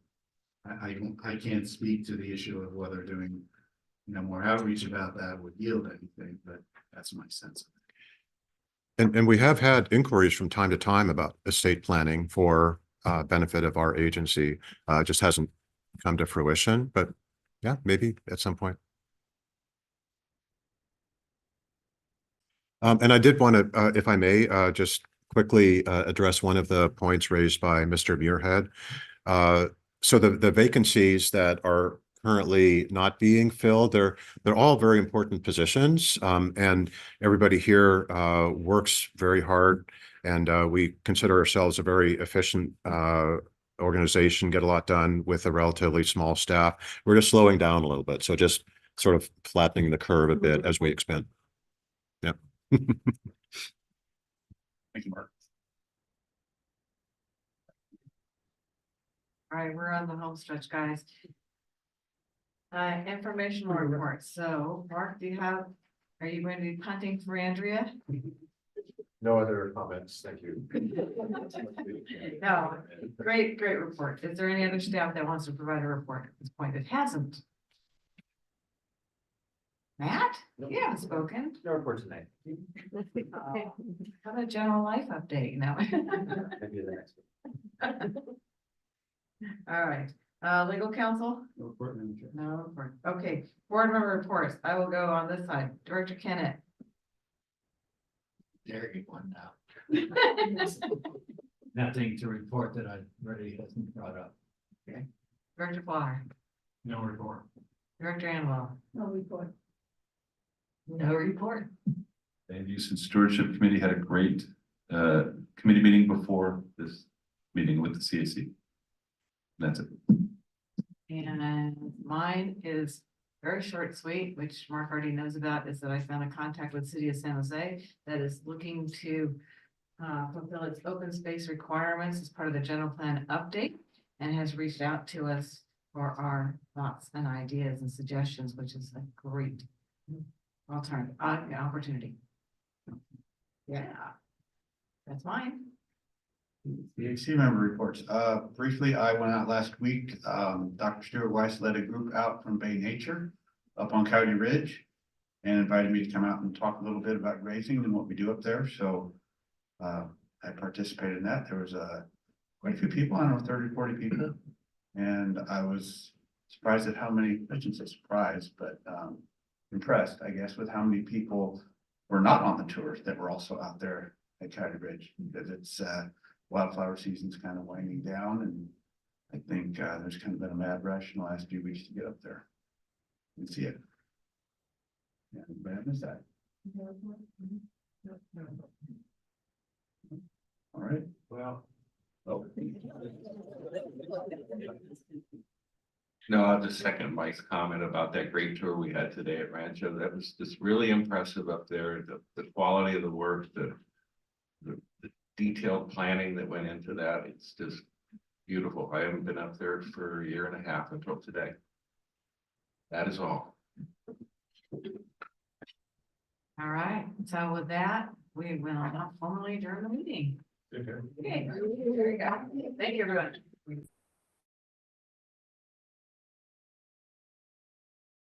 I can't speak to the issue of whether doing more outreach about that would yield anything, but that's my sense of it. And we have had inquiries from time to time about estate planning for benefit of our agency. Just hasn't come to fruition, but yeah, maybe at some point. And I did want to, if I may, just quickly address one of the points raised by Mr. Muirhead. So the vacancies that are currently not being filled, they're all very important positions, and everybody here works very hard, and we consider ourselves a very efficient organization, get a lot done with a relatively small staff. We're just slowing down a little bit, so just sort of flattening the curve a bit as we expand. Yeah. Thank you, Mark. All right, we're on the home stretch, guys. Informational reports. So, Mark, are you going to be punting for Andrea? No other comments. Thank you. No, great report. Is there any other staff that wants to provide a report at this point that hasn't? Matt, you haven't spoken. No report tonight. How about a general life update now? Maybe the next one. All right, legal counsel? No report, Madam Chair. No report. Okay, board member reports. I will go on this side. Director Kennett. There you one now. Nothing to report that I've already hasn't brought up. Okay. Director Fly. No report. Director Anwell. No report. No report. Land Use and Stewardship Committee had a great committee meeting before this meeting with the CAC. That's it. And mine is very short and sweet, which Mark already knows about, is that I found a contact with City of San Jose that is looking to fulfill its open space requirements as part of the general plan update, and has reached out to us for our thoughts and ideas and suggestions, which is a great alternative opportunity. Yeah, that's mine. CAC member reports. Briefly, I went out last week. Dr. Stuart Weiss led a group out from Bay Nature up on Coyote Ridge and invited me to come out and talk a little bit about grazing and what we do up there. So I participated in that. There was quite a few people, I don't know, 30, 40 people. And I was surprised at how many, I shouldn't say surprised, but impressed, I guess, with how many people were not on the tour that were also out there at Coyote Ridge, because it's wildflower season's kind of winding down, and I think there's kind of been a mad rush in the last few weeks to get up there and see it. Yeah, anybody have missed that? All right, well. Oh. No, I'll just second Mike's comment about that great tour we had today at Rancho. That was just really impressive up there. The quality of the work, the detailed planning that went into that. It's just beautiful. I haven't been up there for a year and a half until today. That is all. All right, so with that, we will not formally adjourn the meeting. Okay, there you go. Thank you, everyone.